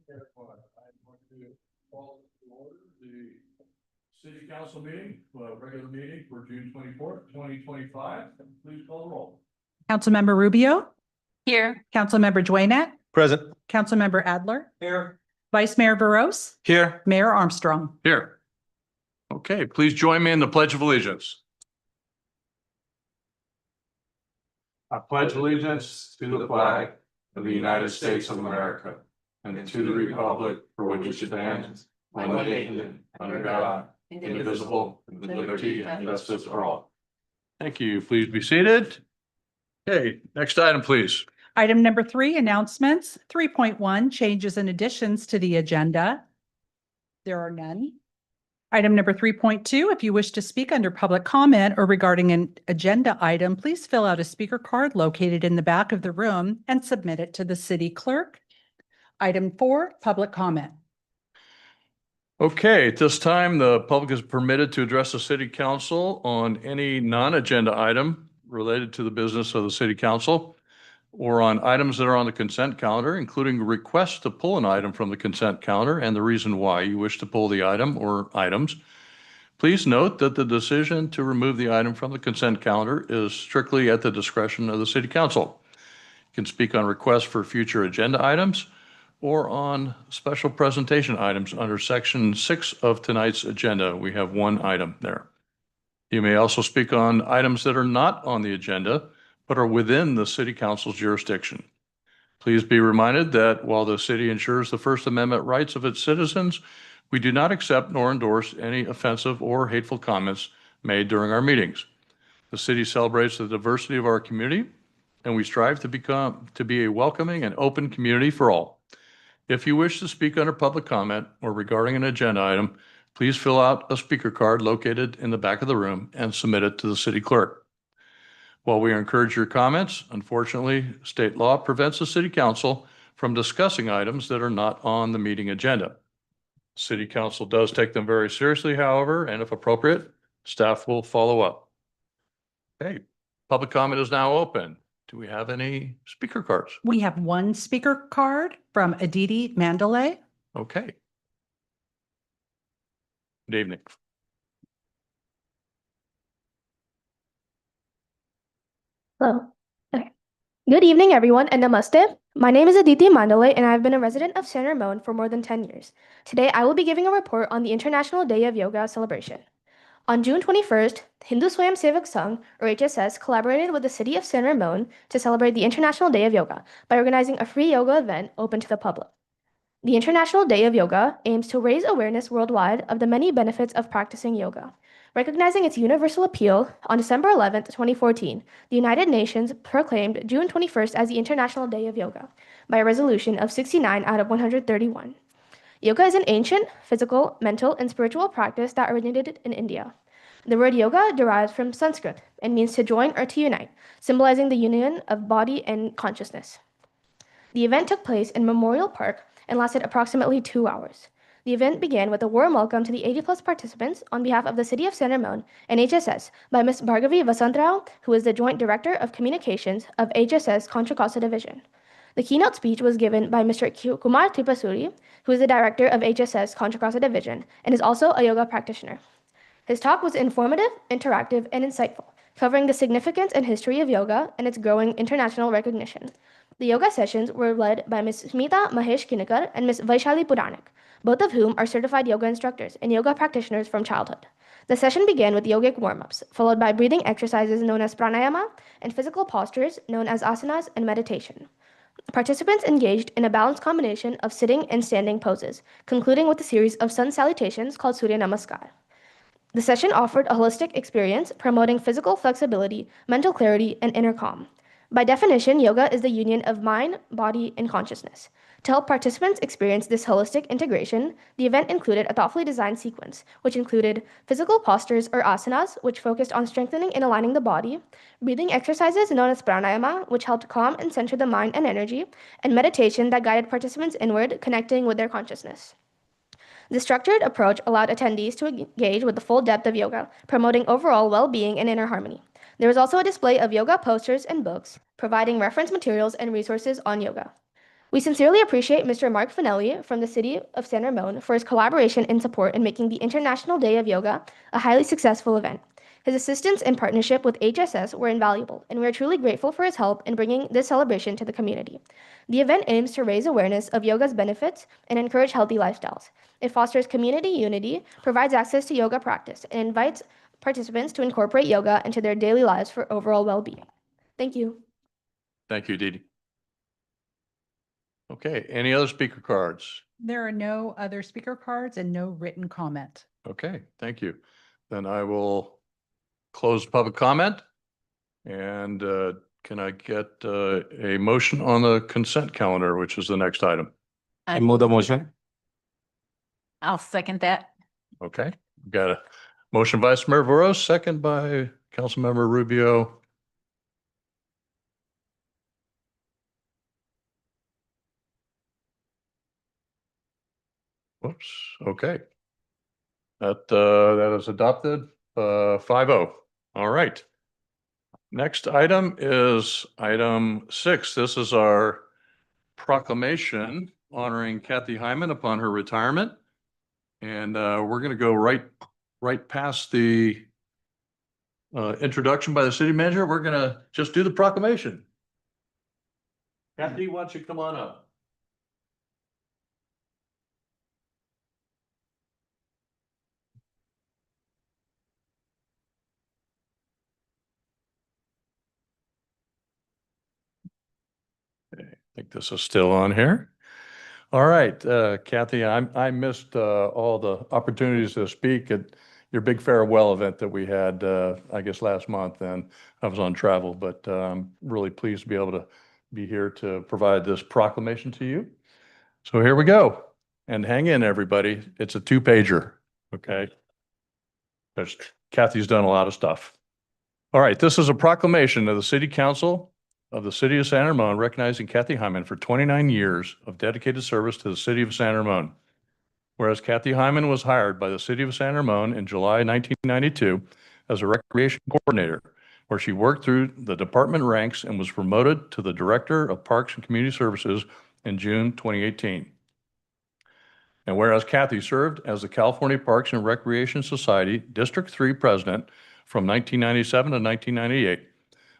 Everyone, I'm going to call to order the city council meeting, regular meeting for June 24th, 2025. Please call the roll. Councilmember Rubio. Here. Councilmember Duenet. Present. Councilmember Adler. Here. Vice Mayor Veros. Here. Mayor Armstrong. Here. Okay, please join me in the Pledge of Allegiance. I pledge allegiance to the flag of the United States of America and to the republic for which it stands, one nation, under God, indivisible, with liberty and justice for all. Thank you. Please be seated. Okay, next item, please. Item number 3, announcements. 3.1, changes and additions to the agenda. There are none. Item number 3.2, if you wish to speak under public comment or regarding an agenda item, please fill out a speaker card located in the back of the room and submit it to the city clerk. Item 4, public comment. Okay, at this time, the public is permitted to address the city council on any non-agenda item related to the business of the city council or on items that are on the consent calendar, including requests to pull an item from the consent calendar and the reason why you wish to pull the item or items. Please note that the decision to remove the item from the consent calendar is strictly at the discretion of the city council. You can speak on requests for future agenda items or on special presentation items under section 6 of tonight's agenda. We have one item there. You may also speak on items that are not on the agenda, but are within the city council's jurisdiction. Please be reminded that while the city ensures the First Amendment rights of its citizens, we do not accept nor endorse any offensive or hateful comments made during our meetings. The city celebrates the diversity of our community, and we strive to be a welcoming and open community for all. If you wish to speak under public comment or regarding an agenda item, please fill out a speaker card located in the back of the room and submit it to the city clerk. While we encourage your comments, unfortunately, state law prevents the city council from discussing items that are not on the meeting agenda. City council does take them very seriously, however, and if appropriate, staff will follow up. Okay, public comment is now open. Do we have any speaker cards? We have one speaker card from Aditi Mandalay. Okay. Good evening. Hello. Okay. Good evening, everyone, and namaste. My name is Aditi Mandalay, and I've been a resident of San Ramon for more than 10 years. Today, I will be giving a report on the International Day of Yoga celebration. On June 21st, Hindu Swayamsevak Sangh, or HSS, collaborated with the city of San Ramon to celebrate the International Day of Yoga by organizing a free yoga event open to the public. The International Day of Yoga aims to raise awareness worldwide of the many benefits of practicing yoga. Recognizing its universal appeal, on December 11, 2014, the United Nations proclaimed June 21st as the International Day of Yoga by a resolution of 69 out of 131. Yoga is an ancient, physical, mental, and spiritual practice that originated in India. The word yoga derives from Sanskrit and means to join or to unite, symbolizing the union of body and consciousness. The event took place in Memorial Park and lasted approximately 2 hours. The event began with a warm welcome to the 80-plus participants on behalf of the City of San Ramon and HSS by Ms. Bhargavi Vasantrao, who is the Joint Director of Communications of HSS Contra Costa Division. The keynote speech was given by Mr. Kumar Tripasuri, who is the Director of HSS Contra Costa Division and is also a yoga practitioner. His talk was informative, interactive, and insightful, covering the significance and history of yoga and its growing international recognition. The yoga sessions were led by Ms. Smita Mahesh Kinekar and Ms. Vaishali Puranik, both of whom are certified yoga instructors and yoga practitioners from childhood. The session began with yogic warm-ups, followed by breathing exercises known as pranayama and physical postures known as asanas and meditation. Participants engaged in a balanced combination of sitting and standing poses, concluding with a series of sun salutations called Surya Namaskar. The session offered a holistic experience, promoting physical flexibility, mental clarity, and inner calm. By definition, yoga is the union of mind, body, and consciousness. To help participants experience this holistic integration, the event included a thoughtfully designed sequence, which included physical postures or asanas, which focused on strengthening and aligning the body, breathing exercises known as pranayama, which helped calm and center the mind and energy, and meditation that guided participants inward, connecting with their consciousness. The structured approach allowed attendees to engage with the full depth of yoga, promoting overall well-being and inner harmony. There was also a display of yoga posters and books, providing reference materials and resources on yoga. We sincerely appreciate Mr. Mark Finelli from the City of San Ramon for his collaboration and support in making the International Day of Yoga a highly successful event. His assistance and partnership with HSS were invaluable, and we are truly grateful for his help in bringing this celebration to the community. The event aims to raise awareness of yoga's benefits and encourage healthy lifestyles. It fosters community unity, provides access to yoga practice, and invites participants to incorporate yoga into their daily lives for overall well-being. Thank you. Thank you, Dee Dee. Okay, any other speaker cards? There are no other speaker cards and no written comment. Okay, thank you. Then I will close public comment. And can I get a motion on the consent calendar, which is the next item? I move the motion. I'll second that. Okay, got a motion Vice Mayor Voros, second by Councilmember Rubio. Whoops, okay. That is adopted, 5-0. All right. Next item is item 6. This is our proclamation honoring Kathy Hyman upon her retirement. And we're going to go right past the introduction by the city manager. We're going to just do the proclamation. Kathy, why don't you come on up? Okay, I think this is still on here. All right, Kathy, I missed all the opportunities to speak at your big farewell event that we had, I guess, last month, and I was on travel, but I'm really pleased to be able to be here to provide this proclamation to you. So here we go. And hang in, everybody. It's a 2-pager, okay? Because Kathy's done a lot of stuff. All right, this is a proclamation of the City Council of the City of San Ramon recognizing Kathy Hyman for 29 years of dedicated service to the City of San Ramon. Whereas Kathy Hyman was hired by the City of San Ramon in July 1992 as a recreation coordinator, where she worked through the department ranks and was promoted to the Director of Parks and Community Services in June 2018. And whereas Kathy served as the California Parks and Recreation Society District 3 President from 1997 to 1998.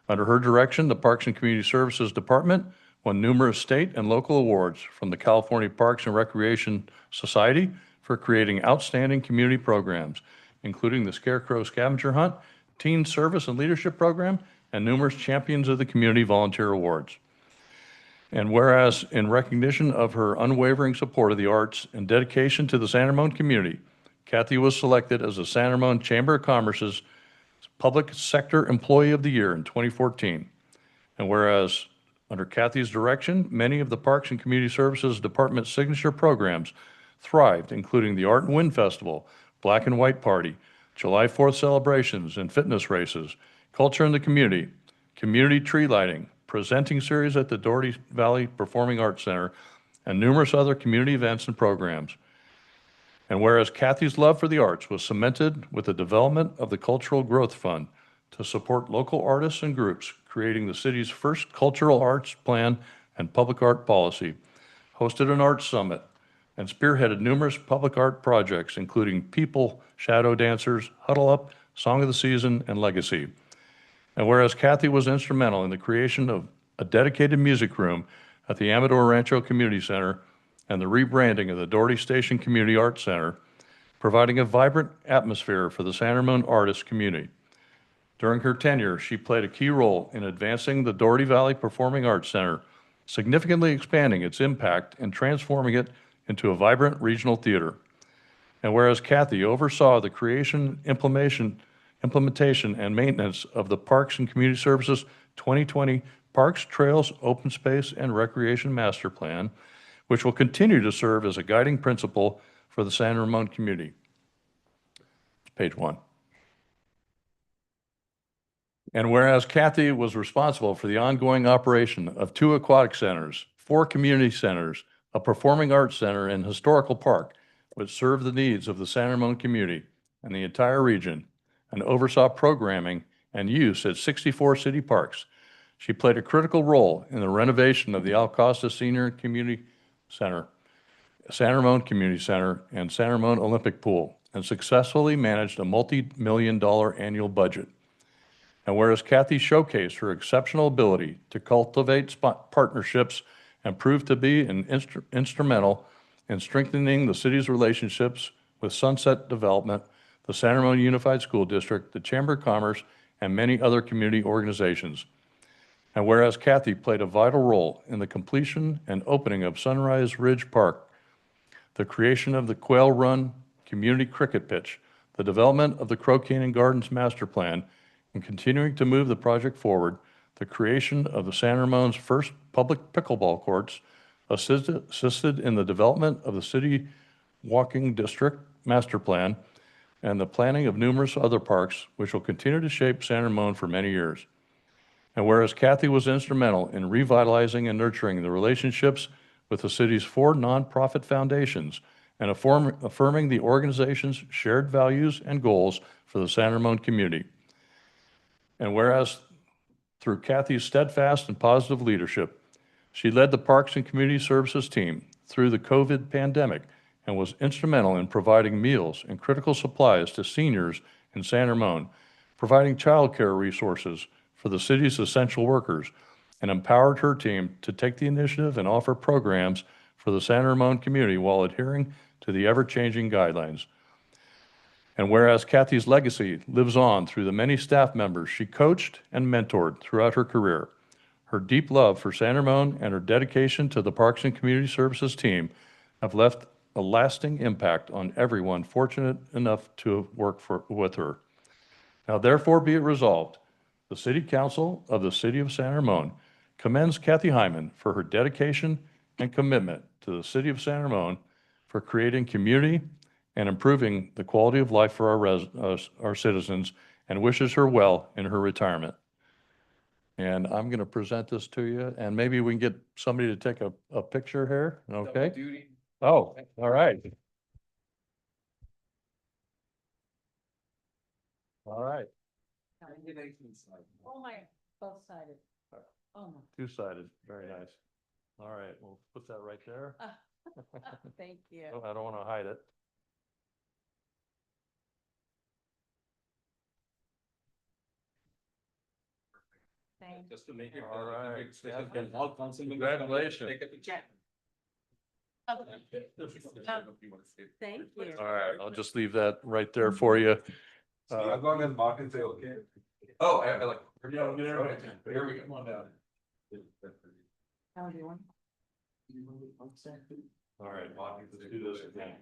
Under her direction, the Parks and Community Services Department won numerous state and local awards from the California Parks and Recreation Society for creating outstanding community programs, including the Scarecrow Scavenger Hunt, Teen Service and Leadership Program, and numerous Champions of the Community Volunteer Awards. And whereas in recognition of her unwavering support of the arts and dedication to the San Ramon community, Kathy was selected as the San Ramon Chamber of Commerce's Public Sector Employee of the Year in 2014. And whereas under Kathy's direction, many of the Parks and Community Services Department's signature programs thrived, including the Art and Wind Festival, Black and White Party, July 4th celebrations and fitness races, Culture in the Community, community tree lighting, presenting series at the Doherty Valley Performing Arts Center, and numerous other community events and programs. And whereas Kathy's love for the arts was cemented with the development of the Cultural Growth Fund to support local artists and groups, creating the city's first cultural arts plan and public art policy, hosted an arts summit, and spearheaded numerous public art projects, including People, Shadow Dancers, Huddle Up, Song of the Season, and Legacy. And whereas Kathy was instrumental in the creation of a dedicated music room at the Amador Rancho Community Center and the rebranding of the Doherty Station Community Arts Center, providing a vibrant atmosphere for the San Ramon artist community. During her tenure, she played a key role in advancing the Doherty Valley Performing Arts Center, significantly expanding its impact and transforming it into a vibrant regional theater. And whereas Kathy oversaw the creation, implementation, and maintenance of the Parks and Community Services 2020 Parks, Trails, Open Space, and Recreation Master Plan, which will continue to serve as a guiding principle for the San Ramon community. Page 1. And whereas Kathy was responsible for the ongoing operation of 2 aquatic centers, 4 community centers, a performing arts center, and historical park, which served the needs of the San Ramon community and the entire region, and oversaw programming and use at 64 city parks, She played a critical role in the renovation of the Alcosta Senior Community Center, San Ramon Community Center, and San Ramon Olympic Pool, and successfully managed a multi-million-dollar annual budget. And whereas Kathy showcased her exceptional ability to cultivate partnerships and proved to be instrumental in strengthening the city's relationships with Sunset Development, the San Ramon Unified School District, the Chamber of Commerce, and many other community organizations. And whereas Kathy played a vital role in the completion and opening of Sunrise Ridge Park, the creation of the Quail Run Community Cricket Pitch, the development of the Crow Canyon Gardens Master Plan, and continuing to move the project forward, the creation of the San Ramon's first public pickleball courts, assisted in the development of the City Walking District Master Plan, and the planning of numerous other parks, which will continue to shape San Ramon for many years. And whereas Kathy was instrumental in revitalizing and nurturing the relationships with the city's 4 nonprofit foundations and affirming the organization's shared values and goals for the San Ramon community. And whereas through Kathy's steadfast and positive leadership, she led the Parks and Community Services team through the COVID pandemic and was instrumental in providing meals and critical supplies to seniors in San Ramon, providing childcare resources for the city's essential workers, and empowered her team to take the initiative and offer programs for the San Ramon community while adhering to the ever-changing guidelines. And whereas Kathy's legacy lives on through the many staff members she coached and mentored throughout her career, her deep love for San Ramon and her dedication to the Parks and Community Services team have left a lasting impact on everyone fortunate enough to work with her. Now therefore be it resolved, the City Council of the City of San Ramon commends Kathy Hyman for her dedication and commitment to the City of San Ramon for creating community and improving the quality of life for our citizens, and wishes her well in her retirement. And I'm going to present this to you, and maybe we can get somebody to take a picture here, okay? Oh, all right. All right, Oh my, both sided. Oh my. two-sided, very nice. All right, we'll put that right there. Thank you. Oh, I don't want to hide it. Thank Just to make it. All right. All council members. Congratulations. Take a picture. Thank you. All right, I'll just leave that right there for you. As long as Martin say okay. Oh, I like. Yeah, get everybody. Here we go. Come on down. How do you want? All right, Martin, let's do this again.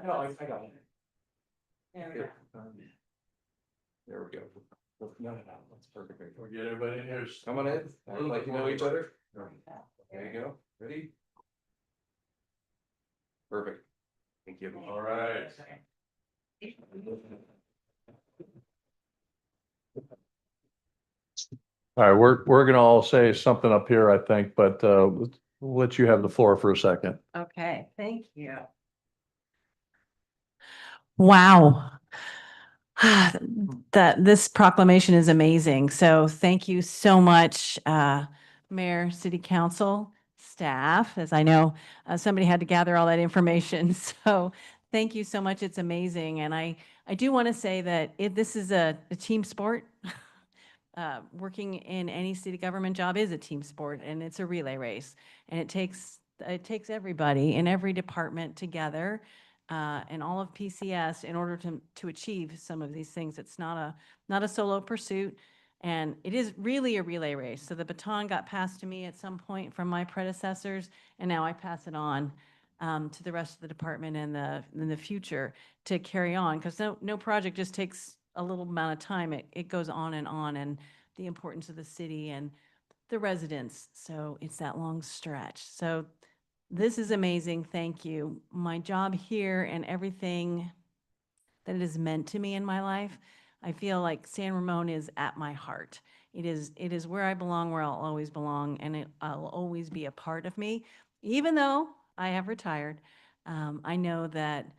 No, I got it. There we go. There we go. No, that's perfect. We'll get everybody in here. Come on in, like you know each other. There you go, ready? Perfect. Thank you. All right. All right, we're gonna all say something up here, I think, but we'll let you have the floor for a second. Okay, thank you. Wow. This proclamation is amazing. So thank you so much, Mayor, City Council, staff, as I know somebody had to gather all that information. So thank you so much. It's amazing. And I do want to say that this is a team sport. Working in any city government job is a team sport, and it's a relay race. And it takes everybody in every department together. And all of PCS in order to achieve some of these things. It's not a solo pursuit, and it is really a relay race. So the baton got passed to me at some point from my predecessors, and now I pass it on to the rest of the department in the future to carry on, because no project just takes a little amount of time. It goes on, and the importance of the city and the residents. So it's that long stretch. So this is amazing. Thank you. My job here and everything that it has meant to me in my life, I feel like San Ramon is at my heart. It is where I belong, where I'll always belong, and I'll always be a part of me. Even though I have retired, I know that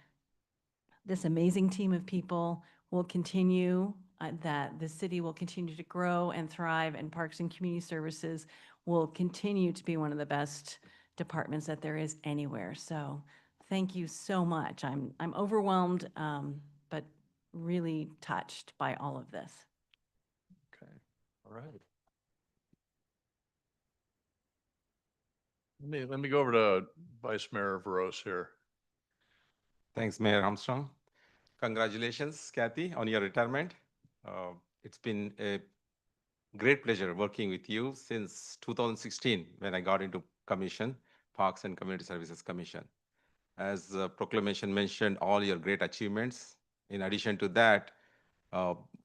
this amazing team of people will continue, that the city will continue to grow and thrive, and Parks and Community Services will continue to be one of the best departments that there is anywhere. So thank you so much. I'm overwhelmed, but really touched by all of this. Okay, all right. Let me go over to Vice Mayor Veros here. Thanks, Mayor Armstrong. Congratulations, Kathy, on your retirement. It's been a great pleasure working with you since 2016 when I got into commission, Parks and Community Services Commission. As the proclamation mentioned, all your great achievements. In addition to that,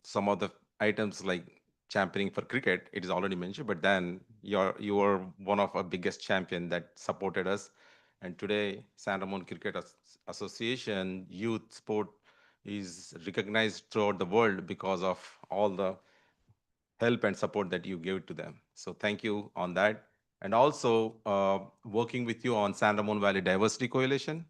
some of the items like championing for cricket, it is already mentioned, but then you are one of our biggest champion that supported us. And today, San Ramon Cricket Association youth sport is recognized throughout the world because of all the help and support that you gave to them. So thank you on that. And also working with you on San Ramon Valley Diversity Coalition,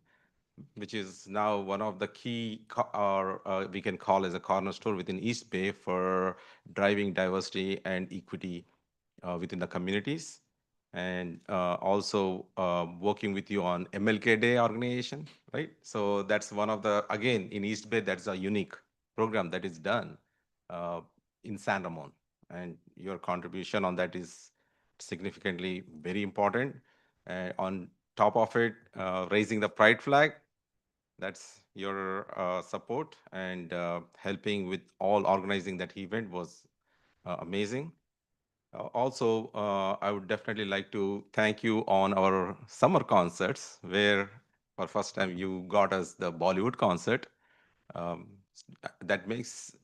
which is now one of the key, or we can call as a cornerstone within East Bay for driving diversity and equity within the communities. And also working with you on MLK Day organization, right? So that's one of the, again, in East Bay, that's a unique program that is done in San Ramon. And your contribution on that is significantly very important. On top of it, raising the pride flag, that's your support, and helping with all organizing that event was amazing. Also, I would definitely like to thank you on our summer concerts, where for first time you got us the Bollywood concert. That makes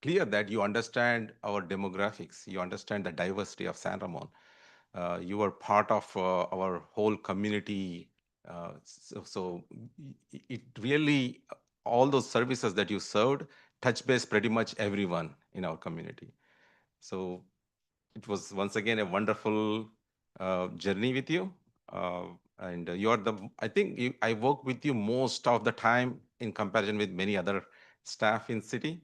clear that you understand our demographics, you understand the diversity of San Ramon. You are part of our whole community. So it really, all those services that you served touch base pretty much everyone in our community. So it was once again a wonderful journey with you. And you are the, I think I work with you most of the time in comparison with many other staff in city.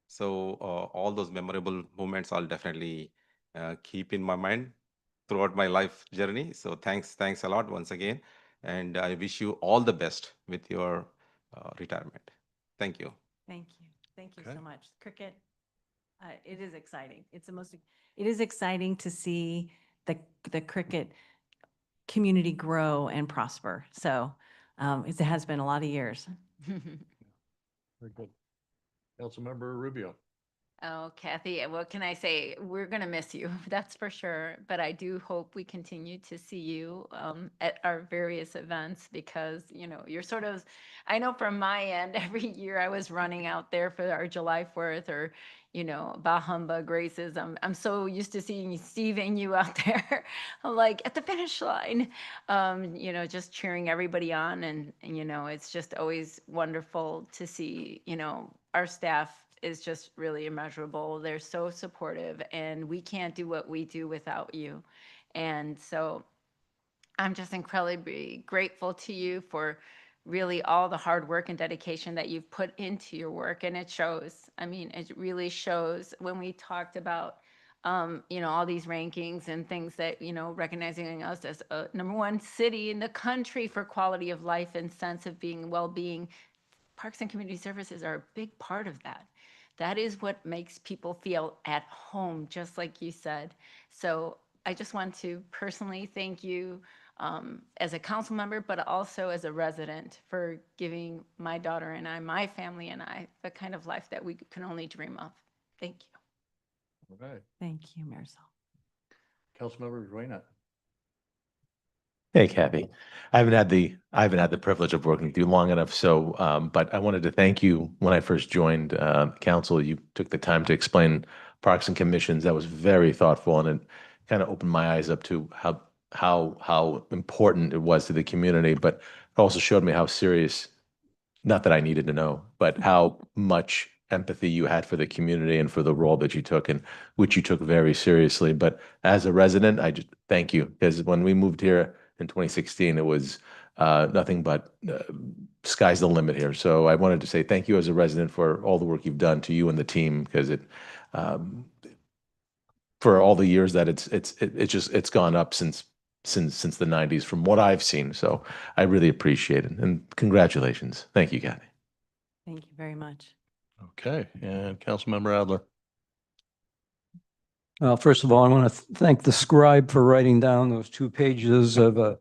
So all those memorable moments I'll definitely keep in my mind throughout my life journey. So thanks a lot once again. And I wish you all the best with your retirement. Thank you. Thank you. Thank you Okay. so much. Cricket, it is exciting. It is exciting to see the cricket community grow and prosper. So it has been a lot of years. Very good. Councilmember Rubio. Oh, Kathy, what can I say? We're going to miss you, that's for sure. But I do hope we continue to see you at our various events because, you know, you're sort of, I know from my end, every year I was running out there for our July 4th or, you know, Bah Humbug races. I'm so used to seeing Steve and you out there, like at the finish line, you know, just cheering everybody on. And, you know, it's just always wonderful to see, you know, our staff is just really immeasurable. They're so supportive, and we can't do what we do without you. And so I'm just incredibly grateful to you for really all the hard work and dedication that you've put into your work. And it shows. I mean, it really shows when we talked about you know, all these rankings and things that, you know, recognizing us as a #1 city in the country for quality of life and sense of being well-being. Parks and Community Services are a big part of that. That is what makes people feel at home, just like you said. So I just want to personally thank you as a council member, but also as a resident for giving my daughter and I, my family and I, the kind of life that we can only dream of. Thank you. All right. Thank you, Marisol. Councilmember Duena. Hey, Kathy. I haven't had the privilege of working with you long enough. So, but I wanted to thank you when I first joined council. You took the time to explain parks and commissions. That was very thoughtful, and it kind of opened my eyes up to how important it was to the community. But it also showed me how serious, not that I needed to know, but how much empathy you had for the community and for the role that you took, and which you took very seriously. But as a resident, I just thank you, because when we moved here in 2016, it was nothing but sky's the limit here. So I wanted to say thank you as a resident for all the work you've done, to you and the team, because for all the years that it's gone up since the 90s from what I've seen. So I really appreciate it, and congratulations. Thank you, Kathy. Thank you very much. Okay, and Councilmember Adler. Well, first of all, I want to thank the scribe for writing down those 2 pages of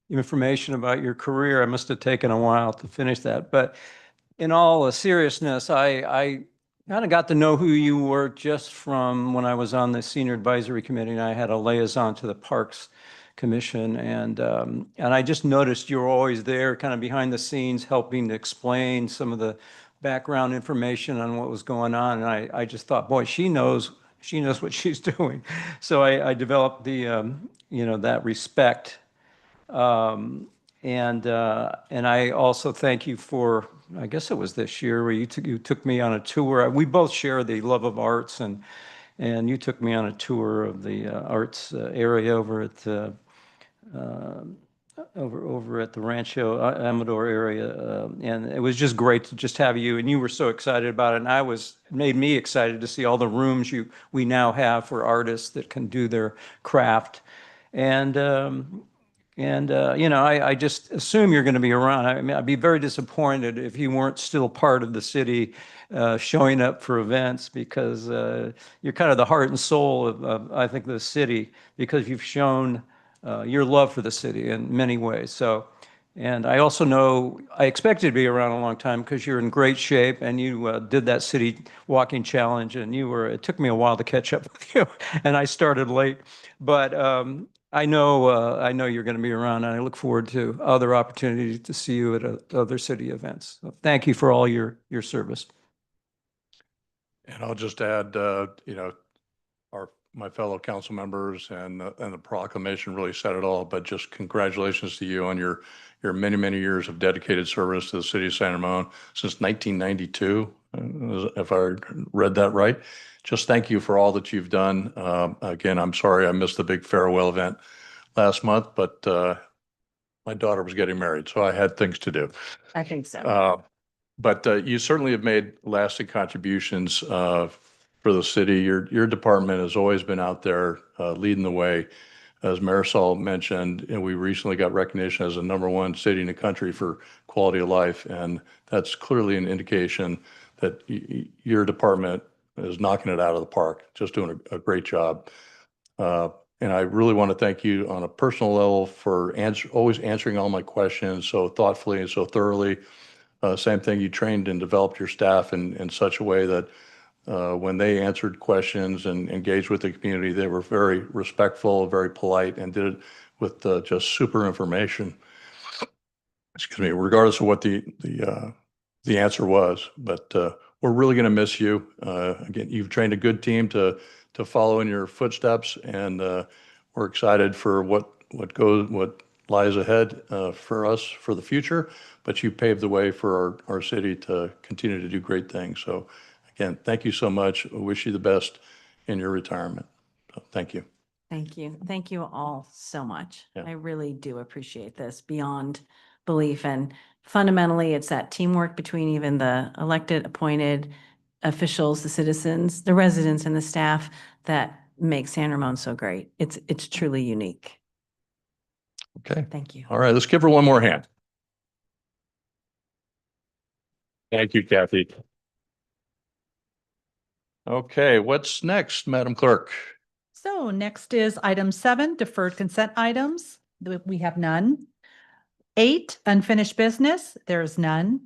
information about your career. It must have taken a while to finish that. But in all seriousness, I kind of got to know who you were just from when I was on the Senior Advisory Committee, and I had a liaison to the Parks Commission. And I just noticed you were always there, kind of behind the scenes, helping to explain some of the background information on what was going on. And I just thought, boy, she knows what she's doing. So I developed that respect. And I also thank you for, I guess it was this year, where you took me on a tour. We both share the love of arts, and you took me on a tour of the arts area over at the Rancho Amador area, and it was just great to just have you. And you were so excited about it, and it made me excited to see all the rooms we now have for artists that can do their craft. And I just assume you're going to be around. I mean, I'd be very disappointed if you weren't still part of the city, showing up for events, because you're kind of the heart and soul of I think, the city, because you've shown your love for the city in many ways. So, and I also know I expected to be around a long time because you're in great shape, and you did that city walking challenge, and it took me a while to catch up with you, and I started late, but I know you're going to be around, and I look forward to other opportunities to see you at other city events. So thank you for all your service. And I'll just add, my fellow council members and the proclamation really said it all, but just congratulations to you on your many, many years of dedicated service to the city of San Ramon since 1992, if I read that right. Just thank you for all that you've done. Again, I'm sorry I missed the big farewell event last month, but my daughter was getting married, so I had things to do. I think so. But you certainly have made lasting contributions for the city. Your department has always been out there leading the way. As Marisol mentioned, and we recently got recognition as the #1 city in the country for quality of life, and that's clearly an indication that your department is knocking it out of the park, just doing a great job. And I really want to thank you on a personal level for always answering all my questions so thoughtfully and so thoroughly. Same thing, you trained and developed your staff in such a way that when they answered questions and engaged with the community, they were very respectful, very polite, and did it with just super information. Excuse me, regardless of what the answer was. But we're really going to miss you. Again, you've trained a good team to follow in your footsteps, and we're excited for what lies ahead for us for the future. But you paved the way for our city to continue to do great things. So again, thank you so much. I wish you the best in your retirement. So thank you. Thank you. Thank you all so much. Yeah. I really do appreciate this beyond belief. And fundamentally, it's that teamwork between even the elected, appointed officials, the citizens, the residents, and the staff that makes San Ramon so great. It's truly unique. Okay. Thank you. All right, let's give her one more hand. Thank you, Kathy. Okay, what's next, Madam Clerk? So next is item 7, deferred consent items. We have none. 8, unfinished business. There is none.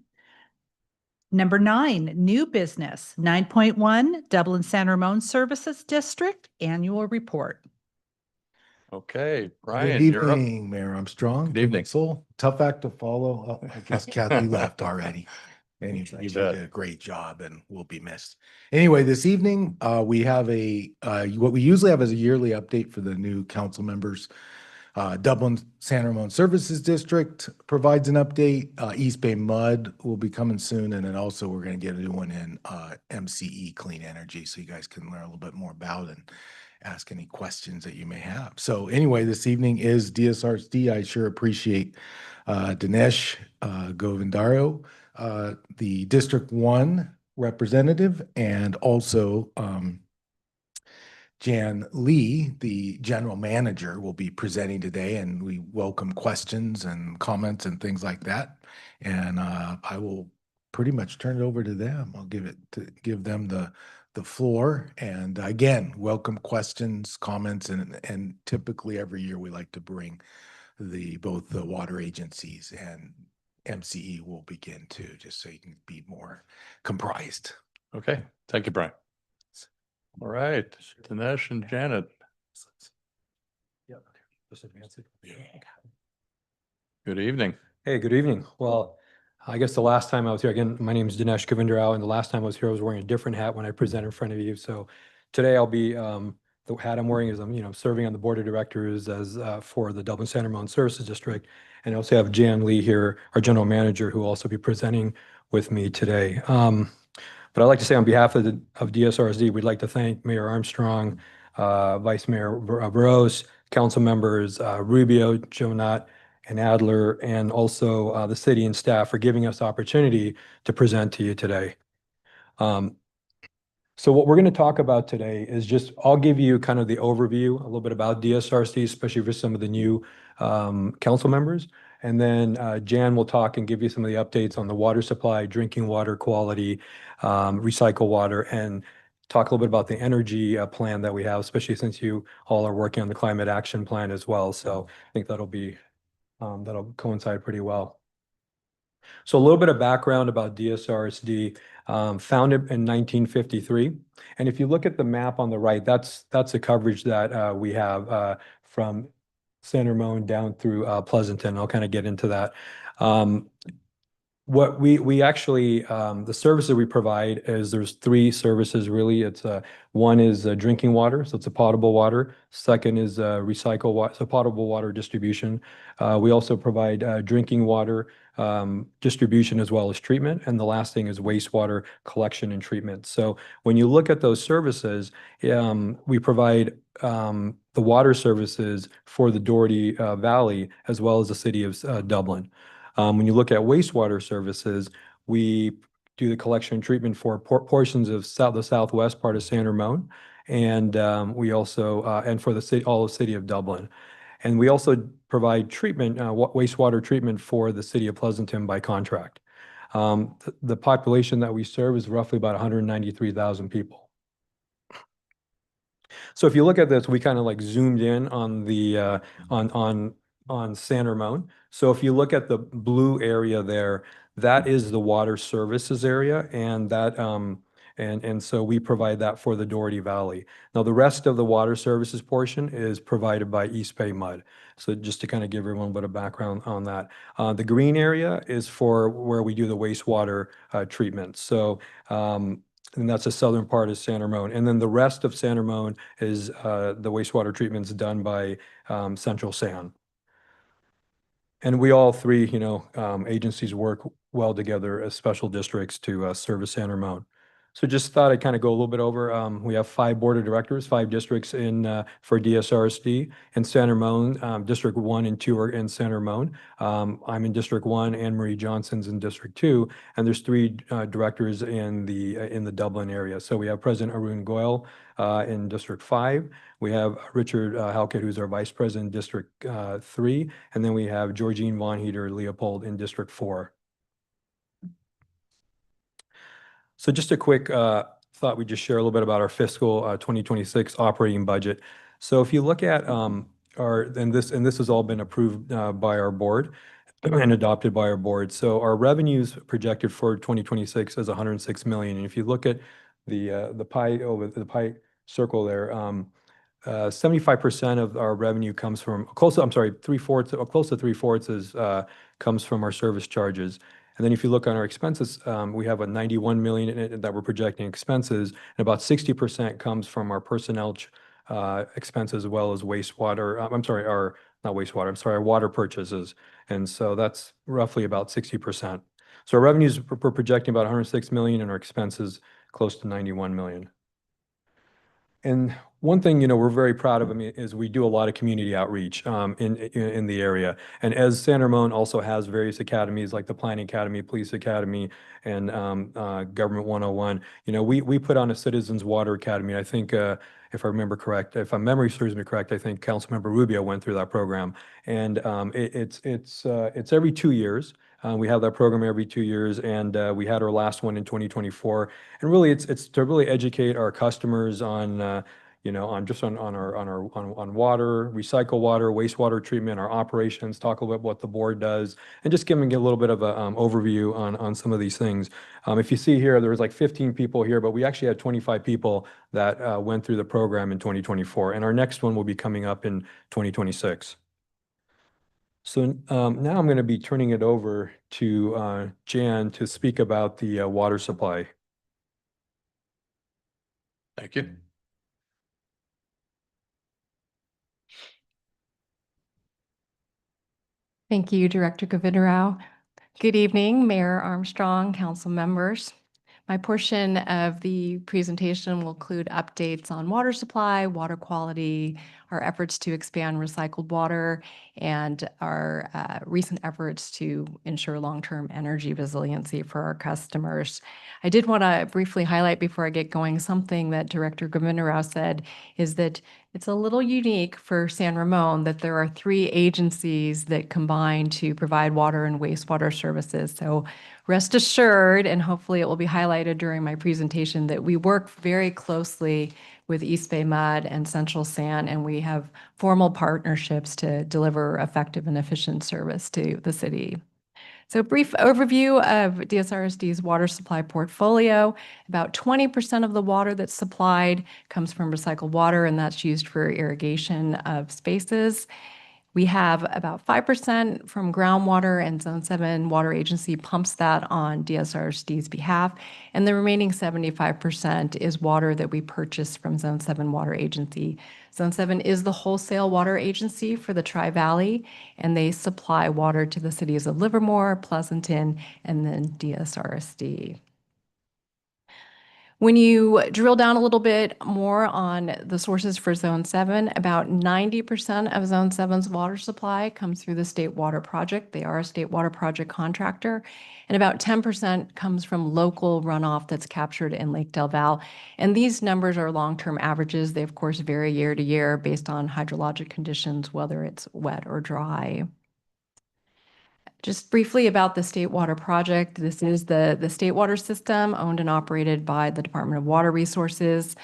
Number 9, new business. 9.1, Dublin San Ramon Services District Annual Report. Okay, Good Brian, you're up. evening, Mayor Armstrong. Good evening. Council. Tough act to follow. Oh, I guess Kathy left already. Anyway, You she bet. did a great job and will be missed. Anyway, this evening, we have what we usually have is a yearly update for the new council members. Dublin San Ramon Services District provides an update. East Bay Mud will be coming soon. And then also we're going to get a new one in MCE Clean Energy, so you guys can learn a little bit more about it ask any questions that you may have. So anyway, this evening is DSRSD. I sure appreciate Dinesh Govindario, the District 1 representative, and also Jan Lee, the general manager, will be presenting today, and we welcome questions and comments and things like that. And I will pretty much turn it over to them. I'll give them the floor. And again, welcome questions, comments, and typically every year we like to bring both the water agencies and MCE will begin too, just so you can be more comprised. Okay, thank you, Brian. All right, Dinesh and Janet, good evening. Hey, good evening. Well, I guess the last time I was here, again, my name is Dinesh Govindarao, and the last time I was here, I was wearing a different hat when I presented in front of you. So today I'll be, the hat I'm wearing is I'm, serving on the board of directors as for the Dublin San Ramon Services District. And I also have Jan Lee here, our general manager, who will also be presenting with me today. But I'd like to say on behalf of DSRSD, we'd like to thank Mayor Armstrong, Vice Mayor Burrows, council members Rubio, Jonat, and Adler, and also the city and staff for giving us the opportunity to present to you today. So what we're going to talk about today is just, I'll give you kind of the overview, a little bit about DSRSD, especially for some of the new council members. And then Jan will talk and give you some of the updates on the water supply, drinking water quality, recycle water, and talk a little bit about the energy plan that we have, especially since you all are working on the climate action plan as well. So I think that'll coincide pretty well. So a little bit of background about DSRSD, founded in 1953. And if you look at the map on the right, that's the coverage that we have from San Ramon down through Pleasanton. I'll kind of get into that. What we actually, the services we provide is there's three services really. It's one is drinking water, so it's a potable water. Second is recycle water, so potable water distribution. We also provide drinking water distribution as well as treatment. And the last thing is wastewater collection and treatment. So when you look at those services, we provide the water services for the Doherty Valley as well as the city of Dublin. When you look at wastewater services, we do the collection and treatment for portions of the southwest part of San Ramon, and we also and for the city, all of the city of Dublin, and we also provide treatment, wastewater treatment for the city of Pleasanton by contract. The population that we serve is roughly about 193,000 people. So if you look at this, we kind of like zoomed in on the on San Ramon. So if you look at the blue area there, that is the water services area, and that and so we provide that for the Doherty Valley. Now the rest of the water services portion is provided by East Bay Mud. So just to kind of give everyone a bit of background on that, the green area is for where we do the wastewater treatment. So and that's the southern part of San Ramon, and then the rest of San Ramon is the wastewater treatments done by Central San. And we all three, agencies work well together as special districts to service San Ramon. So just thought I'd kind of go a little bit over. We have 5 board of directors, 5 districts in for DSRSD. In San Ramon, District 1 and 2 are in San Ramon. I'm in District 1, Anne Marie Johnson's in District 2, and there's 3 directors in the Dublin area. So we have President Arun Goyal in District 5. We have Richard Halkett, who's our Vice President in District 3, and then we have Georgine Von Heater Leopold in District 4. So just a quick thought we'd just share a little bit about our fiscal 2026 operating budget. So if you look at this has all been approved by our board and adopted by our board. So our revenues projected for 2026 is 106 million. And if you look at the pie circle there, 75% of our revenue comes from close to 3/4 comes from our service charges. And then if you look on our expenses, we have a 91 million in it that we're projecting expenses, and about 60% comes from our personnel expenses as well as wastewater. Our water purchases. And so that's roughly about 60%. So our revenues, we're projecting about 106 million and our expenses close to 91 million. And one thing, we're very proud of, is we do a lot of community outreach in the area. And as San Ramon also has various academies like the Planning Academy, Police Academy, and Government 101, we put on a Citizens Water Academy. I think, if I remember correct, if my memory serves me correct, I think Councilmember Rubio went through that program. And it's every 2 years. We have that program every 2 years, and we had our last one in 2024. And really, it's to really educate our customers on on water, recycle water, wastewater treatment, our operations, talk a little bit what the board does, and just give them a little bit of a overview on some of these things. If you see here, there was like 15 people here, but we actually had 25 people that went through the program in 2024, and our next one will be coming up in 2026. So now I'm going to be turning it over to Jan to speak about the water supply. Thank you. Thank you, Director Govindarao. Good evening, Mayor Armstrong, council members. My portion of the presentation will include updates on water supply, water quality, our efforts to expand recycled water, and our recent efforts to ensure long-term energy resiliency for our customers. I did want to briefly highlight before I get going something that Director Govindarao said, is that it's a little unique for San Ramon that there are 3 agencies that combine to provide water and wastewater services. So rest assured, and hopefully it will be highlighted during my presentation, that we work very closely with East Bay Mud and Central San, and we have formal partnerships to deliver effective and efficient service to the city. So brief overview of DSRSD's water supply portfolio. About 20% of the water that's supplied comes from recycled water, and that's used for irrigation of spaces. We have about 5% from groundwater, and Zone 7 Water Agency pumps that on DSRSD's behalf. And the remaining 75% is water that we purchase from Zone 7 Water Agency. Zone 7 is the wholesale water agency for the Tri-Valley, and they supply water to the cities of Livermore, Pleasanton, and then DSRSD. When you drill down a little bit more on the sources for Zone 7, about 90% of Zone 7's water supply comes through the State Water Project. They are a State Water Project contractor. And about 10% comes from local runoff that's captured in Lake Del Valle. And these numbers are long-term averages. They, of course, vary year to year based on hydrologic conditions, whether it's wet or dry. Just briefly about the State Water Project. This is the state water system owned and operated by the Department of Water Resources.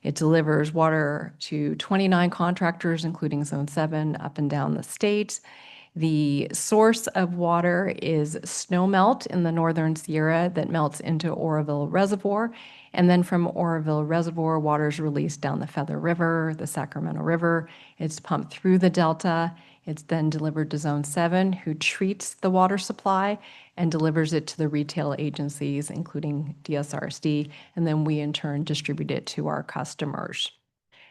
It delivers water to 29 contractors, including Zone 7, up and down the state. The source of water is snowmelt in the Northern Sierra that melts into Oroville Reservoir. And then from Oroville Reservoir, water is released down the Feather River, the Sacramento River. It's pumped through the Delta. It's then delivered to Zone 7, who treats the water supply and delivers it to the retail agencies, including DSRSD, and then we in turn distribute it to our customers.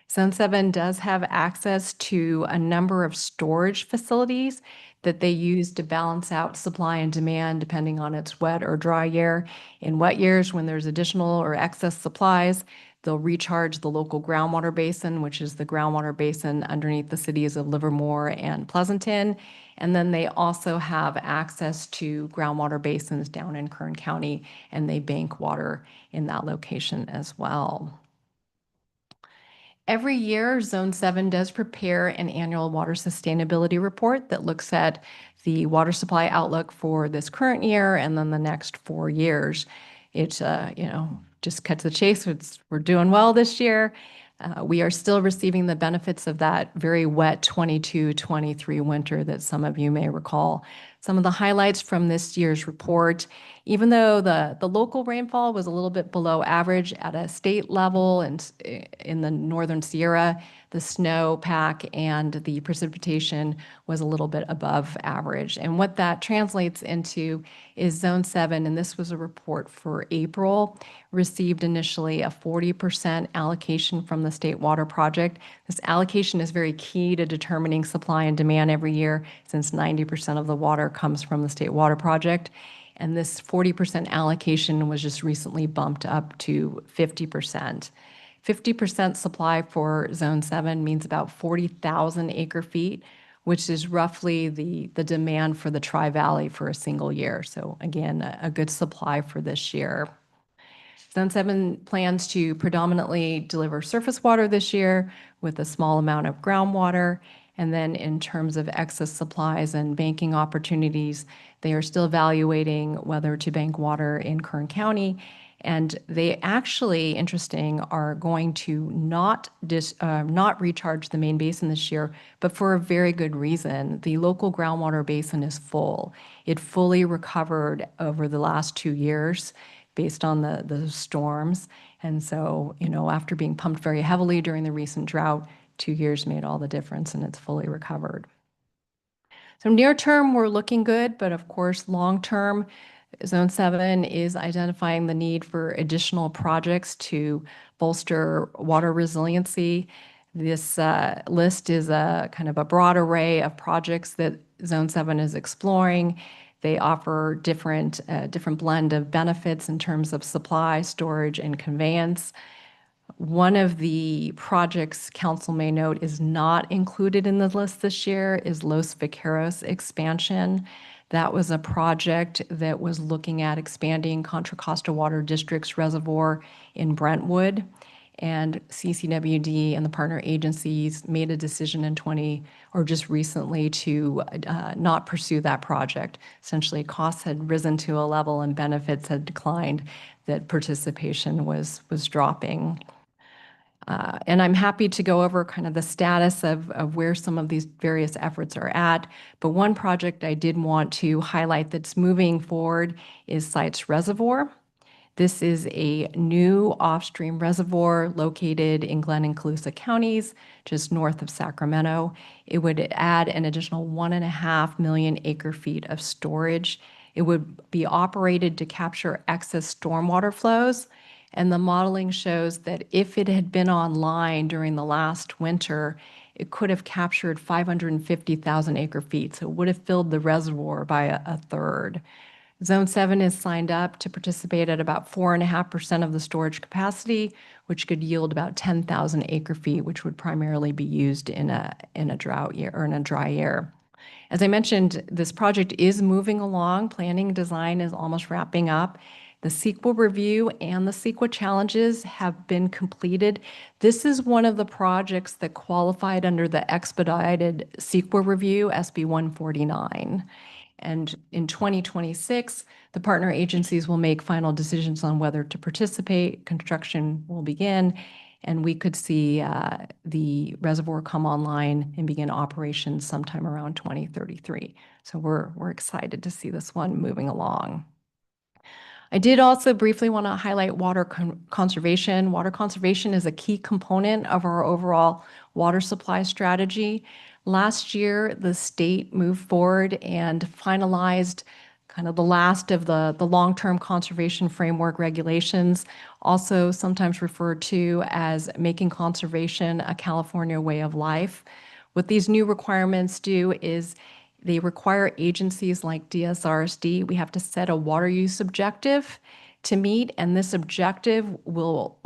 Zone 7 does have access to a number of storage facilities that they use to balance out supply and demand depending on its wet or dry year. In wet years, when there's additional or excess supplies, they'll recharge the local groundwater basin, which is the groundwater basin underneath the cities of Livermore and Pleasanton. And then they also have access to groundwater basins down in Kern County, and they bank water in that location as well. Every year, Zone 7 does prepare an annual water sustainability report that looks at the water supply outlook for this current year and then the next 4 years. It's, just cut to the chase. We're doing well this year. We are still receiving the benefits of that very wet 22-23 winter that some of you may recall. Some of the highlights from this year's report, even though the local rainfall was a little bit below average at a state level and in the Northern Sierra, the snowpack and the precipitation was a little bit above average. And what that translates into is Zone 7, and this was a report for April, received initially a 40% allocation from the State Water Project. This allocation is very key to determining supply and demand every year, since 90% of the water comes from the State Water Project. And this 40% allocation was just recently bumped up to 50%. 50% supply for Zone 7 means about 40,000 acre feet, which is roughly the demand for the Tri-Valley for a single year. So again, a good supply for this year. Zone 7 plans to predominantly deliver surface water this year with a small amount of groundwater. And then in terms of excess supplies and banking opportunities, they are still evaluating whether to bank water in Kern County. And they actually, interesting, are going to not recharge the main basin this year, but for a very good reason. The local groundwater basin is full. It fully recovered over the last 2 years based on the storms. And so, after being pumped very heavily during the recent drought, 2 years made all the difference and it's fully recovered. So near term, we're looking good, but of course, long term, Zone 7 is identifying the need for additional projects to bolster water resiliency. This list is a kind of a broad array of projects that Zone 7 is exploring. They offer different blend of benefits in terms of supply, storage, and conveyance. One of the projects council may note is not included in the list this year is Los Vaqueros expansion. That was a project that was looking at expanding Contra Costa Water District's reservoir in Brentwood. And CCWD and the partner agencies made a decision just recently to not pursue that project. Essentially, costs had risen to a level and benefits had declined that participation was dropping. And I'm happy to go over kind of the status of where some of these various efforts are at. But one project I did want to highlight that's moving forward is Sites Reservoir. This is a new off-stream reservoir located in Glenn and Colusa counties, just north of Sacramento. It would add an additional 1.5 million acre feet of storage. It would be operated to capture excess stormwater flows. And the modeling shows that if it had been online during the last winter, it could have captured 550,000 acre feet. So it would have filled the reservoir by a third. Zone 7 is signed up to participate at about 4.5% of the storage capacity, which could yield about 10,000 acre feet, which would primarily be used in a drought year or in a dry year. As I mentioned, this project is moving along. Planning design is almost wrapping up. The CEQA review and the CEQA challenges have been completed. This is one of the projects that qualified under the expedited CEQA review, SB 149. And in 2026, the partner agencies will make final decisions on whether to participate. Construction will begin, and we could see the reservoir come online and begin operations sometime around 2033. So we're excited to see this one moving along. I did also briefly want to highlight water conservation. Water conservation is a key component of our overall water supply strategy. Last year, the state moved forward and finalized kind of the last of the long-term conservation framework regulations, also sometimes referred to as making conservation a California way of life. What these new requirements do is they require agencies like DSRSD, we have to set a water use objective to meet, and this objective will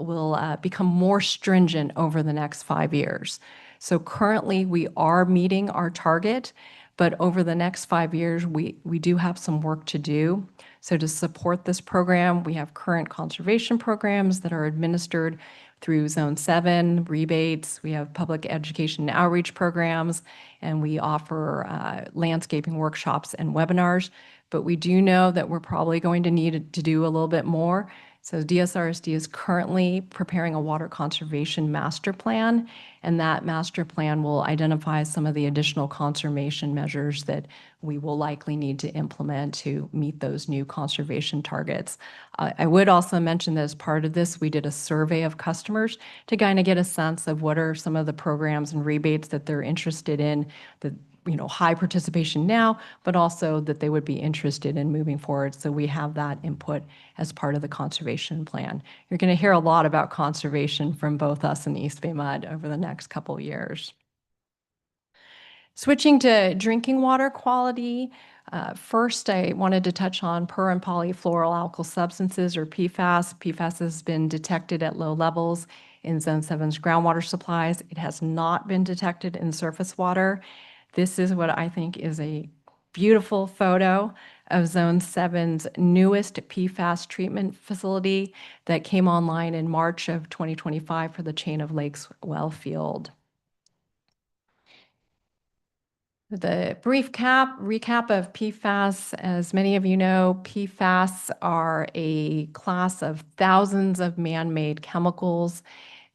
become more stringent over the next 5 years. So currently we are meeting our target, but over the next 5 years, we do have some work to do. So to support this program, we have current conservation programs that are administered through Zone 7, rebates, we have public education and outreach programs, and we offer landscaping workshops and webinars. But we do know that we're probably going to need to do a little bit more. So DSRSD is currently preparing a water conservation master plan, and that master plan will identify some of the additional conservation measures that we will likely need to implement to meet those new conservation targets. I would also mention that as part of this, we did a survey of customers to kind of get a sense of what are some of the programs and rebates that they're interested in, that high participation now, but also that they would be interested in moving forward. So we have that input as part of the conservation plan. You're going to hear a lot about conservation from both us and East Bay Mud over the next couple of years. Switching to drinking water quality, first I wanted to touch on per and polyfluoroalkyl substances, or PFAS. PFAS has been detected at low levels in Zone 7's groundwater supplies. It has not been detected in surface water. This is what I think is a beautiful photo of Zone 7's newest PFAS treatment facility that came online in March of 2025 for the Chain of Lakes well field. The brief recap of PFAS, as many of you know, PFAS are a class of thousands of man-made chemicals.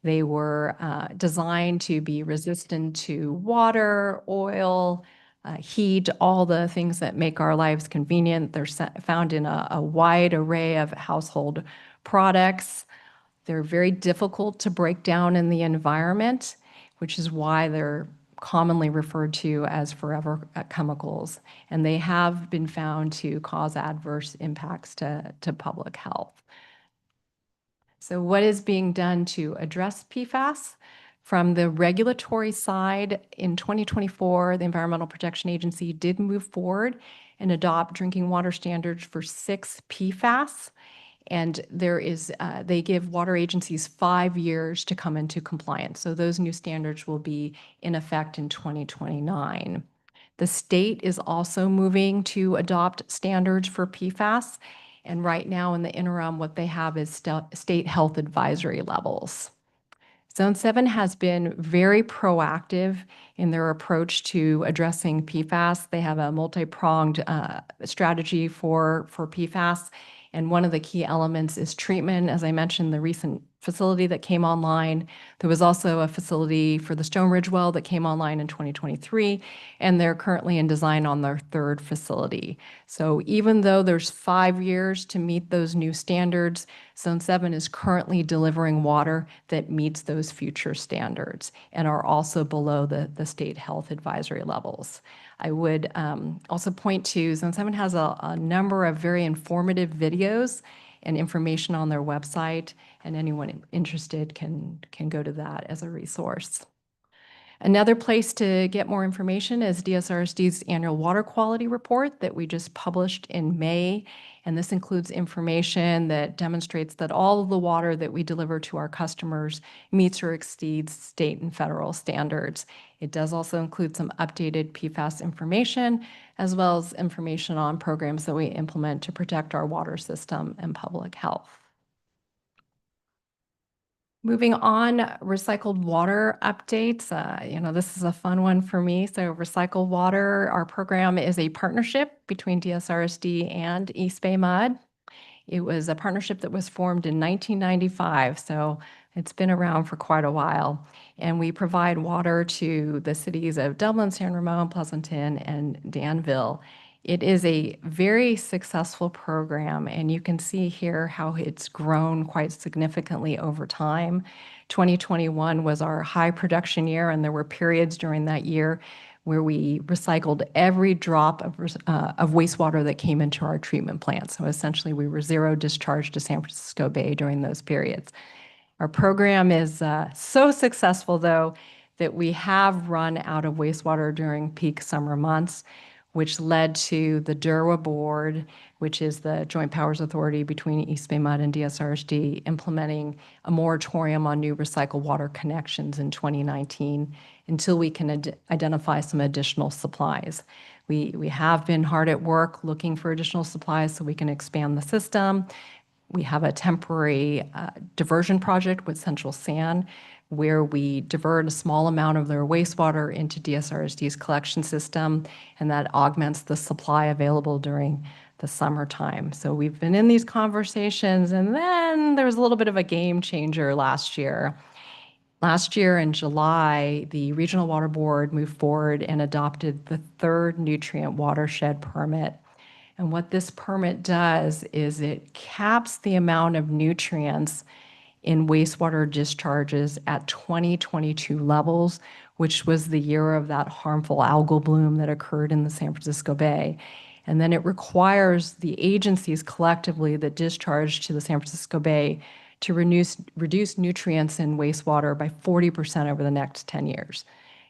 They were designed to be resistant to water, oil, heat, all the things that make our lives convenient. They're found in a wide array of household products. They're very difficult to break down in the environment, which is why they're commonly referred to as forever chemicals, and they have been found to cause adverse impacts to public health. So what is being done to address PFAS? From the regulatory side, in 2024, the Environmental Protection Agency did move forward and adopt drinking water standards for 6 PFAS. And they give water agencies 5 years to come into compliance. So those new standards will be in effect in 2029. The state is also moving to adopt standards for PFAS. And right now in the interim, what they have is state health advisory levels. Zone 7 has been very proactive in their approach to addressing PFAS. They have a multi-pronged strategy for PFAS. And one of the key elements is treatment. As I mentioned, the recent facility that came online. There was also a facility for the Stone Ridge well that came online in 2023, and they're currently in design on their 3rd facility. So even though there's 5 years to meet those new standards, Zone 7 is currently delivering water that meets those future standards and are also below the state health advisory levels. I would also point to Zone 7 has a number of very informative videos and information on their website, and anyone interested can go to that as a resource. Another place to get more information is DSRSD's annual water quality report that we just published in May. And this includes information that demonstrates that all of the water that we deliver to our customers meets or exceeds state and federal standards. It does also include some updated PFAS information, as well as information on programs that we implement to protect our water system and public health. Moving on, recycled water updates. This is a fun one for me. So recycled water, our program is a partnership between DSRSD and East Bay Mud. It was a partnership that was formed in 1995, so it's been around for quite a while. And we provide water to the cities of Dublin, San Ramon, Pleasanton, and Danville. It is a very successful program, and you can see here how it's grown quite significantly over time. 2021 was our high production year, and there were periods during that year where we recycled every drop of wastewater that came into our treatment plant. So essentially, we were zero discharge to San Francisco Bay during those periods. Our program is so successful, though, that we have run out of wastewater during peak summer months, which led to the DERWA board, which is the Joint Powers Authority between East Bay Mud and DSRSD, implementing a moratorium on new recycled water connections in 2019 until we can identify some additional supplies. We have been hard at work looking for additional supplies so we can expand the system. We have a temporary diversion project with Central San, where we divert a small amount of their wastewater into DSRSD's collection system, and that augments the supply available during the summertime. So we've been in these conversations, and then there was a little bit of a game changer last year. Last year in July, the Regional Water Board moved forward and adopted the 3rd nutrient watershed permit. And what this permit does is it caps the amount of nutrients in wastewater discharges at 2022 levels, which was the year of that harmful algal bloom that occurred in the San Francisco Bay. And then it requires the agencies collectively that discharge to the San Francisco Bay to reduce nutrients in wastewater by 40% over the next 10 years.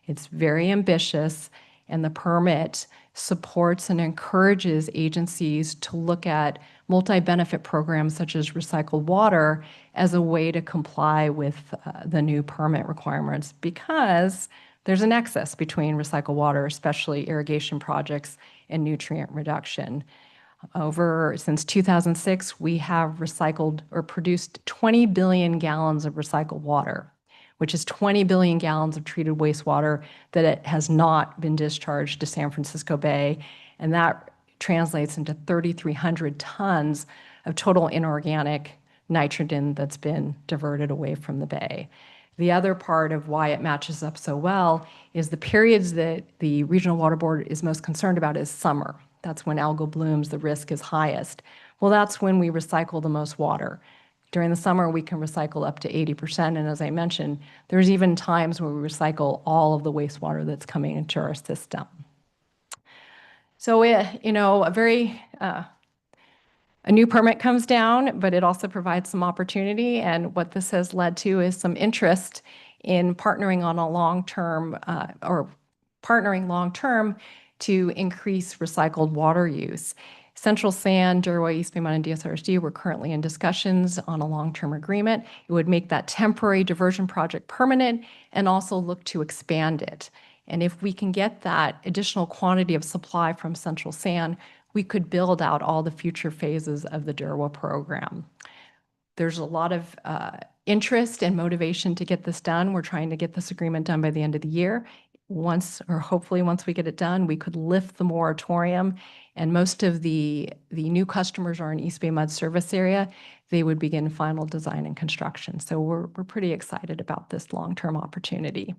It's very ambitious, And the permit supports and encourages agencies to look at multi-benefit programs such as recycled water as a way to comply with the new permit requirements, because there's a nexus between recycled water, especially irrigation projects, and nutrient reduction. Since 2006, we have recycled or produced 20 billion gallons of recycled water, which is 20 billion gallons of treated wastewater that it has not been discharged to San Francisco Bay. And that translates into 3,300 tons of total inorganic nitrogen that's been diverted away from the bay. The other part of why it matches up so well is the periods that the Regional Water Board is most concerned about is summer. That's when algal blooms, the risk is highest. Well, that's when we recycle the most water. During the summer, we can recycle up to 80%. And as I mentioned, there's even times where we recycle all of the wastewater that's coming into our system. So, a new permit comes down, but it also provides some opportunity. And what this has led to is some interest in partnering on a long-term partnering long-term to increase recycled water use. Central San, Derwa, East Baymont, and DSRSD were currently in discussions on a long-term agreement. It would make that temporary diversion project permanent and also look to expand it. And if we can get that additional quantity of supply from Central San, we could build out all the future phases of the Derwa program. There's a lot of interest and motivation to get this done. We're trying to get this agreement done by the end of the year. Hopefully once we get it done, we could lift the moratorium, and most of the new customers are in East Bay Mud service area. They would begin final design and construction. So we're pretty excited about this long-term opportunity.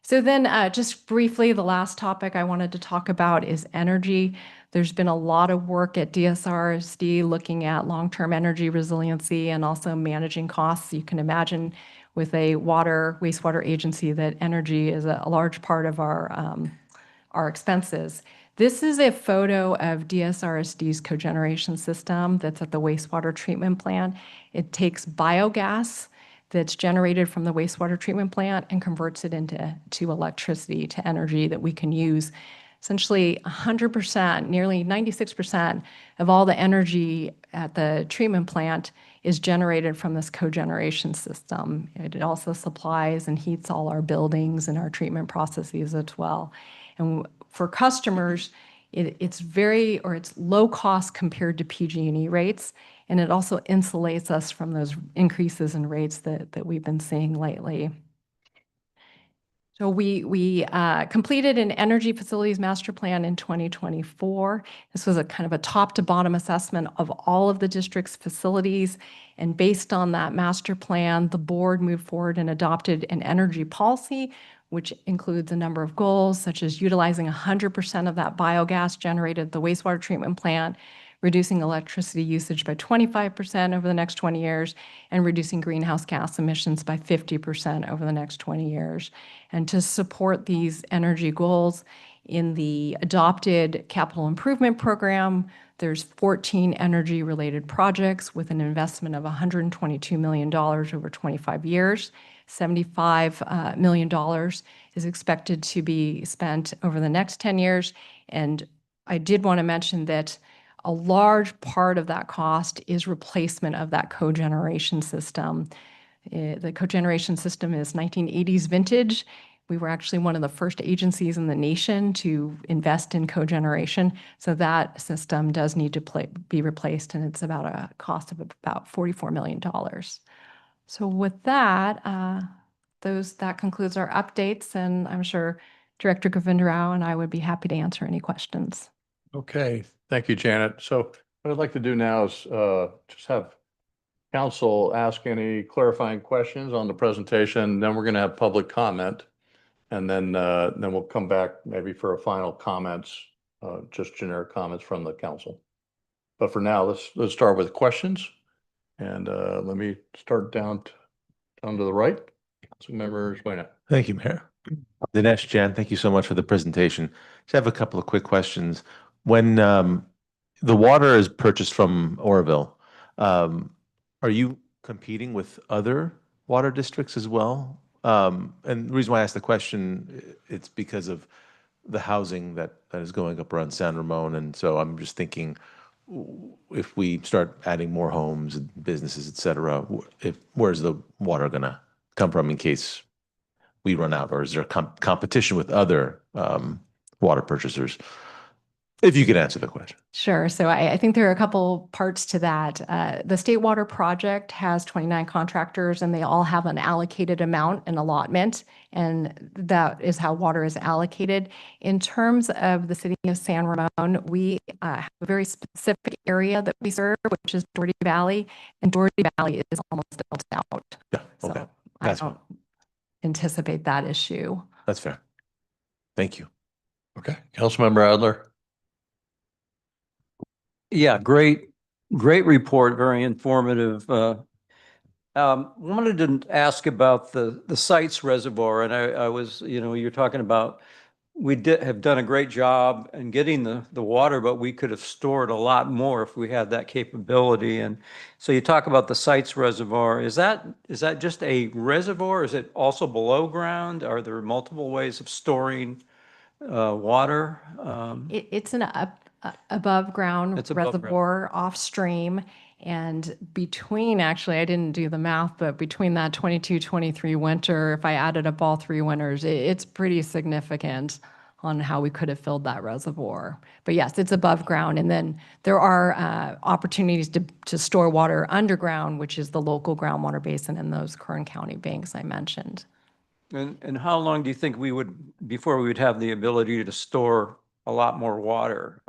So then just briefly, the last topic I wanted to talk about is energy. There's been a lot of work at DSRSD looking at long-term energy resiliency and also managing costs. You can imagine with a wastewater agency that energy is a large part of our expenses. This is a photo of DSRSD's cogeneration system that's at the wastewater treatment plant. It takes biogas that's generated from the wastewater treatment plant and converts it into electricity, to energy that we can use. Essentially 100%, nearly 96% of all the energy at the treatment plant is generated from this cogeneration system. It also supplies and heats all our buildings and our treatment processes as well. And for customers, it's low cost compared to PG&E rates. And it also insulates us from those increases in rates that we've been seeing lately. So we completed an energy facilities master plan in 2024. This was a kind of a top to bottom assessment of all of the district's facilities. And based on that master plan, the board moved forward and adopted an energy policy, which includes a number of goals, such as utilizing 100% of that biogas generated at the wastewater treatment plant, reducing electricity usage by 25% over the next 20 years, and reducing greenhouse gas emissions by 50% over the next 20 years. And to support these energy goals, in the adopted capital improvement program, there's 14 energy-related projects with an investment of $122 million over 25 years. $75 million is expected to be spent over the next 10 years. And I did want to mention that a large part of that cost is replacement of that cogeneration system. The cogeneration system is 1980s vintage. We were actually one of the first agencies in the nation to invest in cogeneration. So that system does need to be replaced, and it's about a cost of about $44 million. So with that, that concludes our updates, and I'm sure Director Govinda Rao and I would be happy to answer any questions. Okay, thank you, Janet. So what I'd like to do now is just have council ask any clarifying questions on the presentation. Then we're going to have public comment, and then we'll come back maybe for a final comments, just generic comments from the council. But for now, let's start with questions, and let me start down to the right. Councilmember Zwena. Thank you, Mayor. Dinesh, Jan, thank you so much for the presentation. Just have a couple of quick questions. When the water is purchased from Oroville, are you competing with other water districts as well? And the reason why I asked the question, it's because of the housing that is going up around San Ramon. And so I'm just thinking, if we start adding more homes and businesses, et cetera, where's the water gonna come from in case we run out? Or is there competition with other water purchasers? If you could answer the question. Sure. So I think there are a couple parts to that. The State Water Project has 29 contractors and they all have an allocated amount, an allotment, and that is how water is allocated. In terms of the city of San Ramon, we have a very specific area that we serve, which is Doherty Valley, and Doherty Valley is almost built out. Yeah, okay. So I That's don't anticipate that issue. That's fair. Thank you. Okay. Councilmember Adler. Yeah, great report, very informative. Wanted to ask about the sites reservoir, and I was, you're talking about, we have done a great job in getting the water, but we could have stored a lot more if we had that capability. And so you talk about the sites reservoir. Is that just a reservoir? Is it also below ground? Are there multiple ways of storing water? It's an above ground It's above ground. reservoir off stream. And between, actually, I didn't do the math, but between that 22-23 winter, if I added up all 3 winters, it's pretty significant on how we could have filled that reservoir. But yes, it's above ground. And then there are opportunities to store water underground, which is the local groundwater basin and those Kern County banks I mentioned. And how long do you think before we would have the ability to store a lot more water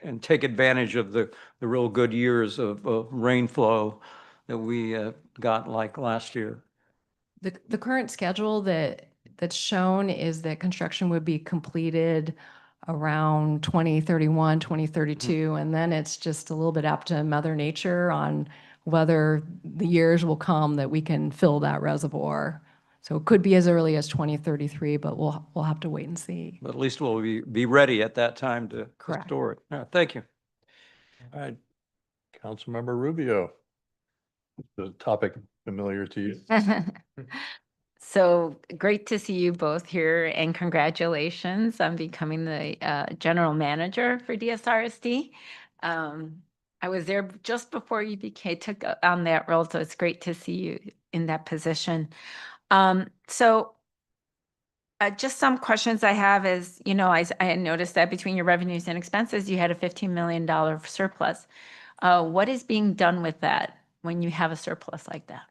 and take advantage of the real good years of rain flow that we got like last year? The current schedule that's shown is that construction would be completed around 2031, 2032, and then it's just a little bit up to Mother Nature on whether the years will come that we can fill that reservoir. So it could be as early as 2033, but we'll have to wait and see. But at least we'll be ready at that time to Correct. store it. Thank you. All right. Councilmember Rubio. The topic familiar to you? So great to see you both here and congratulations on becoming the general manager for DSRSD. I was there just before you took on that role, so it's great to see you in that position. So just some questions I have is, I noticed that between your revenues and expenses, you had a $15 million surplus. What is being done with that when you have a surplus like that?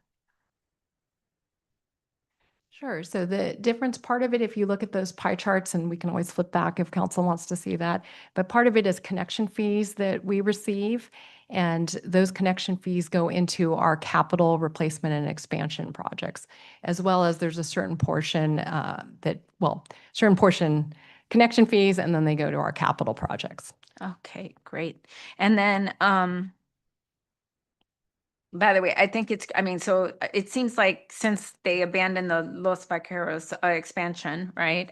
Sure. So the difference, part of it, if you look at those pie charts, and we can always flip back if council wants to see that, but part of it is connection fees that we receive. And those connection fees go into our capital replacement and expansion projects, as well as there's a certain portion connection fees, and then they go to our capital projects. Okay, great. And then, by the way, so it seems like since they abandoned the Los Vaqueros expansion, right?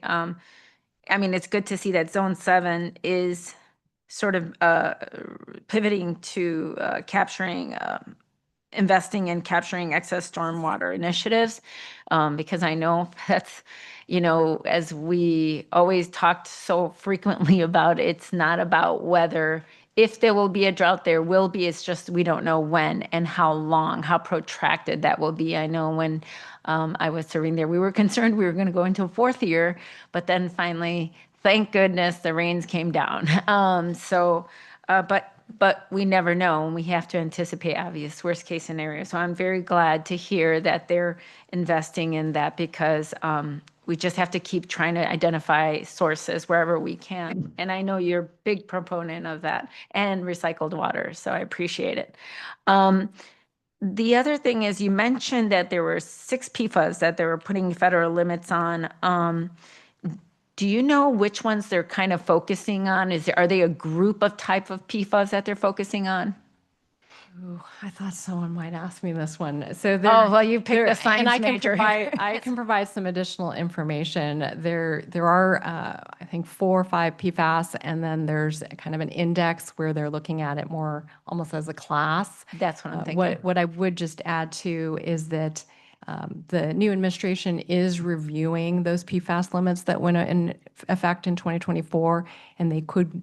It's good to see that Zone 7 is sort of pivoting to investing in capturing excess stormwater initiatives, because I know that's, as we always talked so frequently about, it's not about whether, if there will be a drought, there will be. It's just we don't know when and how long, how protracted that will be. I know when I was serving there, we were concerned we were going to go into a 4th year, but then finally, thank goodness, the rains came down. But we never know, and we have to anticipate obvious worst case scenarios. So I'm very glad to hear that they're investing in that, because we just have to keep trying to identify sources wherever we can. And I know you're a big proponent of that, and recycled water, so I appreciate it. The other thing is, you mentioned that there were 6 PFAS that they were putting federal limits on. Do you know which ones they're kind of focusing on? Are they a group of type of PFAS that they're focusing on? Ooh, I thought someone might ask me this one. So You picked a science major. I can provide some additional information. There are, I think, 4 or 5 PFAS, and then there's kind of an index where they're looking at it more almost as a class. That's what I'm thinking. What I would just add to is that The new administration is reviewing those PFAS limits that went in effect in 2024, and they could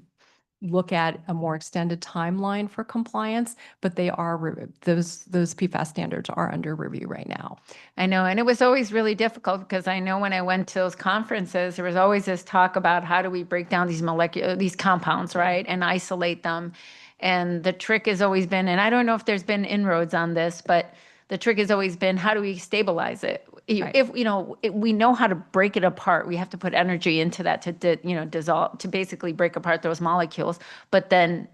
look at a more extended timeline for compliance, but they are, those PFAS standards are under review right now. I know, and it was always really difficult because I know when I went to those conferences, there was always this talk about how do we break down these compounds, right, and isolate them. And the trick has always been, and I don't know if there's been inroads on this, but the trick has always been, how do we stabilize it? Right. If, we know how to break it apart, we have to put energy into that to, dissolve, to basically break apart those molecules. But then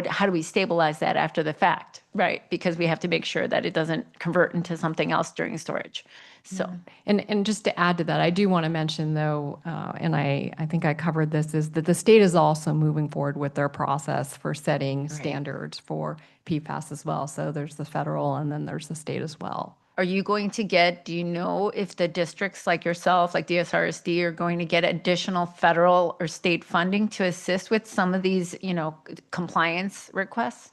how do we stabilize that after the fact, right? Because we have to make sure that it doesn't convert into something else during storage. So, And just to add to that, I do want to mention though, and I think I covered this, is that the state is also moving forward with their process for setting standards for PFAS as well. So there's the federal and then there's the state as well. are you going to do you know if the districts like yourself, like DSRSD, are going to get additional federal or state funding to assist with some of these, compliance requests?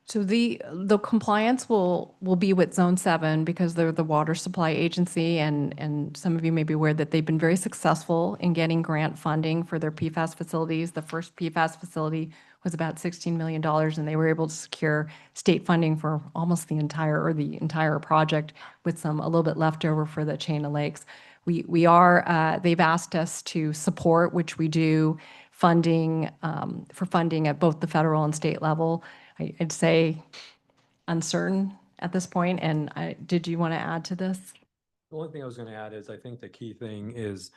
So the compliance will be with Zone 7 because they're the water supply agency, and some of you may be aware that they've been very successful in getting grant funding for their PFAS facilities. The first PFAS facility was about $16 million, and they were able to secure state funding for almost the entire project, with a little bit left over for the chain of lakes. They've asked us to support, which we do, funding at both the federal and state level. I'd say uncertain at this point. And did you want to add to this? The only thing I was going to add is I think the key thing is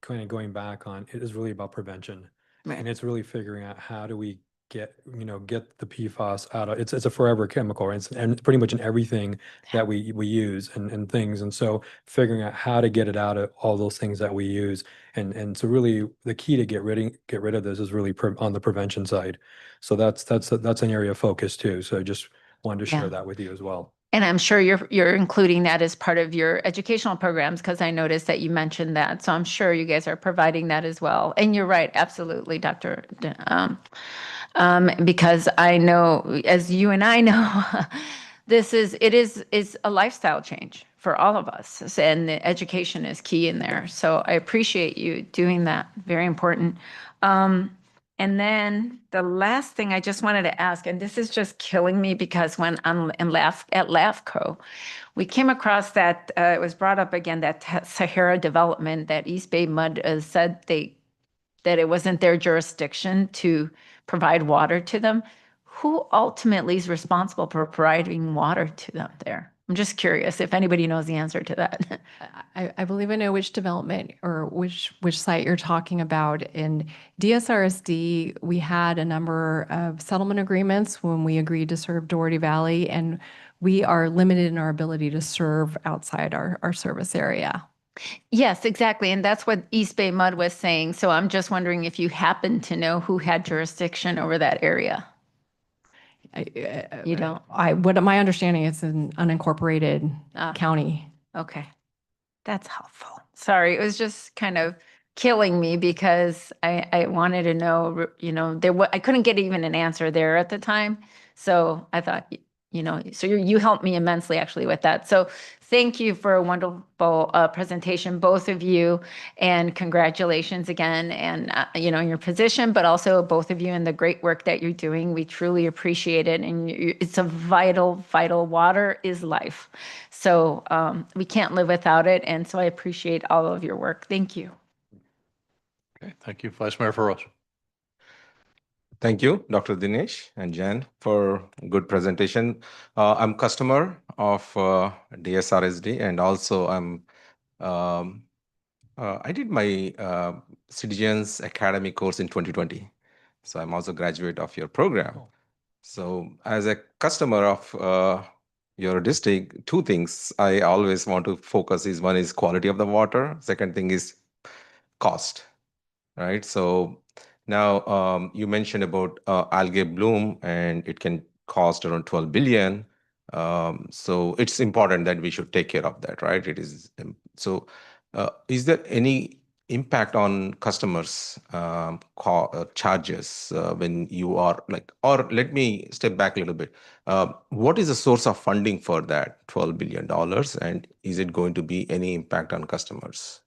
kind of going back on, it is really about prevention. Right. And it's really figuring out how do we get the PFAS out of, it's a forever chemical, right? And pretty much in everything that we use and things. And so figuring out how to get it out of all those things that we use. And so really the key to get rid of this is really on the prevention side. So that's an area of focus too. So I just wanted to share that with you as well. And I'm sure you're including that as part of your educational programs, because I noticed that you mentioned that. So I'm sure you guys are providing that as well. And you're right, absolutely, Dr. Because I know, as you and I know, it is a lifestyle change for all of us, and the education is key in there. So I appreciate you doing that. Very important. And then the last thing I just wanted to ask, and this is just killing me, because when at LAFCO, we came across that, it was brought up again, that Sahara development, that East Bay Mud said that it wasn't their jurisdiction to provide water to them. Who ultimately is responsible for providing water to them there? I'm just curious if anybody knows the answer to that. I believe I know which development or which site you're talking about. In DSRSD, we had a number of settlement agreements when we agreed to serve Doherty Valley, and we are limited in our ability to serve outside our service area. Yes, exactly. And that's what East Bay Mud was saying. So I'm just wondering if you happen to know who had jurisdiction over that area. You don't? What my understanding is an unincorporated county. Okay. That's helpful. Sorry, it was just kind of killing me because I wanted to know, I couldn't get even an answer there at the time. So I thought, so you helped me immensely actually with that. So thank you for a wonderful presentation, both of you, and congratulations again, and in your position, but also both of you in the great work that you're doing. We truly appreciate it, and it's a vital water is life. So we can't live without it, and so I appreciate all of your work. Thank you. Okay, thank you, Vice Mayor Feroz. Thank you, Dr. Dinesh and Jen, for good presentation. I'm customer of DSRSD, and also I did my Citizens Academy course in 2020. So I'm also a graduate of your program. So as a customer of your district, two things I always want to focus is, one is quality of the water. Second thing is cost, right? So now, you mentioned about algae bloom, and it can cost around 12 billion. So it's important that we should take care of that, right? It is. So is there any impact on customers charges when you are like, or let me step back a little bit. What is the source of funding for that $12 billion, and is it going to be any impact on customers?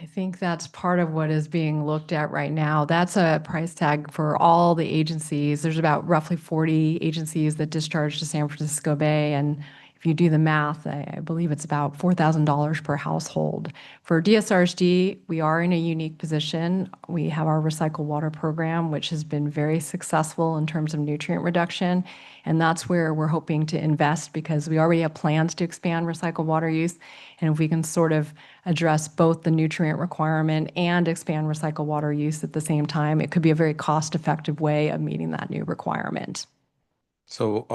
I think that's part of what is being looked at right now. That's a price tag for all the agencies. There's about roughly 40 agencies that discharge to San Francisco Bay. And if you do the math, I believe it's about $4,000 per household. For DSRSD, we are in a unique position. We have our recycled water program, which has been very successful in terms of nutrient reduction. And that's where we're hoping to invest because we already have plans to expand recycled water use. And if we can sort of address both the nutrient requirement and expand recycled water use at the same time, it could be a very cost-effective way of meeting that new requirement. So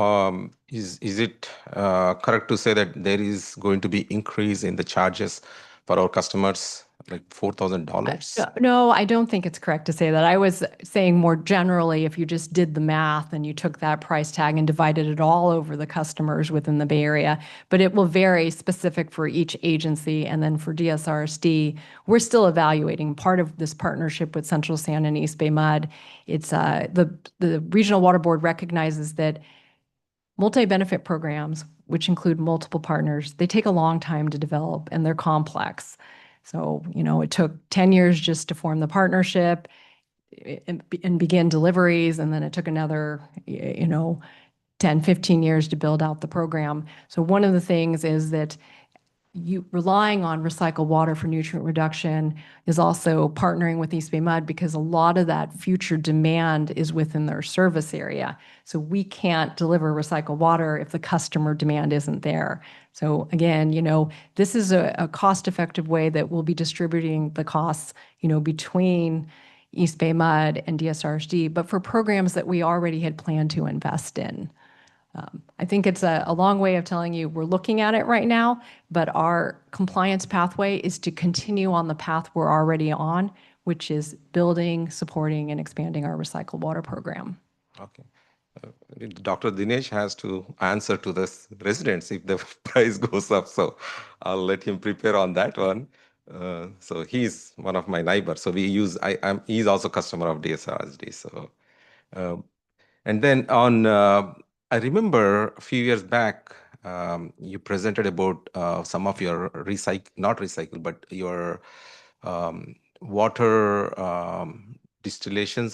is it correct to say that there is going to be increase in the charges for our customers, like $4,000? No, I don't think it's correct to say that. I was saying more generally, if you just did the math and you took that price tag and divided it all over the customers within the Bay Area, but it will vary specific for each agency. And then for DSRSD, we're still evaluating part of this partnership with Central San and East Bay Mud. It's the Regional Water Board recognizes that multi-benefit programs, which include multiple partners, they take a long time to develop and they're complex. So, it took 10 years just to form the partnership and begin deliveries. And then it took another, 10, 15 years to build out the program. So one of the things is that you relying on recycled water for nutrient reduction is also partnering with East Bay Mud because a lot of that future demand is within their service area. So we can't deliver recycled water if the customer demand isn't there. So again, this is a cost-effective way that we'll be distributing the costs, between East Bay Mud and DSRSD, but for programs that we already had planned to invest in. I think it's a long way of telling you we're looking at it right now, but our compliance pathway is to continue on the path we're already on, which is building, supporting, and expanding our recycled water program. Okay. Dr. Dinesh has to answer to the residents if the price goes up. So I'll let him prepare on that one. So he's one of my neighbors. So he's also customer of DSRSD. So, and then I remember a few years back, you presented about some of your but your water distillation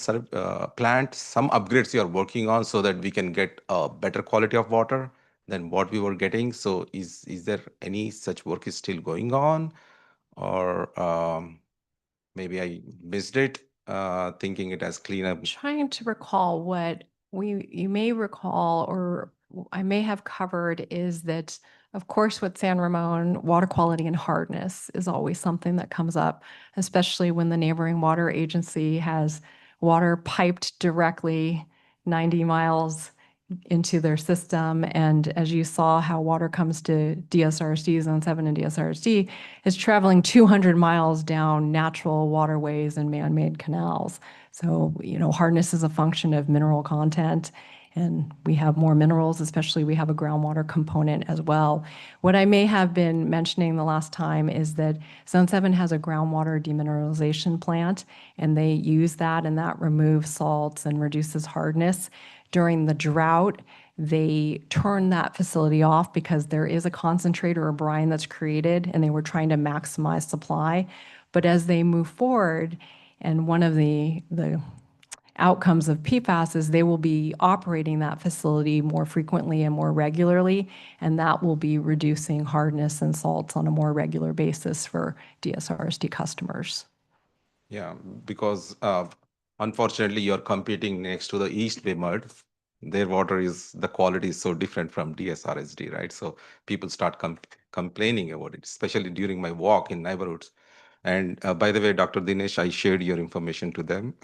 plant, some upgrades you are working on so that we can get a better quality of water than what we were getting. So is there any such work is still going on, or maybe I missed it, thinking it as cleanup? Trying to recall what you may recall, or I may have covered, is that, of course, with San Ramon, water quality and hardness is always something that comes up, especially when the neighboring water agency has water piped directly 90 miles into their system. And as you saw how water comes to DSRSD, Zone 7 and DSRSD, is traveling 200 miles down natural waterways and man-made canals. So, hardness is a function of mineral content, and we have more minerals, especially we have a groundwater component as well. What I may have been mentioning the last time is that Zone 7 has a groundwater demineralization plant, and they use that, and that removes salts and reduces hardness. During the drought, they turn that facility off because there is a concentrator or brine that's created, and they were trying to maximize supply. But as they move forward, and one of the outcomes of PFAS is they will be operating that facility more frequently and more regularly, and that will be reducing hardness and salts on a more regular basis for DSRSD customers. Yeah, because unfortunately, you're competing next to the East Bay Mud. Their water the quality is so different from DSRSD, right? So people start complaining about it, especially during my walk in neighborhoods. And by the way, Dr. Dinesh, I shared your information to them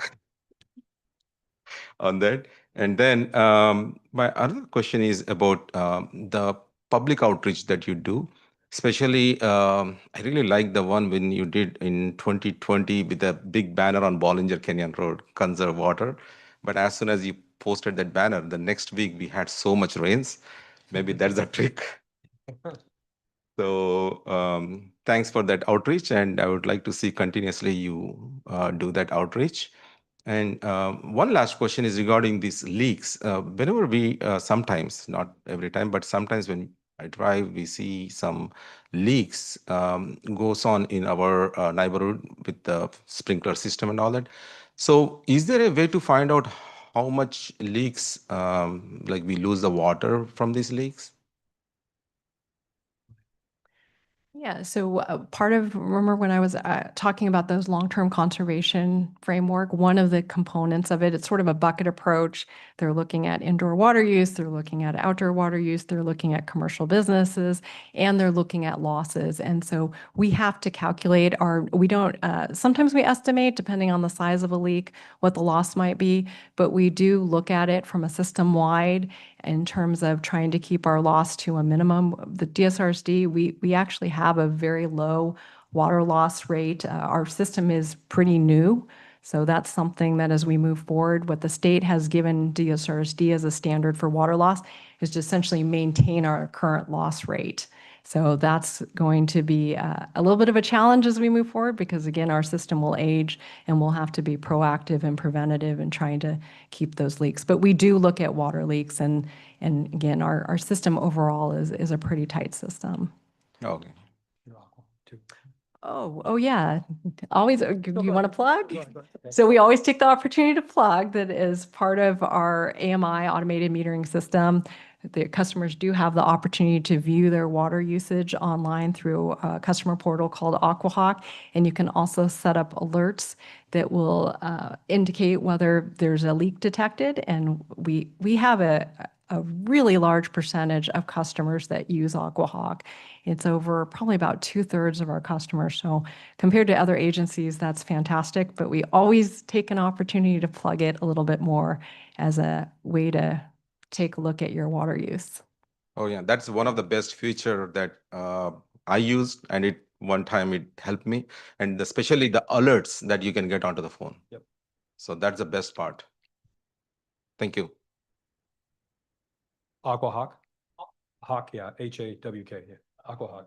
on that. And then my other question is about the public outreach that you do. Especially, I really like the one when you did in 2020 with a big banner on Bollinger Canyon Road, conserve water. But as soon as you posted that banner, the next week we had so much rains. Maybe that's a trick. So thanks for that outreach, and I would like to see continuously you do that outreach. And one last question is regarding these leaks. Whenever we, sometimes, not every time, but sometimes when I drive, we see some leaks goes on in our neighborhood with the sprinkler system and all that. So is there a way to find out how much leaks, like we lose the water from these leaks? Yeah, so part of, remember when I was talking about those long-term conservation framework, one of the components of it, it's sort of a bucket approach. They're looking at indoor water use, they're looking at outdoor water use, they're looking at commercial businesses, and they're looking at losses. And so we have to calculate we don't, sometimes we estimate, depending on the size of a leak, what the loss might be, but we do look at it from a system-wide in terms of trying to keep our loss to a minimum. The DSRSD, we actually have a very low water loss rate. Our system is pretty new, so that's something that as we move forward, what the state has given DSRSD as a standard for water loss is to essentially maintain our current loss rate. So that's going to be a little bit of a challenge as we move forward because, again, our system will age and we'll have to be proactive and preventative in trying to keep those leaks. But we do look at water leaks, and again, our system overall is a pretty tight system. Okay. Oh yeah. Always, you want to plug? So we always take the opportunity to plug that as part of our AMI automated metering system. The customers do have the opportunity to view their water usage online through a customer portal called AquaHawk. And you can also set up alerts that will indicate whether there's a leak detected. And we have a really large percentage of customers that use AquaHawk. It's over probably about 2/3 of our customers. So compared to other agencies, that's fantastic. But we always take an opportunity to plug it a little bit more as a way to take a look at your water use. Oh yeah, that's one of the best feature that I used, and one time it helped me, and especially the alerts that you can get onto the phone. Yep. So that's the best part. Thank you. AquaHawk? Hawk, yeah, HAWK, yeah, AquaHawk.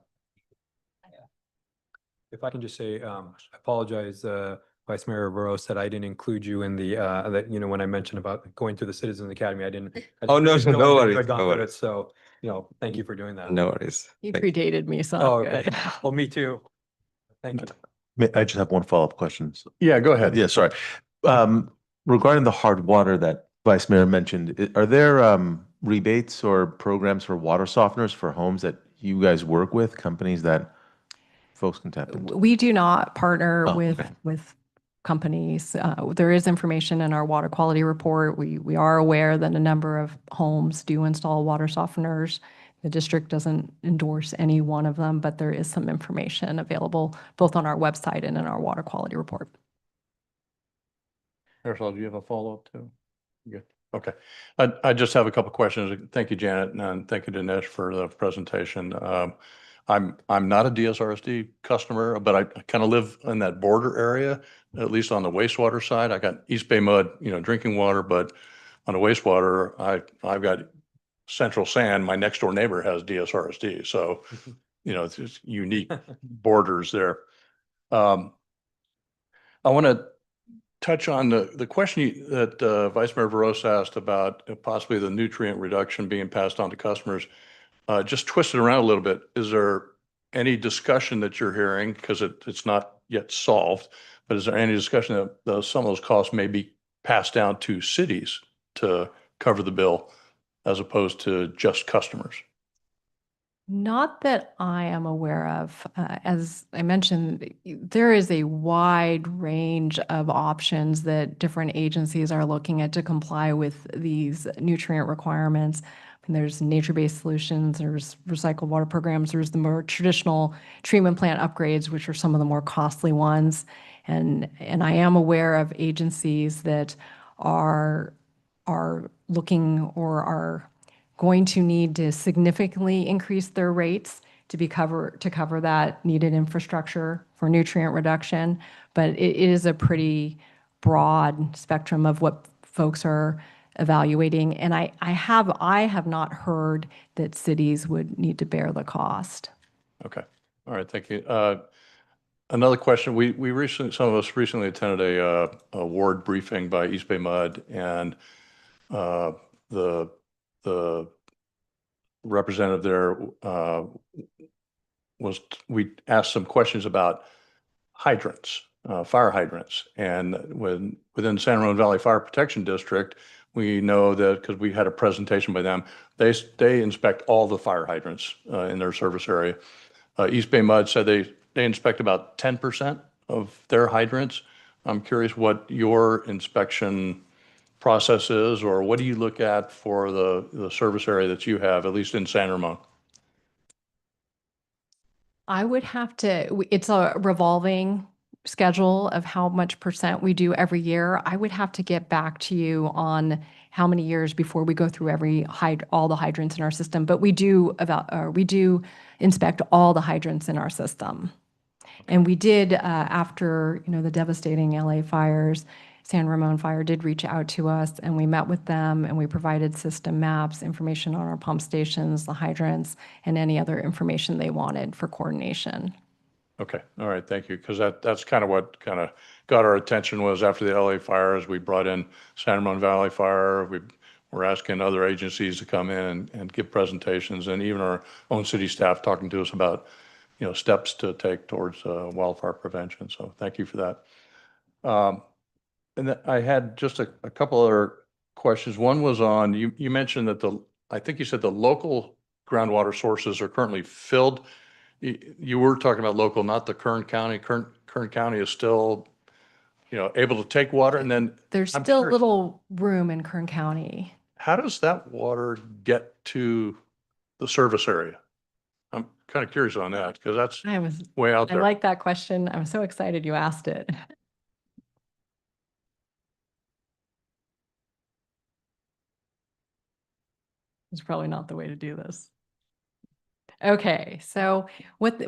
If I can just say, I apologize, Vice Mayor Veros, that I didn't include you in the, that, when I mentioned about going through the Citizens Academy, I didn't. Oh, no, didn't know no that worries, you had gone no through it, worries. So, thank you for doing that. No worries. You Thank you. predated me, so Oh, I'm okay. good. Well, me too. Thank you. I just have one follow-up question. Yeah, go ahead. Yeah, sorry. Regarding the hard water that Vice Mayor mentioned, are there rebates or programs for water softeners for homes that you guys work with, companies that folks can tap into? We do not partner Oh, with okay. companies. There is information in our water quality report. We are aware that a number of homes do install water softeners. The district doesn't endorse any one of them, but there is some information available both on our website and in our water quality report. Marisol, do you have a follow-up too? Good. Okay. I just have a couple questions. Thank you, Janet, and thank you, Dinesh, for the presentation. I'm not a DSRSD customer, but I kind of live in that border area, at least on the wastewater side. I got East Bay Mud, drinking water, but on the wastewater, I've got Central Sand. My next door neighbor has DSRSD. So, it's just unique borders there. I want to touch on the question that Vice Mayor Veros asked about possibly the nutrient reduction being passed on to customers. Just twist it around a little bit. Is there any discussion that you're hearing, because it's not yet solved, but is there any discussion that some of those costs may be passed down to cities to cover the bill as opposed to just customers? Not that I am aware of. As I mentioned, there is a wide range of options that different agencies are looking at to comply with these nutrient requirements. And there's nature-based solutions, there's recycled water programs, there's the more traditional treatment plant upgrades, which are some of the more costly ones. And I am aware of agencies that are looking or are going to need to significantly increase their rates to cover that needed infrastructure for nutrient reduction. But it is a pretty broad spectrum of what folks are evaluating. And I have not heard that cities would need to bear the cost. Okay. All right, thank you. Another question, some of us recently attended a ward briefing by East Bay Mud, and the representative there we asked some questions about hydrants, fire hydrants. And within San Ramon Valley Fire Protection District, we know that because we had a presentation by them, they inspect all the fire hydrants in their service area. East Bay Mud said they inspect about 10% of their hydrants. I'm curious what your inspection process is, or what do you look at for the service area that you have, at least in San Ramon? I would have to, it's a revolving schedule of how much percent we do every year. I would have to get back to you on how many years before we go through all the hydrants in our system. But we do inspect all the hydrants in our system. And we did, after, the devastating LA fires, San Ramon Fire did reach out to us, and we met with them, and we provided system maps, information on our pump stations, the hydrants, and any other information they wanted for coordination. Okay, all right, thank you. Because that's kind of what kind of got our attention was after the LA fires, we brought in San Ramon Valley Fire. We were asking other agencies to come in and give presentations, and even our own city staff talking to us about, steps to take towards wildfire prevention. So thank you for that. And I had just a couple other questions. One was on, you mentioned that I think you said the local groundwater sources are currently filled. You were talking about local, not the Kern County. Kern County is still, able to take water, and then There's I'm still curious, little room in Kern County. how does that water get to the service area? I'm kind of curious on that because that's way out I there. like that question. I'm so excited you asked it. It's probably not the way to do this. Okay, so what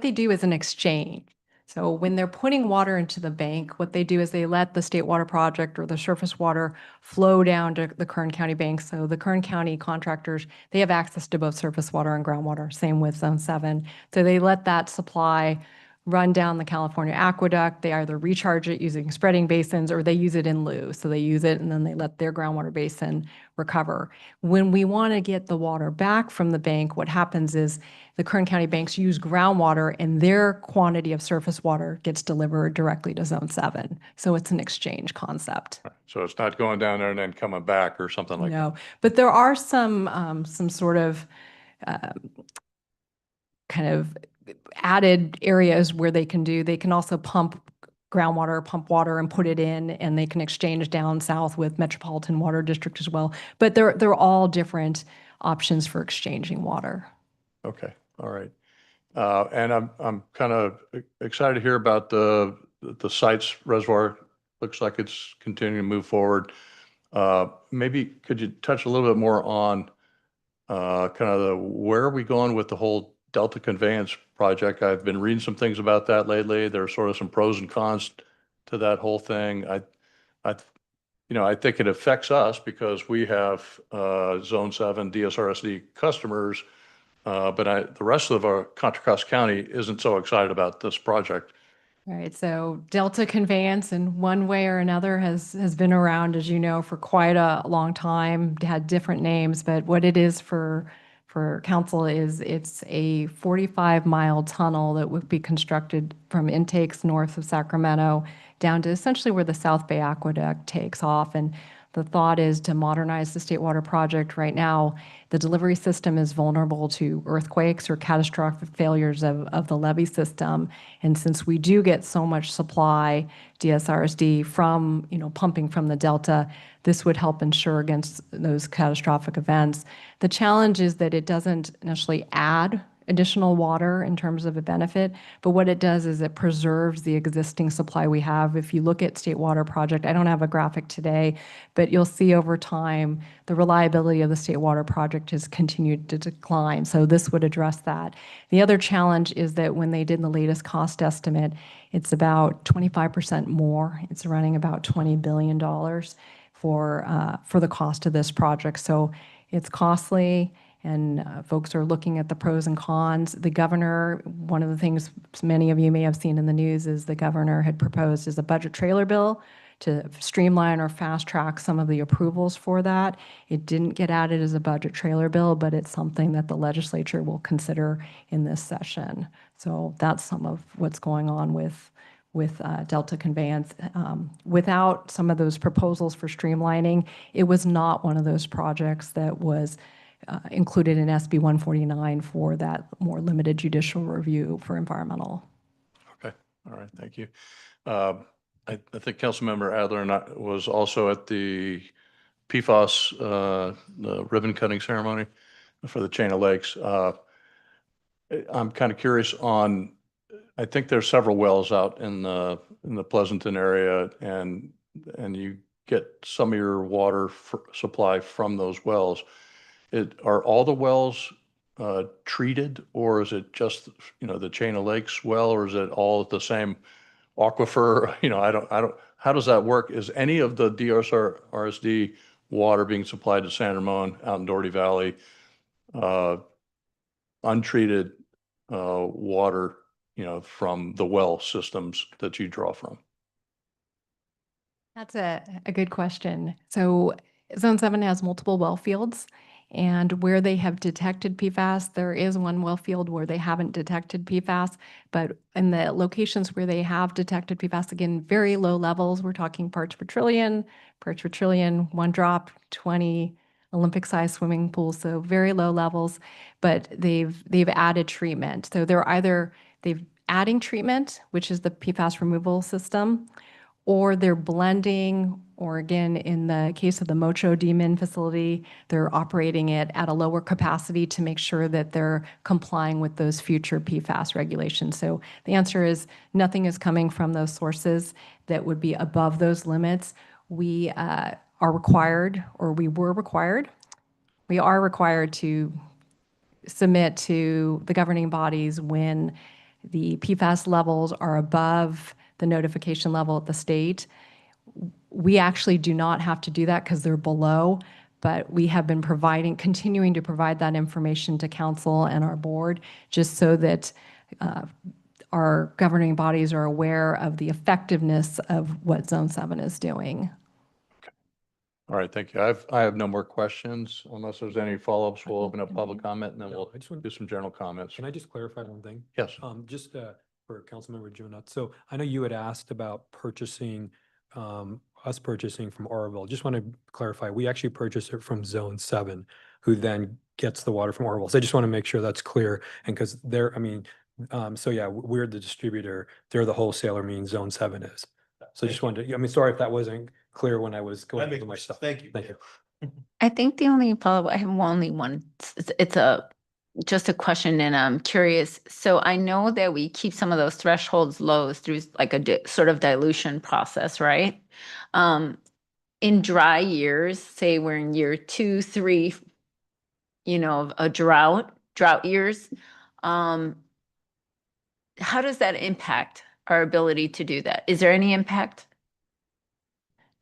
they do is an exchange. So when they're putting water into the bank, what they do is they let the State Water Project or the surface water flow down to the Kern County bank. So the Kern County contractors, they have access to both surface water and groundwater, same with Zone 7. So they let that supply run down the California aqueduct. They either recharge it using spreading basins, or they use it in lieu. So they use it and then they let their groundwater basin recover. When we want to get the water back from the bank, what happens is the Kern County banks use groundwater, and their quantity of surface water gets delivered directly to Zone 7. So it's an exchange concept. So it's not going down there and then coming back or something like that. No, but there are some sort of kind of added areas where they can also pump groundwater, pump water and put it in, and they can exchange down south with Metropolitan Water District as well. But they're all different options for exchanging water. Okay, all right. And I'm kind of excited to hear about the Sites Reservoir. Looks like it's continuing to move forward. Maybe could you touch a little bit more on kind of where are we going with the whole Delta Conveyance project? I've been reading some things about that lately. There's sort of some pros and cons to that whole thing. I think it affects us because we have Zone 7 DSRSD customers, but the rest of our Contra Costa County isn't so excited about this project. Right. So Delta Conveyance in one way or another has been around, as you know, for quite a long time, had different names, but what it is for council is it's a 45-mile tunnel that would be constructed from intakes north of Sacramento down to essentially where the South Bay Aqueduct takes off. And the thought is to modernize the State Water Project. Right now, the delivery system is vulnerable to earthquakes or catastrophic failures of the levee system. And since we do get so much supply, DSRSD, from, pumping from the Delta, this would help ensure against those catastrophic events. The challenge is that it doesn't necessarily add additional water in terms of a benefit, but what it does is it preserves the existing supply we have. If you look at State Water Project, I don't have a graphic today, but you'll see over time the reliability of the State Water Project has continued to decline. So this would address that. The other challenge is that when they did the latest cost estimate, it's about 25% more. It's running about $20 billion for the cost of this project. So it's costly, and folks are looking at the pros and cons. The governor, one of the things many of you may have seen in the news is the governor had proposed as a budget trailer bill to streamline or fast track some of the approvals for that. It didn't get added as a budget trailer bill, but it's something that the legislature will consider in this session. So that's some of what's going on with Delta Conveyance. Without some of those proposals for streamlining, it was not one of those projects that was included in SB 149 for that more limited judicial review for environmental. Okay, all right, thank you. I think Councilmember Adler and I was also at the PFAS the ribbon cutting ceremony for the Chain of Lakes. I'm kind of curious on, I think there's several wells out in the Pleasanton area, and you get some of your water supply from those wells. Are all the wells treated, or is it just, the Chain of Lakes well, or is it all the same aquifer? I don't, how does that work? Is any of the DSRSD water being supplied to San Ramon out in Doherty Valley, untreated water, from the well systems that you draw from? That's a good question. So Zone 7 has multiple well fields, and where they have detected PFAS, there is one well field where they haven't detected PFAS, but in the locations where they have detected PFAS, again, very low levels, we're talking parts per trillion, 1 drop, 20 Olympic-sized swimming pools, so very low levels, but they've added treatment. So they've adding treatment, which is the PFAS removal system, or they're blending, or again, in the case of the Mocho Demin facility, they're operating it at a lower capacity to make sure that they're complying with those future PFAS regulations. So the answer is nothing is coming from those sources that would be above those limits. We are required, or we are required to submit to the governing bodies when the PFAS levels are above the notification level at the state. We actually do not have to do that because they're below, but we have been continuing to provide that information to council and our board, just so that our governing bodies are aware of the effectiveness of what Zone 7 is doing. All right, thank you. I have no more questions. Unless there's any follow-ups, we'll open up public comment, and then we'll do some general comments. Can I just clarify one thing? Yes. Just for Councilmember Junot. So I know you had asked about purchasing, us purchasing from Oroville. Just want to clarify, we actually purchase it from Zone 7, who then gets the water from Oroville. So I just want to make sure that's clear. And because so yeah, we're the distributor, they're the wholesaler, means Zone 7 is. So I just wanted to, sorry if that wasn't clear when I was going through my stuff. Thank you. Thank you. I think the only follow-up, I have only one. It's just a question, and I'm curious. So I know that we keep some of those thresholds low through like a sort of dilution process, right? In dry years, say we're in year 2, 3, a drought years, how does that impact our ability to do that? Is there any impact?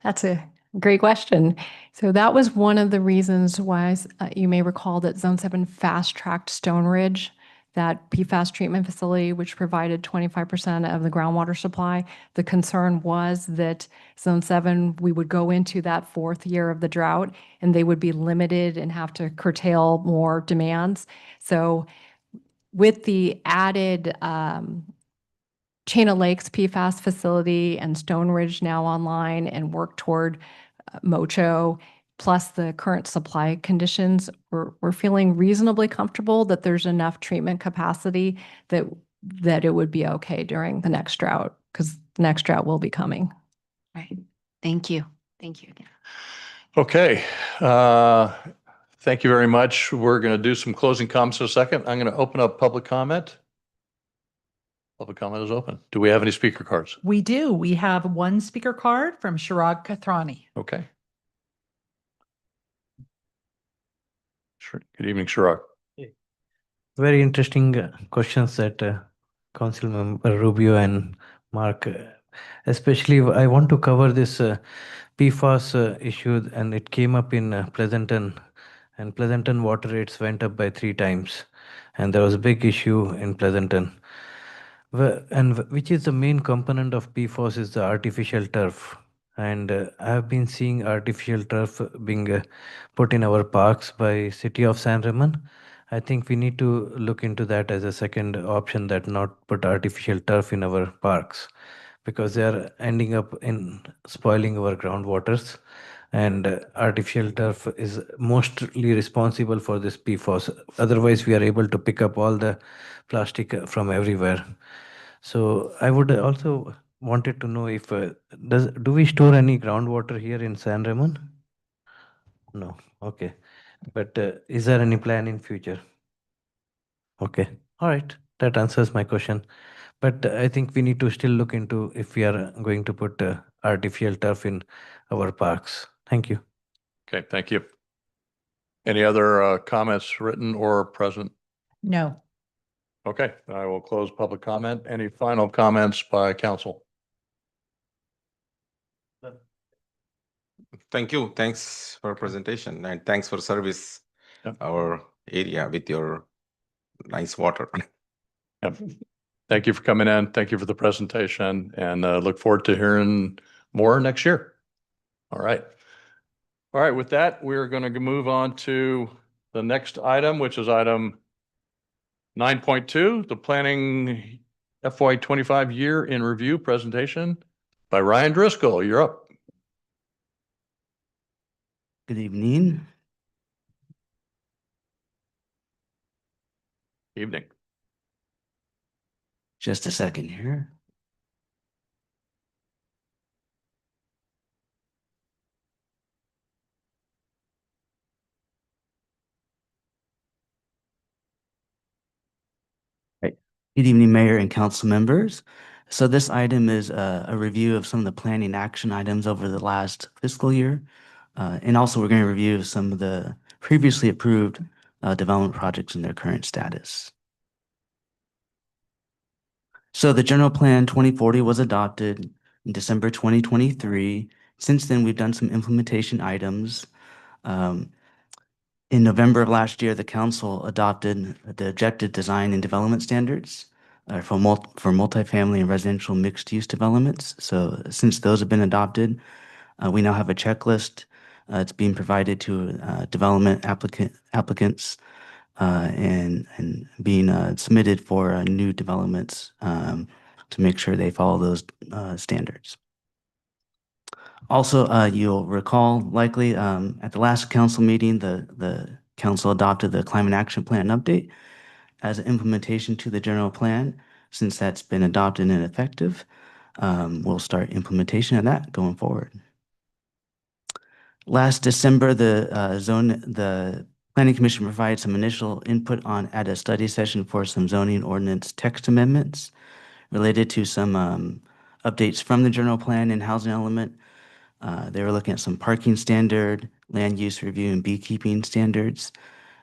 That's a great question. So that was one of the reasons why you may recall that Zone 7 fast-tracked Stone Ridge, that PFAS treatment facility, which provided 25% of the groundwater supply. The concern was that Zone 7, we would go into that 4th year of the drought, and they would be limited and have to curtail more demands. So with the added Chain of Lakes PFAS facility and Stone Ridge now online and work toward Mocho, plus the current supply conditions, we're feeling reasonably comfortable that there's enough treatment capacity that it would be okay during the next drought, because the next drought will be coming. Right. Thank you. Thank you again. Okay. Thank you very much. We're going to do some closing comments in a second. I'm going to open up public comment. Public comment is open. Do we have any speaker cards? We do. We have one speaker card from Shirag Kathrani. Okay. Sure. Good evening, Shirag. Very interesting questions that Councilmember Rubio and Mark, especially I want to cover this PFAS issue, and it came up in Pleasanton and Pleasanton water rates went up by 3 times. And there was a big issue in Pleasanton. Which is the main component of PFOS is the artificial turf. And I have been seeing artificial turf being put in our parks by City of San Ramon. I think we need to look into that as a second option, that not put artificial turf in our parks, because they are ending up in spoiling our groundwaters. And artificial turf is mostly responsible for this PFOS. Otherwise, we are able to pick up all the plastic from everywhere. So I would also wanted to know if do we store any groundwater here in San Ramon? No. Okay. But is there any plan in future? Okay. All right. That answers my question. But I think we need to still look into if we are going to put artificial turf in our parks. Thank you. Okay, thank you. Any other comments, written or present? No. Okay, I will close public comment. Any final comments by council? Thank you. Thanks for presentation and thanks for service Yep. our area with your nice water. Yep. Thank you for coming in. Thank you for the presentation, and look forward to hearing more next year. All right. All right, with that, we're going to move on to the next item, which is item 9.2, the planning FY25 year in review presentation by Ryan Driscoll. You're up. Good evening. Evening. Just a second here. Right. Good evening, Mayor and council members. So this item is a review of some of the planning action items over the last fiscal year. And also we're going to review some of the previously approved development projects and their current status. So the General Plan 2040 was adopted in December 2023. Since then, we've done some implementation items. In November of last year, the council adopted the objective design and development standards for multifamily and residential mixed-use developments. So since those have been adopted, we now have a checklist. It's being provided to development applicants and being submitted for new developments to make sure they follow those standards. Also, you'll recall likely at the last council meeting, the council adopted the Climate Action Plan update as an implementation to the general plan. Since that's been adopted and effective, we'll start implementation of that going forward. Last December, the Planning Commission provided some initial input at a study session for some zoning ordinance text amendments related to some updates from the general plan and housing element. They were looking at some parking standard, land use review, and beekeeping standards.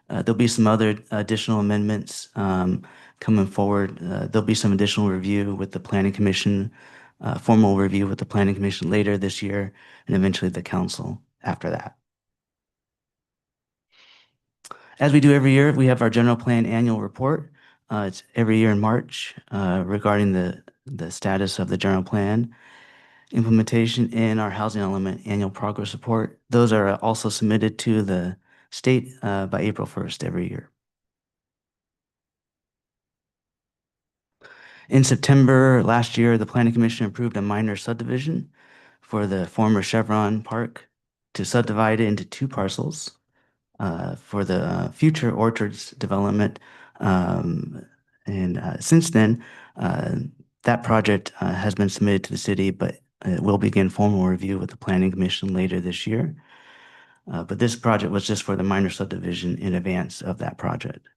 There'll be some other additional amendments coming forward. There'll be some additional review with the Planning Commission, formal review with the Planning Commission later this year, and eventually the council after that. As we do every year, we have our general plan annual report. It's every year in March regarding the status of the general plan implementation and our housing element annual progress report. Those are also submitted to the state by April 1st every year. In September last year, the Planning Commission approved a minor subdivision for the former Chevron Park to subdivide it into 2 parcels for the future orchards development. Since then, that project has been submitted to the city, but it will begin formal review with the Planning Commission later this year. But this project was just for the minor subdivision in advance of that project.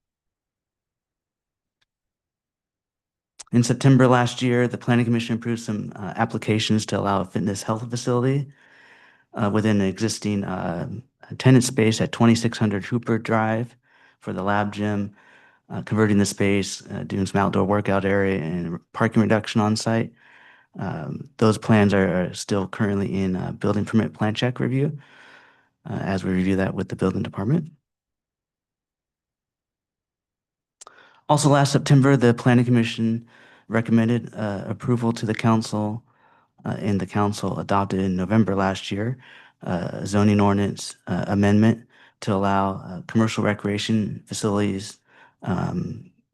In September last year, the Planning Commission approved some applications to allow a fitness health facility within an existing tenant space at 2600 Hooper Drive for the lab gym, converting the space, doing some outdoor workout area and parking reduction on site. Those plans are still currently in building permit plan check review as we review that with the building department. Also, last September, the Planning Commission recommended approval to the council, and the council adopted in November last year a zoning ordinance amendment to allow commercial recreation facilities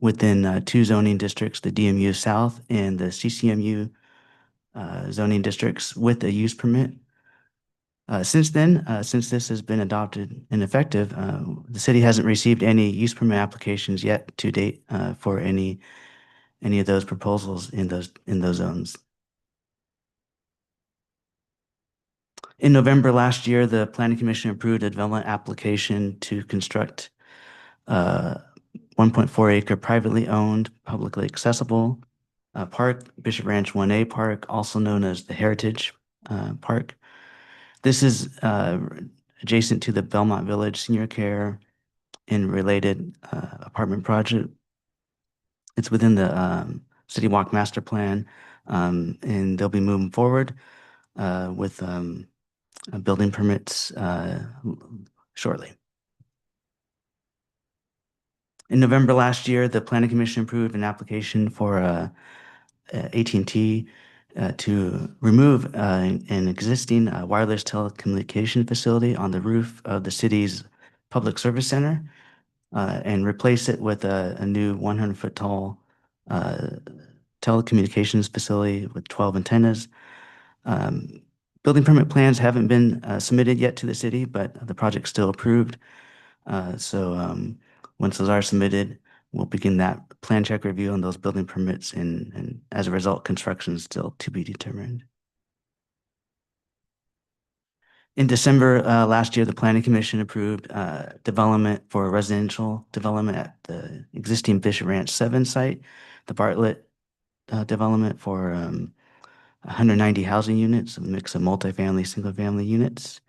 within two zoning districts, the DMU South and the CCMU zoning districts with a use permit. Since then, since this has been adopted and effective, the city hasn't received any use permit applications yet to date for any of those proposals in those zones. In November last year, the Planning Commission approved a development application to construct 1.4 acre privately owned, publicly accessible park, Bishop Ranch 1A Park, also known as the Heritage Park. This is adjacent to the Belmont Village Senior Care and related apartment project. It's within the City Walk Master Plan, and they'll be moving forward with building permits shortly. In November last year, the Planning Commission approved an application for AT&T to remove an existing wireless telecommunication facility on the roof of the city's public service center and replace it with a new 100-foot tall telecommunications facility with 12 antennas. Building permit plans haven't been submitted yet to the city, but the project's still approved. So once those are submitted, we'll begin that plan check review on those building permits, and as a result, construction is still to be determined. In December last year, the Planning Commission approved development for residential development at the existing Bishop Ranch 7 site, the Bartlett development for 190 housing units, a mix of multifamily, single-family units.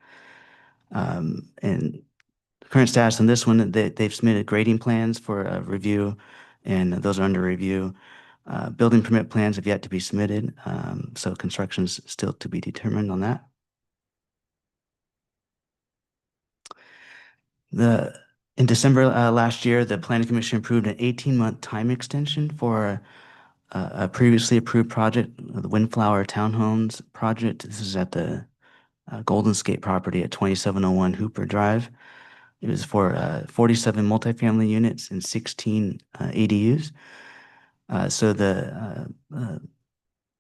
And the current status on this one, they've submitted grading plans for review, and those are under review. Building permit plans have yet to be submitted, so construction's still to be determined on that. In December last year, the Planning Commission approved an 18-month time extension for a previously approved project, the Windflower Townhomes project. This is at the Golden Skate property at 2701 Hooper Drive. It was for 47 multifamily units and 16 ADUs. So the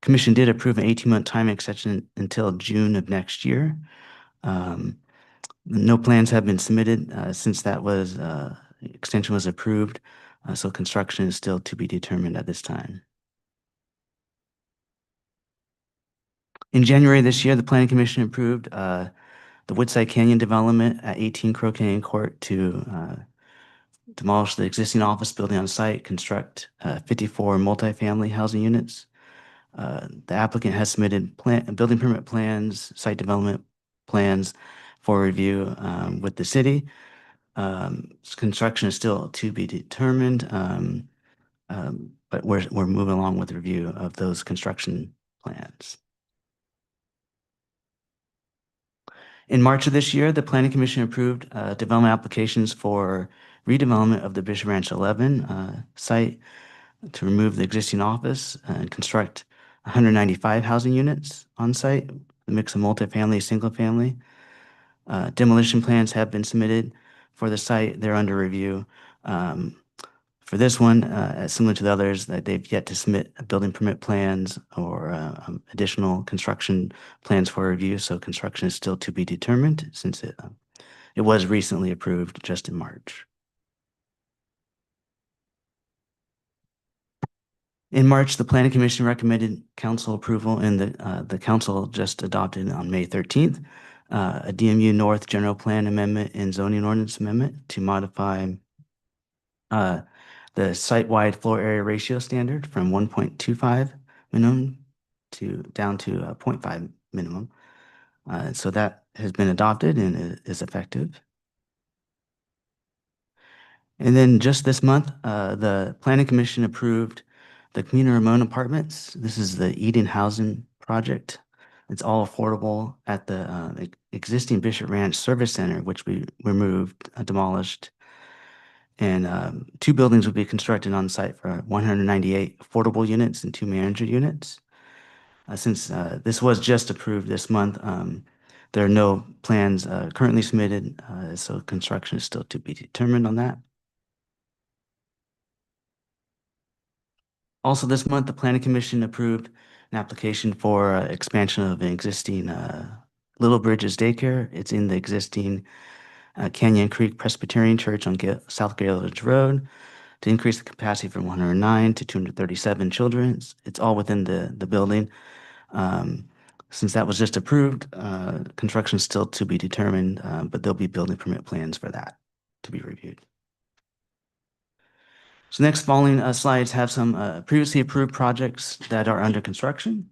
Commission did approve an 18-month time extension until June of next year. No plans have been submitted since that extension was approved, so construction is still to be determined at this time. In January this year, the Planning Commission approved the Woodside Canyon development at 18 Crow Canyon Court to demolish the existing office building on site, construct 54 multifamily housing units. The applicant has submitted building permit plans, site development plans for review with the city. Construction is still to be determined, but we're moving along with review of those construction plans. In March of this year, the Planning Commission approved development applications for redevelopment of the Bishop Ranch 11 site to remove the existing office and construct 195 housing units on site, a mix of multifamily, single family. Demolition plans have been submitted for the site. They're under review. For this one, similar to the others, that they've yet to submit building permit plans or additional construction plans for review. So construction is still to be determined since it was recently approved just in March. In March, the Planning Commission recommended council approval, and the council just adopted on May 13th a DMU North General Plan Amendment and Zoning Ordinance Amendment to modify the site-wide floor area ratio standard from 1.25 minimum down to 0.5 minimum. So that has been adopted and is effective. And then just this month, the Planning Commission approved the Community Ramon Apartments. This is the Eden Housing Project. It's all affordable at the existing Bishop Ranch Service Center, which we removed, demolished. And 2 buildings will be constructed on site for 198 affordable units and 2 manager units. Since this was just approved this month, there are no plans currently submitted, so construction is still to be determined on that. Also this month, the Planning Commission approved an application for expansion of an existing Little Bridges daycare. It's in the existing Canyon Creek Presbyterian Church on South Gaylordge Road to increase the capacity from 109 to 237 children. It's all within the building. Since that was just approved, construction is still to be determined, but there'll be building permit plans for that to be reviewed. So next following slides have some previously approved projects that are under construction.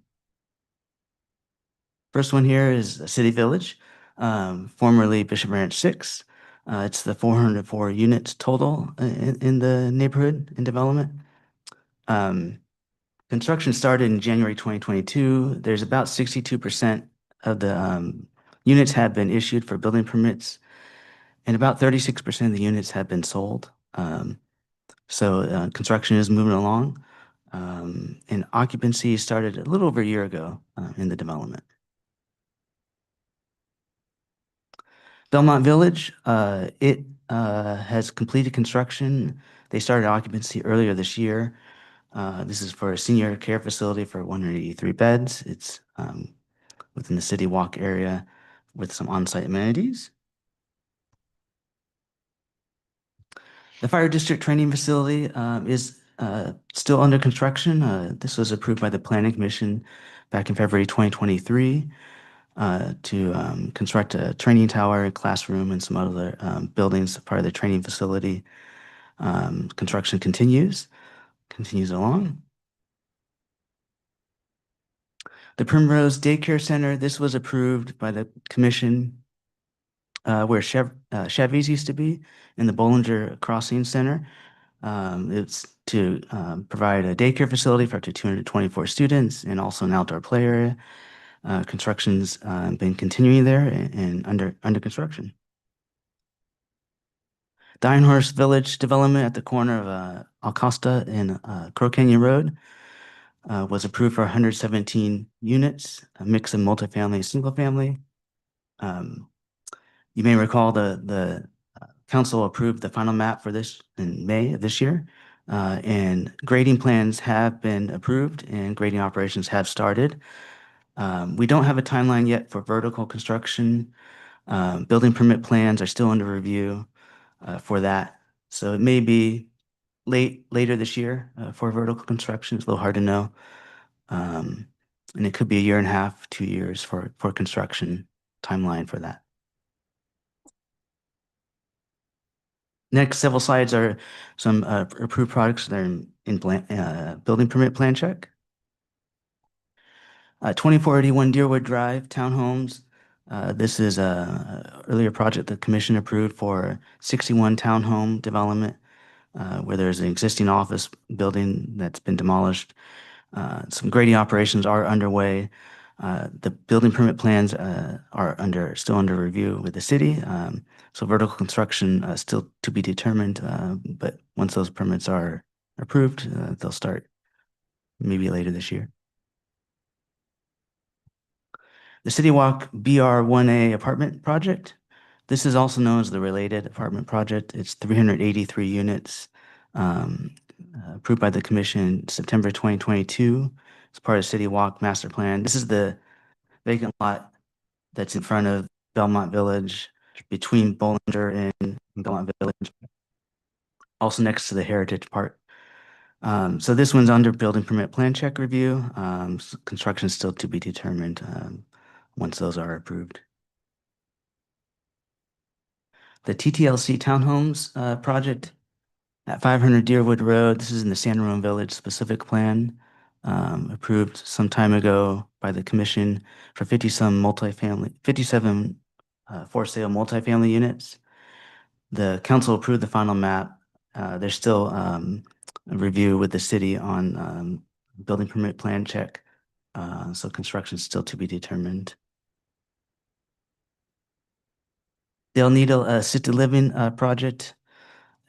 First one here is City Village, formerly Bishop Ranch 6. It's the 404 units total in the neighborhood in development. Construction started in January 2022. There's about 62% of the units have been issued for building permits, and about 36% of the units have been sold. So construction is moving along, and occupancy started a little over a year ago in the development. Belmont Village, it has completed construction. They started occupancy earlier this year. This is for a senior care facility for 183 beds. It's within the City Walk area with some on-site amenities. The Fire District Training Facility is still under construction. This was approved by the Planning Commission back in February 2023 to construct a training tower, a classroom, and some other buildings as part of the training facility. Construction continues along. The Primrose Daycare Center, this was approved by the commission where Chevy's used to be in the Bollinger Crossing Center. It's to provide a daycare facility for up to 224 students and also an outdoor play area. Construction's been continuing there and under construction. Dinehorse Village development at the corner of Alcosta and Crow Canyon Road was approved for 117 units, a mix of multifamily and single family. You may recall the council approved the final map for this in May of this year, and grading plans have been approved and grading operations have started. We don't have a timeline yet for vertical construction. Building permit plans are still under review for that. So it may be later this year for vertical construction. It's a little hard to know. And it could be a year and a half, 2 years for construction timeline for that. Next, several slides are some approved products that are in building permit plan check. 2481 Deerwood Drive Townhomes. This is a earlier project the commission approved for 61 townhome development where there's an existing office building that's been demolished. Some grading operations are underway. The building permit plans are still under review with the city. So vertical construction still to be determined, but once those permits are approved, they'll start maybe later this year. The City Walk BR1A apartment project. This is also known as the related apartment project. It's 383 units approved by the commission in September 2022 as part of City Walk master plan. This is the vacant lot that's in front of Belmont Village between Bollinger and Belmont Village, also next to the Heritage Park. So this one's under building permit plan check review. Construction is still to be determined once those are approved. The TTLC Townhomes project at 500 Deerwood Road. This is in the San Ramon Village specific plan, approved some time ago by the commission for 57 for sale multifamily units. The council approved the final map. There's still a review with the city on building permit plan check. So construction is still to be determined. The El Nido Assisted Living project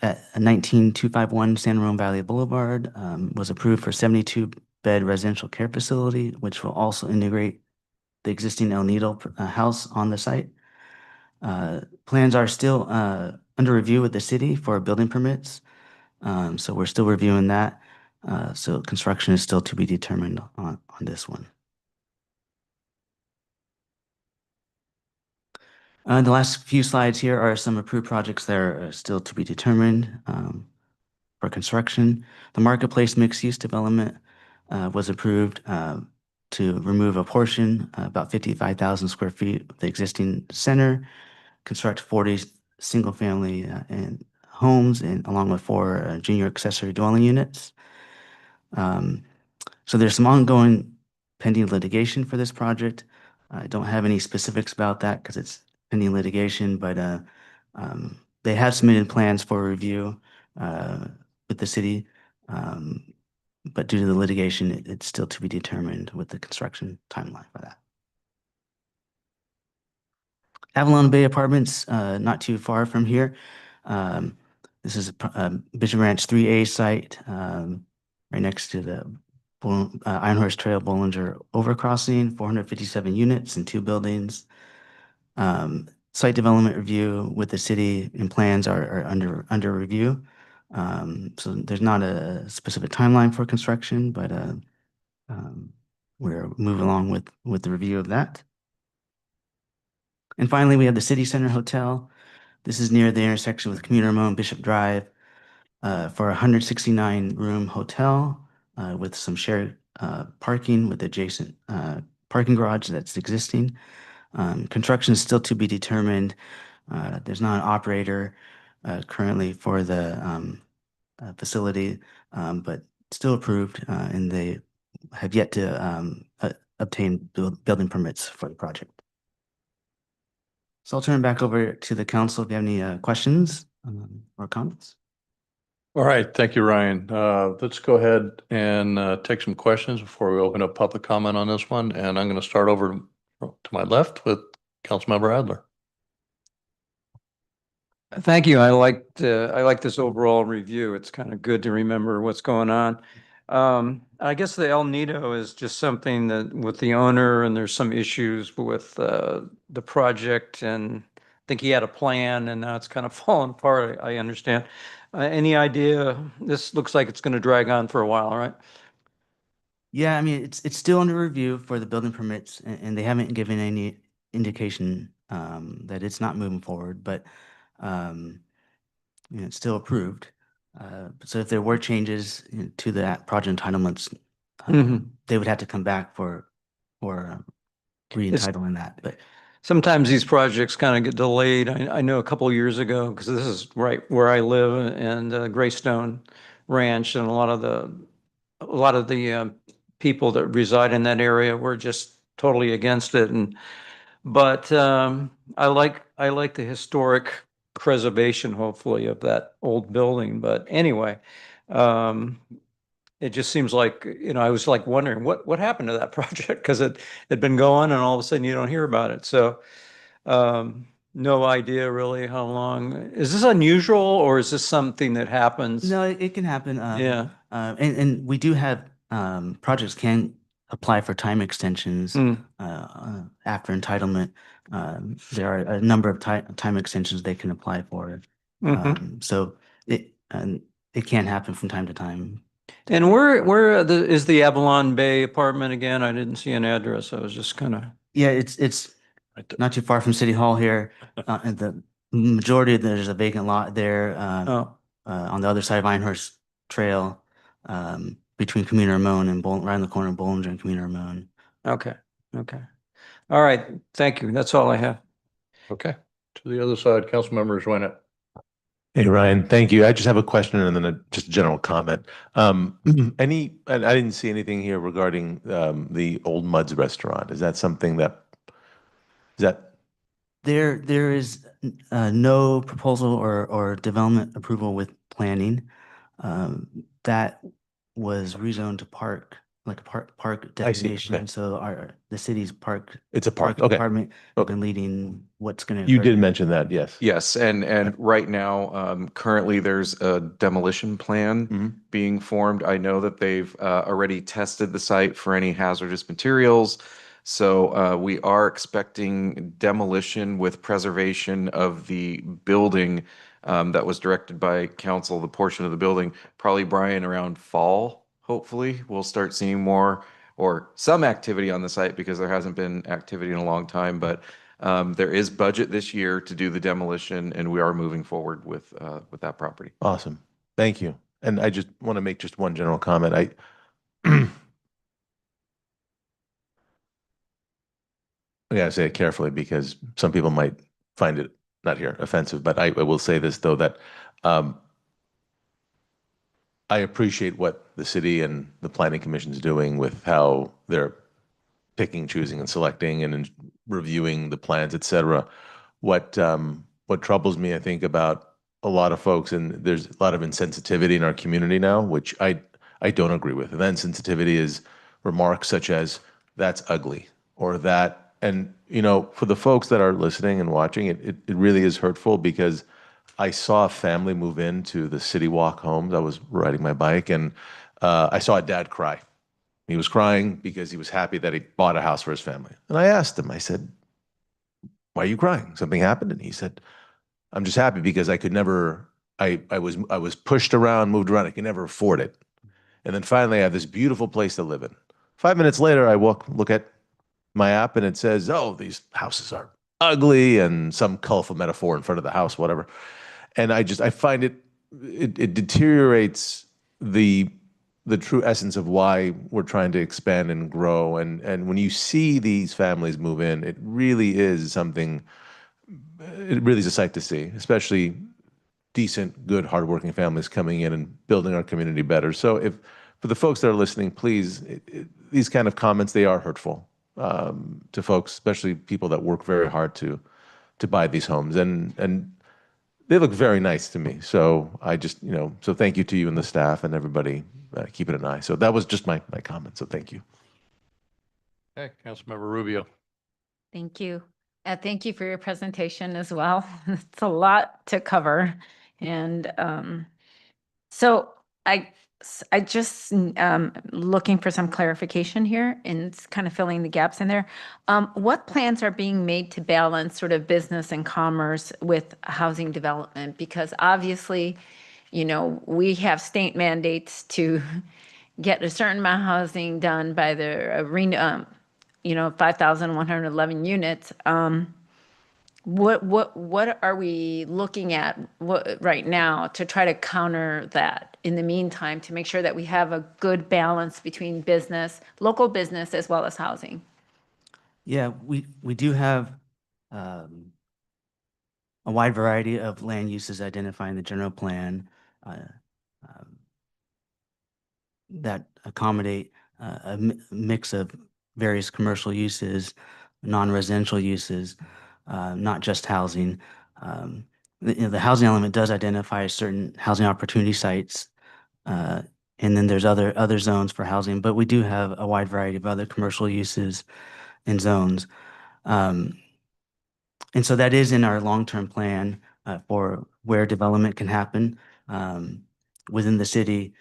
at 19251 San Ramon Valley Boulevard was approved for 72-bed residential care facility, which will also integrate the existing El Nido house on the site. Plans are still under review with the city for building permits. So we're still reviewing that. So construction is still to be determined on this one. The last few slides here are some approved projects that are still to be determined for construction. The Marketplace mixed-use development was approved to remove a portion, about 55,000 square feet of the existing center, construct 40 single-family and homes, and along with 4 junior accessory dwelling units. So there's some ongoing pending litigation for this project. I don't have any specifics about that because it's pending litigation, but they have submitted plans for review with the city. But due to the litigation, it's still to be determined with the construction timeline for that. Avalon Bay Apartments, not too far from here. This is a Bishop Ranch 3A site right next to the Ironhorse Trail Bollinger Overcrossing, 457 units and 2 buildings. Site development review with the city and plans are under review. So there's not a specific timeline for construction, but we're moving along with the review of that. And finally, we have the City Center Hotel. This is near the intersection with Community Ramon and Bishop Drive for a 169-room hotel with some shared parking with adjacent parking garage that's existing. Construction is still to be determined. There's not an operator currently for the facility, but still approved, and they have yet to obtain building permits for the project. So I'll turn it back over to the council if you have any questions or comments. All right, thank you, Ryan. Let's go ahead and take some questions before we open up public comment on this one. And I'm going to start over to my left with Councilmember Adler. Thank you. I like this overall review. It's kind of good to remember what's going on. I guess the El Nido is just something that with the owner, and there's some issues with the project, and I think he had a plan and now it's kind of fallen apart. I understand. Any idea? This looks like it's going to drag on for a while, right? Yeah, I mean, it's still under review for the building permits, and they haven't given any indication that it's not moving forward, but it's still approved. So if there were changes to that project entitlements, they would have to come back for re-entitling that. But sometimes these projects kind of get delayed. I know a couple of years ago, because this is right where I live, and Greystone Ranch, and a lot of the people that reside in that area were just totally against it. But I like the historic preservation, hopefully, of that old building. But anyway, it just seems like, I was like wondering what happened to that project, because it had been going and all of a sudden you don't hear about it. So no idea really how long. Is this unusual, or is this something that happens? no, it can happen. Yeah. And we do have projects can apply for time extensions after entitlement. There are a number of time extensions they can apply for. So it can happen from time to time. And where is the Avalon Bay apartment again? I didn't see an address. I was just kind of. Yeah, it's not too far from City Hall here. And the majority of there's a vacant lot there on the other side of Ironhorse Trail, between Community Ramon and right in the corner of Bollinger and Community Ramon. Okay. All right. Thank you. That's all I have. Okay. To the other side, Councilmember Zweinet. Hey, Ryan, thank you. I just have a question and then just a general comment. I didn't see anything here regarding the Old Muds restaurant. Is that something There is no proposal or development approval with planning. That was rezoned to park like a park I see, designation. okay. And so the city's park It's a park, okay. department have Okay. been leading what's going to. You did mention that, yes. Yes, and right now, currently there's a demolition plan Mhm. being formed. I know that they've already tested the site for any hazardous materials. So we are expecting demolition with preservation of the building that was directed by council, the portion of the building, probably Brian around fall, hopefully. We'll start seeing more or some activity on the site because there hasn't been activity in a long time, but there is budget this year to do the demolition, and we are moving forward with that property. Awesome. Thank you. And I just want to make just one general comment. I gotta say it carefully because some people might find it not here offensive, but I will say this though, that I appreciate what the city and the planning commission is doing with how they're picking, choosing, and selecting and reviewing the plans, et cetera. What troubles me, I think, about a lot of folks, and there's a lot of insensitivity in our community now, which I don't agree with. And that insensitivity is remarks such as, that's ugly, or that, and for the folks that are listening and watching, it really is hurtful because I saw a family move into the City Walk homes. I was riding my bike and I saw a dad cry. He was crying because he was happy that he bought a house for his family. And I asked him, I said, why are you crying? Something happened? And he said, I'm just happy because I could never, I was pushed around, moved around. I could never afford it. And then finally I have this beautiful place to live in. 5 minutes later, I look at my app and it says, oh, these houses are ugly, and some colorful metaphor in front of the house, whatever. And I find it deteriorates the true essence of why we're trying to expand and grow. And when you see these families move in, it really is something, it really is a sight to see, especially decent, good, hardworking families coming in and building our community better. So for the folks that are listening, please, these kind of comments, they are hurtful to folks, especially people that work very hard to buy these homes. And they look very nice to me. So I just, so thank you to you and the staff and everybody keeping an eye. So that was just my comment. So thank you. Okay, Councilmember Rubio. Thank you. Thank you for your presentation as well. It's a lot to cover. And so I just looking for some clarification here and it's kind of filling the gaps in there. What plans are being made to balance sort of business and commerce with housing development? Because obviously, we have state mandates to get a certain amount of housing done by the 5,111 units. What are we looking at right now to try to counter that in the meantime to make sure that we have a good balance between business, local business, as well as housing? Yeah, we do have a wide variety of land uses identified in the general plan that accommodate a mix of various commercial uses, non-residential uses, not just housing. The housing element does identify certain housing opportunity sites, and then there's other zones for housing, but we do have a wide variety of other commercial uses and zones. And so that is in our long-term plan for where development can happen within the city.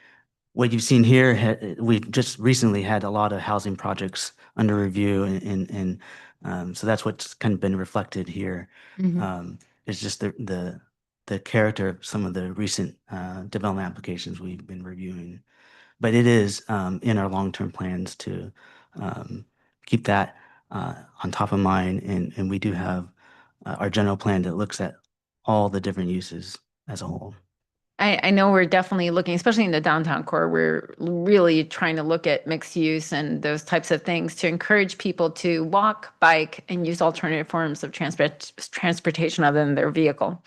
What you've seen here, we've just recently had a lot of housing projects under review, and so that's what's kind of been reflected here. It's just the character of some of the recent development applications we've been reviewing. But it is in our long-term plans to keep that on top of mind, and we do have our general plan that looks at all the different uses as a whole. I know we're definitely looking, especially in the downtown core, we're really trying to look at mixed use and those types of things to encourage people to walk, bike, and use alternative forms of transportation other than their vehicle.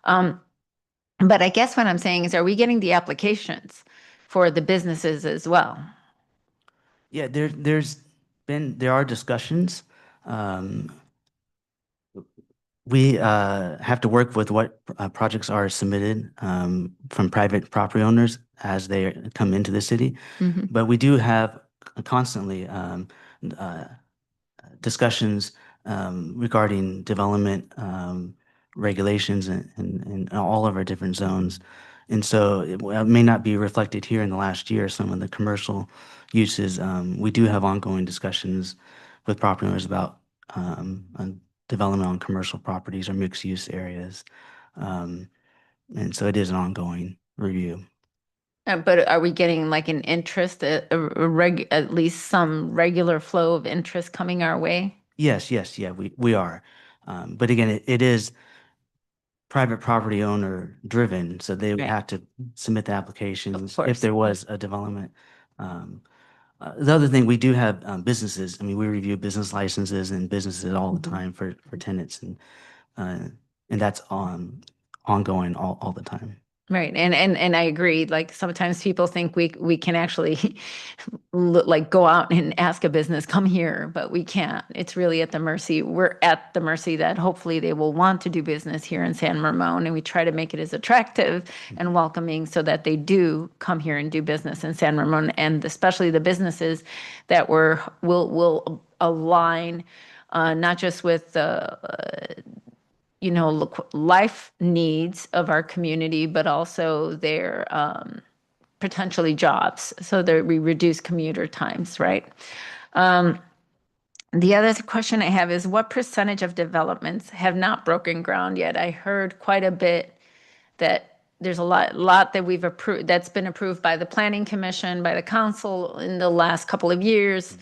But I guess what I'm saying is, are we getting the applications for the businesses as well? Yeah, there are discussions. We have to work with what projects are submitted from private property owners as they come into the city. But we do have constantly discussions regarding development regulations in all of our different zones. And so it may not be reflected here in the last year, some of the commercial uses. We do have ongoing discussions with property owners about development on commercial properties or mixed use areas. And so it is an ongoing review. But are we getting like an interest, at least some regular flow of interest coming our way? Yes, yeah, we are. But again, it is private property owner driven, so they would Right. have to submit the applications if course. there was a development. The other thing, we do have businesses. I mean, we review business licenses and businesses all the time for tenants, and that's ongoing all the time. Right. And I agree. Like sometimes people think we can actually like go out and ask a business, come here, but we can't. It's really at the mercy. We're at the mercy that hopefully they will want to do business here in San Ramon. And we try to make it as attractive and welcoming so that they do come here and do business in San Ramon. And especially the businesses that will align not just with the life needs of our community, but also their potentially jobs, so that we reduce commuter times, right? The other question I have is, what percentage of developments have not broken ground yet? I heard quite a bit that there's a lot that we've approved, that's been approved by the Planning Commission, by the council in the last couple of years.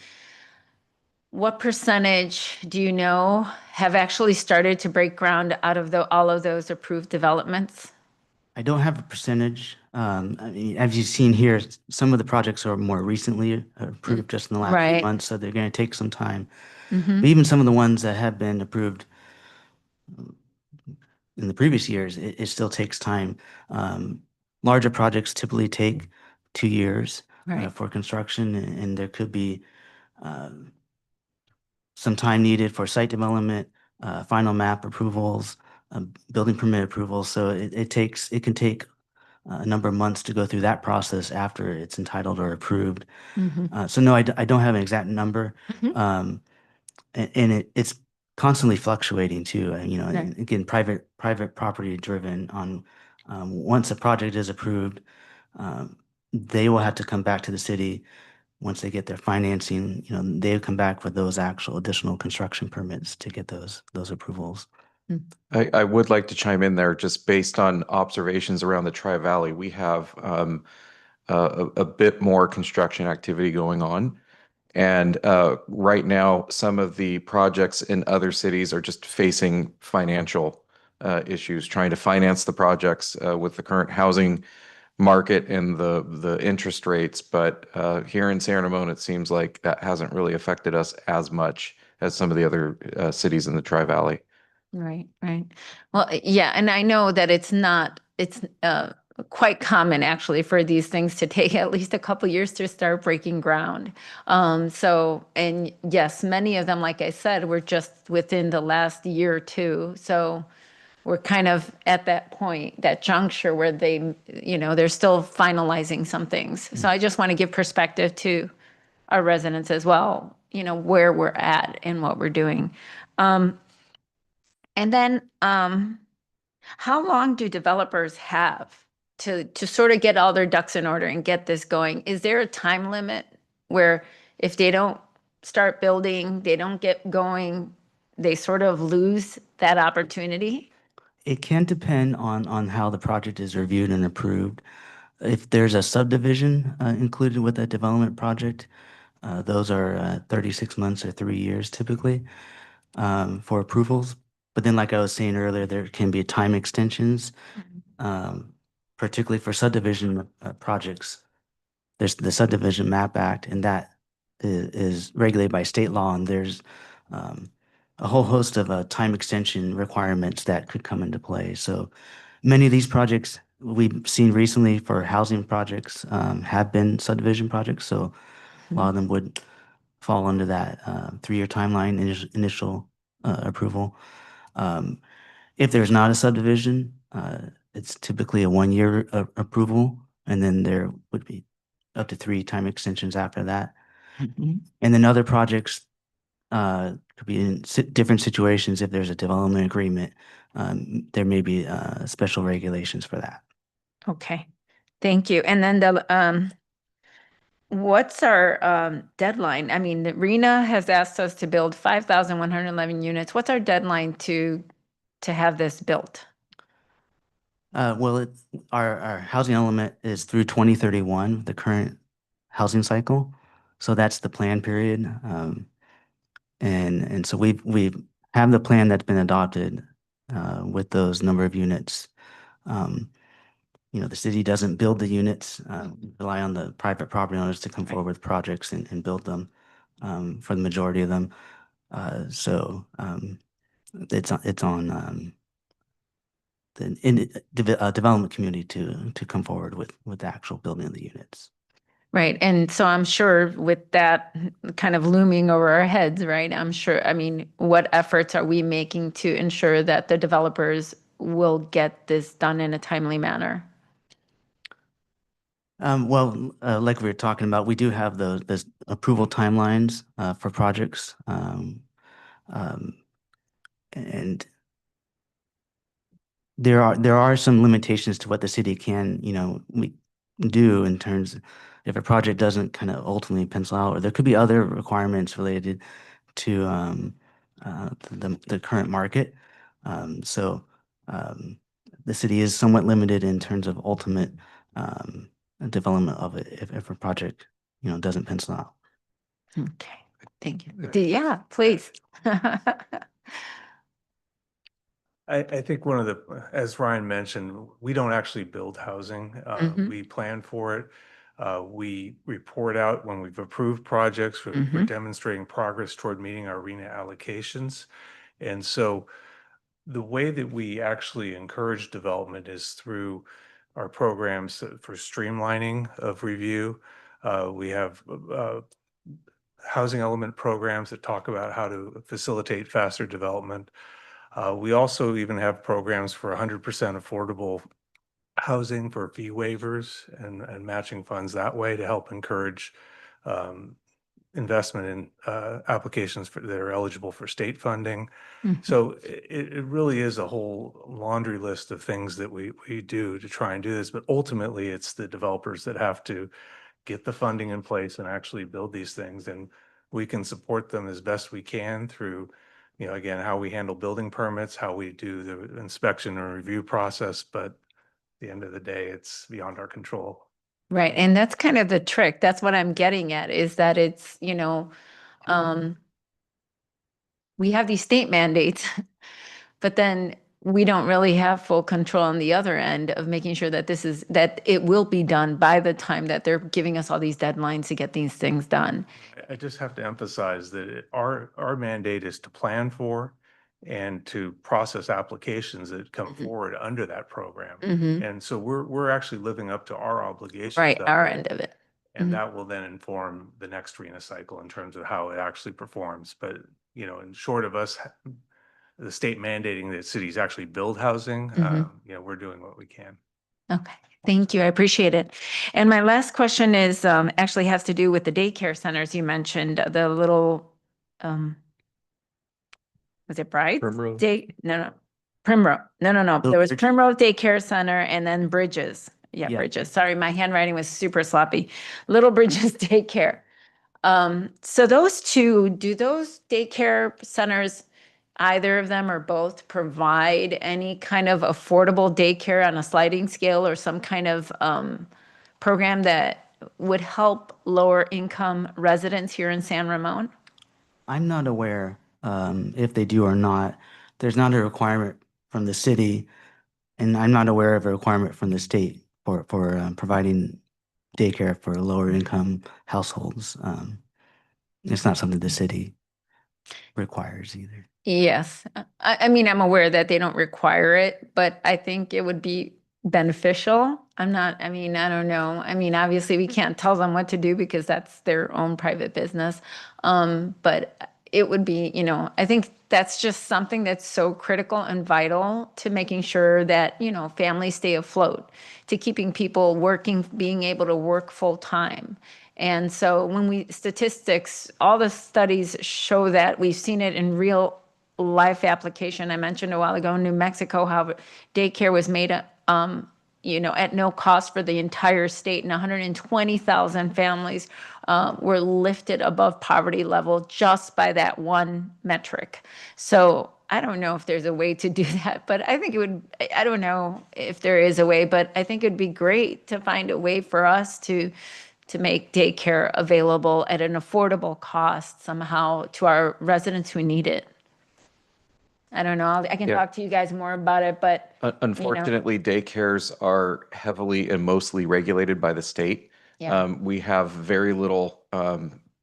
What percentage do you know have actually started to break ground out of all of those approved developments? I don't have a percentage. I mean, as you've seen here, some of the projects are more recently approved just in the last few Right. months, so they're going to take some time. Mhm. But even some of the ones that have been approved in the previous years, it still takes time. Larger projects typically take 2 years Right. for construction, and there could be some time needed for site development, final map approvals, building permit approvals. So it can take a number of months to go through that process after it's entitled or approved. Mhm. So no, I don't have an exact number. Mhm. And it's constantly fluctuating too. Right. And again, private property driven on, once a project is approved, they will have to come back to the city. Once they get their financing, they'll come back for those actual additional construction permits to get those approvals. I would like to chime in there just based on observations around the Tri-Valley. We have a bit more construction activity going on. And right now, some of the projects in other cities are just facing financial issues, trying to finance the projects with the current housing market and the interest rates. But here in San Ramon, it seems like that hasn't really affected us as much as some of the other cities in the Tri-Valley. Right. Well, yeah, and I know that it's quite common actually for these things to take at least a couple years to start breaking ground. And yes, many of them, like I said, were just within the last year or two. So we're kind of at that point, that juncture where they're still finalizing some things. So I just want to give perspective to our residents as well, where we're at and what we're doing. And then, how long do developers have to sort of get all their ducks in order and get this going? Is there a time limit where if they don't start building, they don't get going, they sort of lose that opportunity? It can depend on how the project is reviewed and approved. If there's a subdivision included with a development project, those are 36 months or 3 years typically for approvals. But then, like I was saying earlier, there can be time extensions, particularly for subdivision projects. There's the Subdivision Map Act, and that is regulated by state law, and there's a whole host of time extension requirements that could come into play. So many of these projects we've seen recently for housing projects have been subdivision projects. So a lot of them would fall under that 3-year timeline, initial approval. If there's not a subdivision, it's typically a 1-year approval, and then there would be up to 3 time extensions after that. And then other projects could be in different situations. If there's a development agreement, there may be special regulations for that. Okay, thank you. And then what's our deadline? I mean, RENA has asked us to build 5,111 units. What's our deadline to have this built? Well, our housing element is through 2031, the current housing cycle. So that's the plan period. And so we have the plan that's been adopted with those number of units. The city doesn't build the units, rely on the private property owners to come forward with projects and build them for the majority of them. So it's on the development community to come forward with the actual building of the units. Right. And so I'm sure with that kind of looming over our heads, right? I'm sure, I mean, what efforts are we making to ensure that the developers will get this done in a timely manner? Like we were talking about, we do have those approval timelines for projects. And there are some limitations to what the city can, do in terms of if a project doesn't kind of ultimately pencil out, or there could be other requirements related to the current market. So the city is somewhat limited in terms of ultimate development of it if a project, doesn't pencil out. Okay, thank you. Yeah, please. I think one of as Ryan mentioned, we don't actually build housing. We plan for it. We report out when we've approved projects. We're demonstrating progress toward meeting our RENA allocations. And so the way that we actually encourage development is through our programs for streamlining of review. We have housing element programs that talk about how to facilitate faster development. We also even have programs for 100% affordable housing for fee waivers and matching funds that way to help encourage investment in applications that are eligible for state funding. So it really is a whole laundry list of things that we do to try and do this, but ultimately it's the developers that have to get the funding in place and actually build these things. And we can support them as best we can through, again, how we handle building permits, how we do the inspection and review process, but at the end of the day, it's beyond our control. Right. And that's kind of the trick. That's what I'm getting at, is that it's, we have these state mandates, but then we don't really have full control on the other end of making sure that that it will be done by the time that they're giving us all these deadlines to get these things done. I just have to emphasize that our mandate is to plan for and to process applications that come forward under that program. And so we're actually living up to our obligations. Right, our end of it. And that will then inform the next RENA cycle in terms of how it actually performs. But, in short of us, the state mandating that cities actually build housing, we're doing what we can. Okay, thank you. I appreciate it. And my last question is actually has to do with the daycare centers. You mentioned the little, was it Bright? Primrose. Primrose. No. There was Bridges. Primrose Daycare Center and then Bridges. Yeah, Bridges. Sorry, my handwriting was super sloppy. Little Bridges Daycare. So those two, do those daycare centers, either of them or both, provide any kind of affordable daycare on a sliding scale or some kind of program that would help lower income residents here in San Ramon? I'm not aware if they do or not. There's not a requirement from the city, and I'm not aware of a requirement from the state for providing daycare for lower income households. It's not something the city requires either. Yes. I mean, I'm aware that they don't require it, but I think it would be beneficial. I don't know. I mean, obviously we can't tell them what to do because that's their own private business. But it would be, I think that's just something that's so critical and vital to making sure that, families stay afloat, to keeping people working, being able to work full time. And so when statistics, all the studies show that. We've seen it in real life application. I mentioned a while ago in New Mexico how daycare was made at no cost for the entire state, and 120,000 families were lifted above poverty level just by that one metric. So I don't know if there's a way to do that, but I think I don't know if there is a way, but I think it'd be great to find a way for us to make daycare available at an affordable cost somehow to our residents who need it. I don't know. I can Yeah. talk to you guys more about it, but Unfortunately, daycares are heavily and mostly regulated by the state. Yeah. We have very little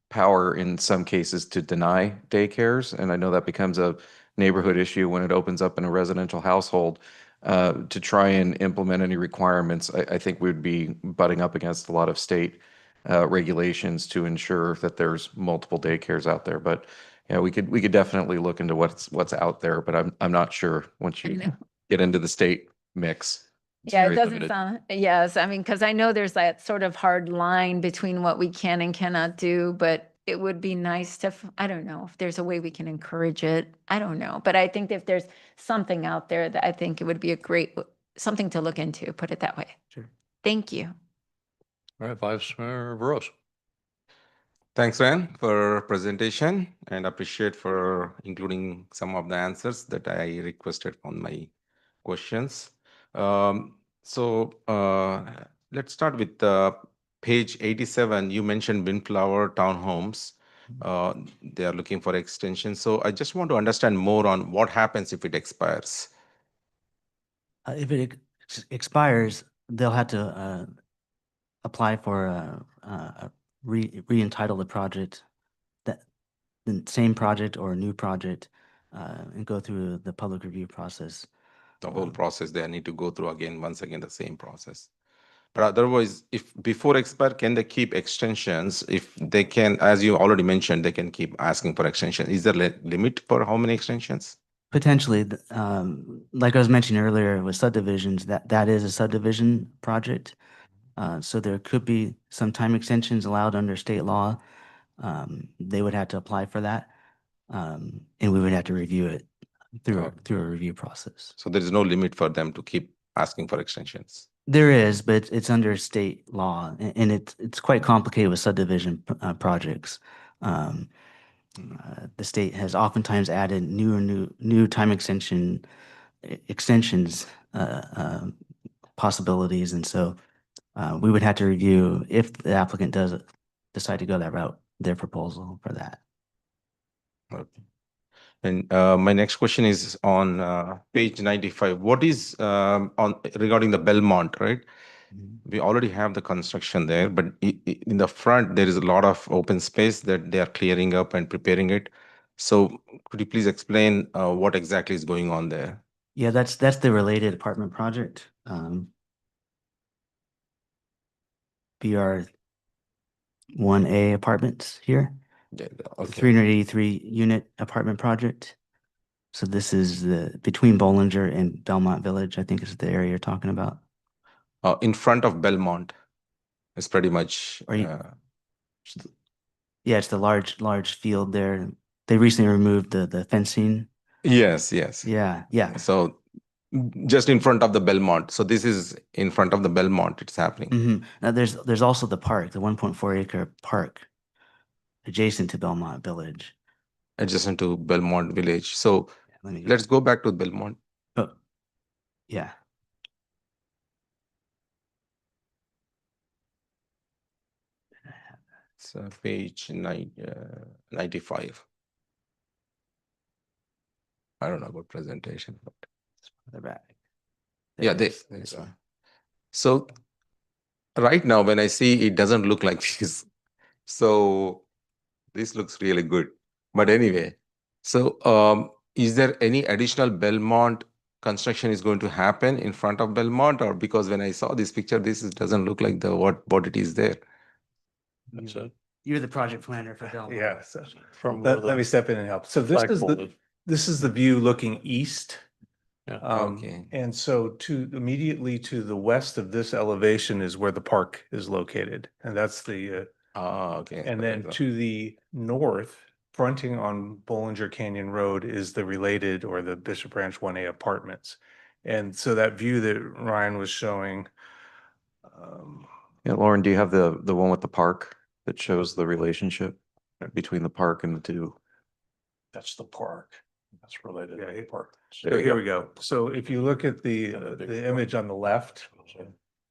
power in some cases to deny daycares, and I know that becomes a neighborhood issue when it opens up in a residential household. To try and implement any requirements, I think we'd be butting up against a lot of state regulations to ensure that there's multiple daycares out there. But yeah, we could definitely look into what's out there, but I'm not sure once you get into the state mix. It's yeah, it very doesn't limited. sound, yes, I mean, because I know there's that sort of hard line between what we can and cannot do, but it would be nice to, I don't know, if there's a way we can encourage it. I don't know, but I think if there's something out there that I think it would be a great, something to look into, put it that way. Sure. Thank you. All right, Vice Mayor Veros. Thanks, Ryan, for presentation, and appreciate for including some of the answers that I requested on my questions. Let's start with page 87. You mentioned Windflower Townhomes. They are looking for extension. So I just want to understand more on what happens if it expires. If it expires, they'll have to apply for re-entitle the project, the same project or a new project, and go through the public review process. The whole process, they need to go through once again, the same process. But otherwise, if before expire, can they keep extensions? If they can, as you already mentioned, they can keep asking for extension. Is there a limit for how many extensions? Potentially, like I was mentioning earlier with subdivisions, that is a subdivision project. So there could be some time extensions allowed under state law. They would have to apply for that. And we would have to review it through a review process. So there is no limit for them to keep asking for extensions. There is, but it's under state law, and it's quite complicated with subdivision projects. The state has oftentimes added new time extensions possibilities, and so we would have to review if the applicant does decide to go that route, their proposal for that. Okay. And my next question is on page 95. What is regarding the Belmont, right? We already have the construction there, but in the front, there is a lot of open space that they are clearing up and preparing it. So could you please explain what exactly is going on there? Yeah, that's the related apartment project. BR 1A apartments here. Yeah, okay. 383 unit apartment project. So this is between Bollinger and Belmont Village, I think is the area you're talking about. In front of Belmont, it's pretty much. Yeah, it's the large field there. They recently removed the fencing. Yes. Yeah. So just in front of the Belmont. So this is in front of the Belmont. It's happening. Mm-hmm. Now there's also the park, the 1.4 acre park, adjacent to Belmont Village. Adjacent to Belmont Village. So let's go back to Belmont. Oh, yeah. It's page 95. I don't know about presentation, but the back. Yeah, this one. So right now, when I see it doesn't look like this. So this looks really good. But anyway, so is there any additional Belmont construction is going to happen in front of Belmont, or because when I saw this picture, doesn't look like what it is there. That's it. You're the project planner for Belmont. Yeah, so From let me step in and help. So this is the view looking east. Yeah. Okay. And so immediately to the west of this elevation is where the park is located. And that's the Okay. And then to the north, fronting on Bollinger Canyon Road, is the related or the Bishop Ranch 1A apartments. And so that view that Ryan was showing, Yeah, Lauren, do you have the one with the park that shows the relationship between the park and the two? That's the park. That's related to the park. so here we go. So if you look at the image on the left,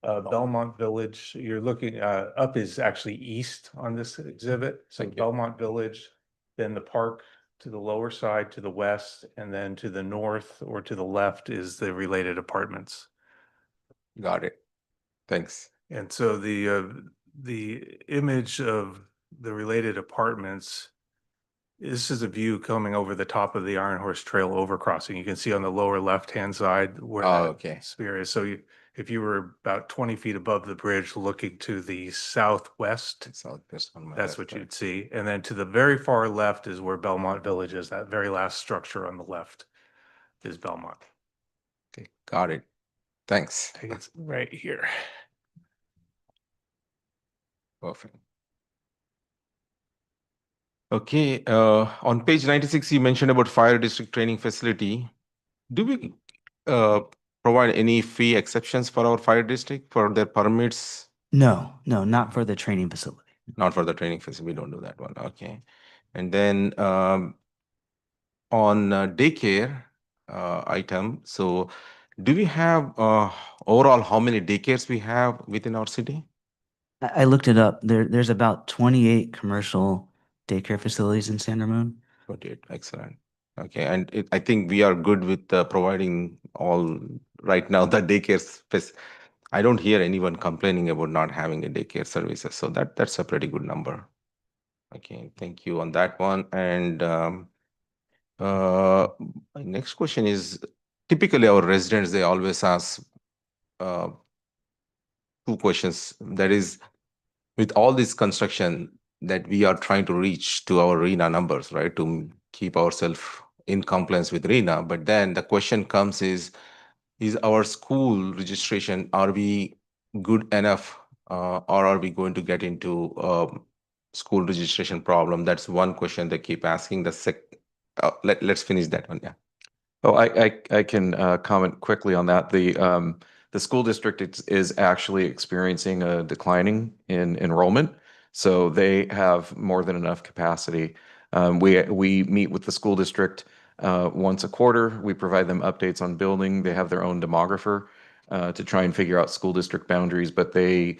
Belmont Village, you're looking, up is actually east on this exhibit. So Thank you. Belmont Village, then the park to the lower side, to the west, and then to the north or to the left is the related apartments. Got it. Thanks. And so the image of the related apartments, this is a view coming over the top of the Iron Horse Trail overcrossing. You can see on the lower left-hand side where Oh, that okay. sphere is. So if you were about 20 feet above the bridge looking to the southwest, Southwest on my that's left, what right. you'd see. And then to the very far left is where Belmont Village is. That very last structure on the left is Belmont. Okay, got it. Thanks. I think it's right here. Perfect. Okay, on page 96, you mentioned about fire district training facility. Do we provide any fee exceptions for our fire district for their permits? No, not for the training facility. Not for the training facility, we don't do that one, okay. And then on daycare item, so do we have overall how many daycares we have within our city? I looked it up. There's about 28 commercial daycare facilities in San Ramon. 28, excellent. Okay, and I think we are good with providing all right now the daycare space. I don't hear anyone complaining about not having a daycare services, so that's a pretty good number. Okay, thank you on that one. And my next question is, typically our residents, they always ask two questions. That is, with all this construction that we are trying to reach to our RENA numbers, right, to keep ourselves in compliance with RENA. But then the question comes is our school registration, are we good enough or are we going to get into school registration problem? That's one question they keep asking. Let's finish that one, yeah. Oh, I can comment quickly on that. The school district is actually experiencing a declining in enrollment, so they have more than enough capacity. We meet with the school district once a quarter. We provide them updates on building. They have their own demographer to try and figure out school district boundaries, but they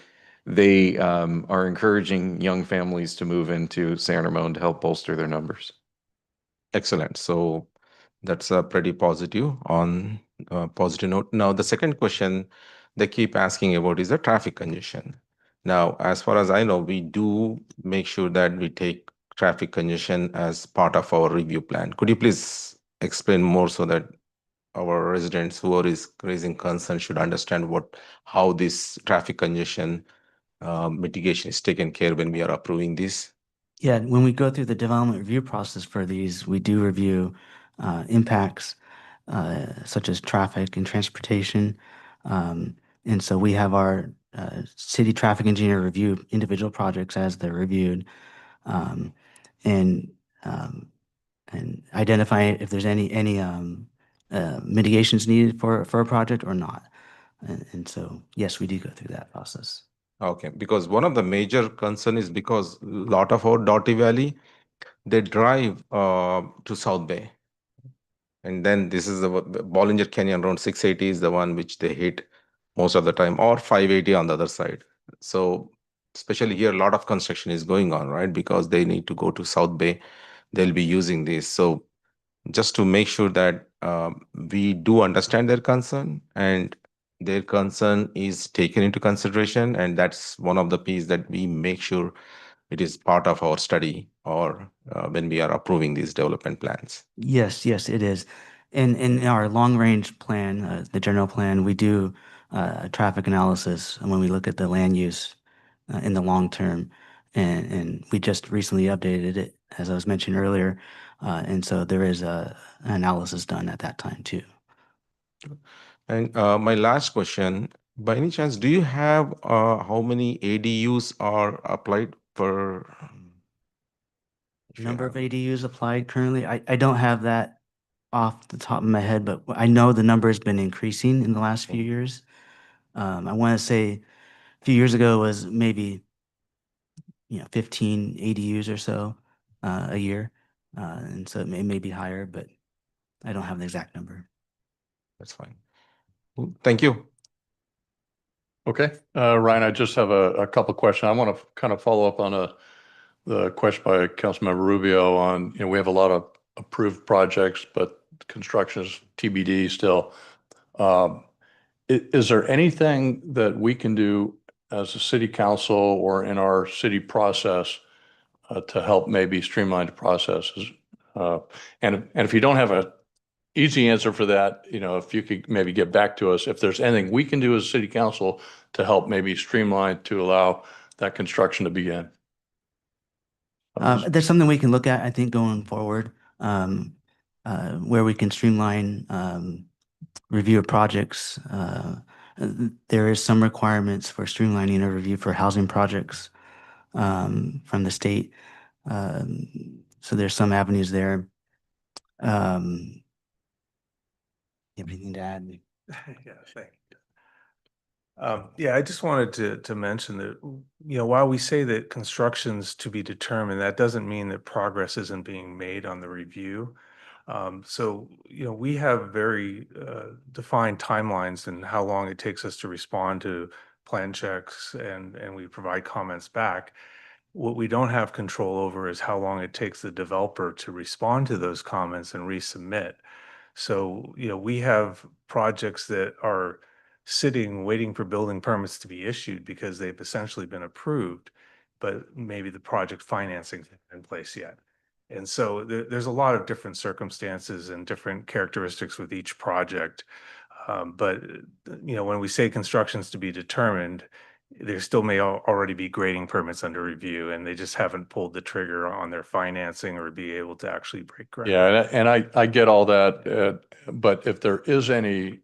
are encouraging young families to move into San Ramon to help bolster their numbers. Excellent. So that's a pretty positive on positive note. Now, the second question they keep asking about is the traffic congestion. Now, as far as I know, we do make sure that we take traffic congestion as part of our review plan. Could you please explain more so that our residents who are raising concern should understand how this traffic congestion mitigation is taken care when we are approving this? Yeah, when we go through the development review process for these, we do review impacts such as traffic and transportation. And so we have our city traffic engineer review individual projects as they're reviewed, and identify if there's any mitigations needed for a project or not. And so, yes, we do go through that process. Okay, because one of the major concern is because a lot of our Doughty Valley, they drive to South Bay. And then this is the Bollinger Canyon Road 680 is the one which they hit most of the time, or 580 on the other side. So especially here, a lot of construction is going on, right? Because they need to go to South Bay, they'll be using this. So just to make sure that we do understand their concern and their concern is taken into consideration, and that's one of the pieces that we make sure it is part of our study or when we are approving these development plans. Yes, it is. In our long-range plan, the general plan, we do a traffic analysis when we look at the land use in the long term. And we just recently updated it, as I was mentioning earlier. And so there is an analysis done at that time too. And my last question, by any chance, do you have how many ADUs are applied per if you Number of have- ADUs applied currently, I don't have that off the top of my head, but I know the number has been increasing in the last few years. I want to say a few years ago was maybe 15 ADUs or so a year. And so it may be higher, but I don't have the exact number. That's fine. Thank you. Okay, Ryan, I just have a couple of questions. I want to kind of follow up on the question by Councilmember Rubio on, we have a lot of approved projects, but construction is TBD still. Is there anything that we can do as a city council or in our city process to help maybe streamline the processes? And if you don't have a easy answer for that, if you could maybe get back to us, if there's anything we can do as city council to help maybe streamline to allow that construction to begin. There's something we can look at, I think, going forward, where we can streamline review of projects. There is some requirements for streamlining a review for housing projects from the state. So there's some avenues there. You have anything to add? Yeah, thank you. Yeah, I just wanted to mention that, while we say that construction's to be determined, that doesn't mean that progress isn't being made on the review. So, we have very defined timelines and how long it takes us to respond to plan checks and we provide comments back. What we don't have control over is how long it takes the developer to respond to those comments and resubmit. So, we have projects that are sitting, waiting for building permits to be issued because they've essentially been approved, but maybe the project financing isn't in place yet. And so there's a lot of different circumstances and different characteristics with each project. But, when we say construction's to be determined, there still may already be grading permits under review, and they just haven't pulled the trigger on their financing or be able to actually break ground. Yeah, and I get all that, but if there is any,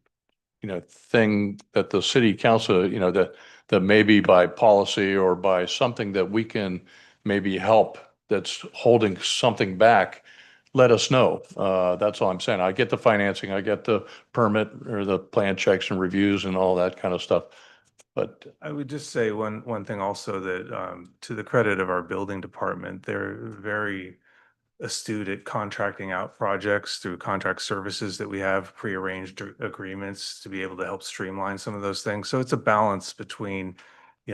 thing that the city council, that maybe by policy or by something that we can maybe help that's holding something back, let us know. That's all I'm saying. I get the financing, I get the permit or the plan checks and reviews and all that kind of stuff. But I would just say one thing also that, to the credit of our building department, they're very astute at contracting out projects through contract services that we have prearranged agreements to be able to help streamline some of those things. So it's a balance between,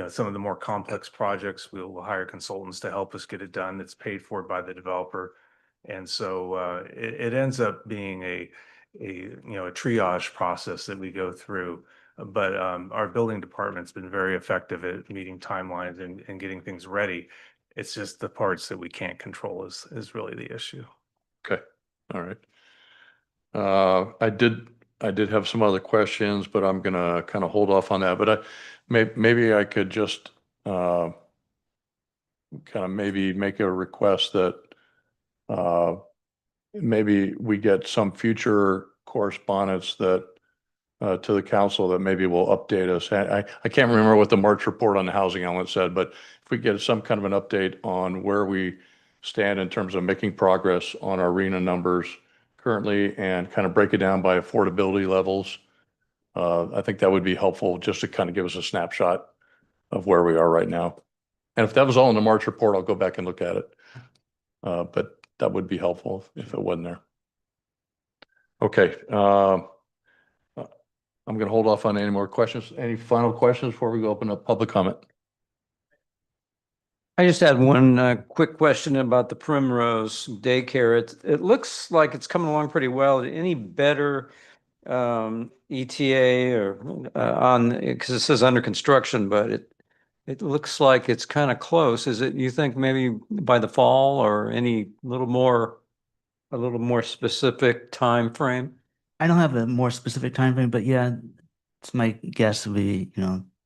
some of the more complex projects, we'll hire consultants to help us get it done. That's paid for by the developer. And so it ends up being a triage process that we go through. But our building department's been very effective at meeting timelines and getting things ready. It's just the parts that we can't control is really the issue. okay, all right. I did have some other questions, but I'm gonna kind of hold off on that. But maybe I could just kind of maybe make a request that maybe we get some future correspondence that to the council that maybe will update us. I can't remember what the March report on the housing element said, but if we get some kind of an update on where we stand in terms of making progress on our RENA numbers currently and kind of break it down by affordability levels, I think that would be helpful just to kind of give us a snapshot of where we are right now. And if that was all in the March report, I'll go back and look at it. But that would be helpful if it wasn't there. Okay. I'm going to hold off on any more questions. Any final questions before we go open up public comment? I just had one quick question about the Primrose Daycare. It looks like it's coming along pretty well. Any better ETA or on, because it says under construction, but it looks like it's kind of close. Is it, you think maybe by the fall or a little more specific time frame? I don't have a more specific time frame, but yeah, it's my guess would be,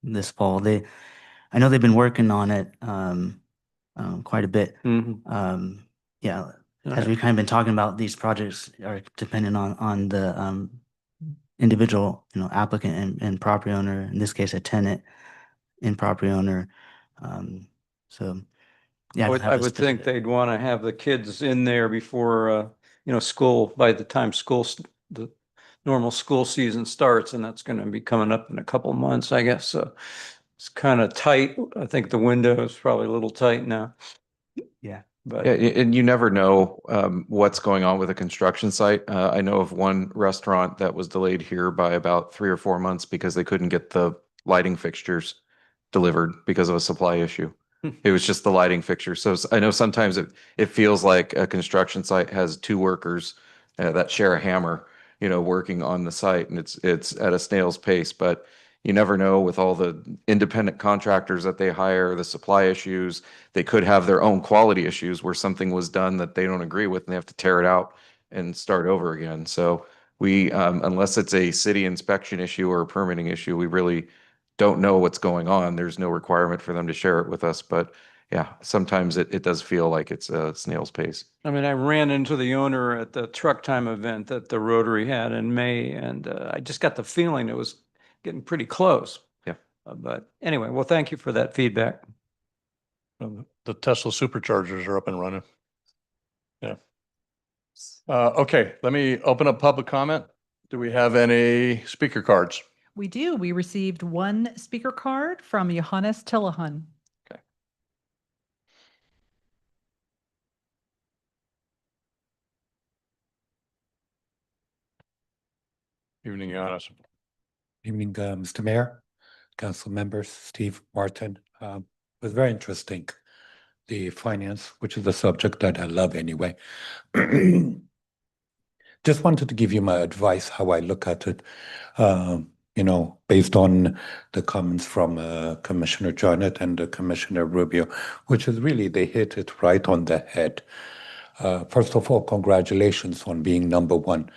this fall. I know they've been working on it quite a bit. Yeah, as we've kind of been talking about, these projects are dependent on the individual, applicant and property owner, in this case, a tenant and property owner. So Yeah, I we'll would, have I a would think specific- they'd want to have the kids in there before, school, by the time the normal school season starts, and that's going to be coming up in a couple months, I guess. So it's kind of tight. I think the window is probably a little tight now. Yeah. But Yeah, and you never know what's going on with a construction site. I know of one restaurant that was delayed here by about 3 or 4 months because they couldn't get the lighting fixtures delivered because of a supply issue. It was just the lighting fixture. So I know sometimes it feels like a construction site has two workers that share a hammer, working on the site, and it's at a snail's pace. But you never know with all the independent contractors that they hire, the supply issues. They could have their own quality issues where something was done that they don't agree with, and they have to tear it out and start over again. So we, unless it's a city inspection issue or a permitting issue, we really don't know what's going on. There's no requirement for them to share it with us, but yeah, sometimes it does feel like it's a snail's pace. I mean, I ran into the owner at the truck time event that the Rotary had in May, and I just got the feeling it was getting pretty close. Yeah. But anyway, well, thank you for that feedback. The Tesla superchargers are up and running. Yeah. Okay, let me open up public comment. Do we have any speaker cards? We do. We received one speaker card from Johannes Tillahan. Evening, Giannis. Evening, Mr. Mayor, council members, Steve, Martin. It was very interesting. The finance, which is a subject that I love anyway. Just wanted to give you my advice, how I look at it, based on the comments from Commissioner Jarnett and Commissioner Rubio, which is really, they hit it right on the head. First of all, congratulations on being #1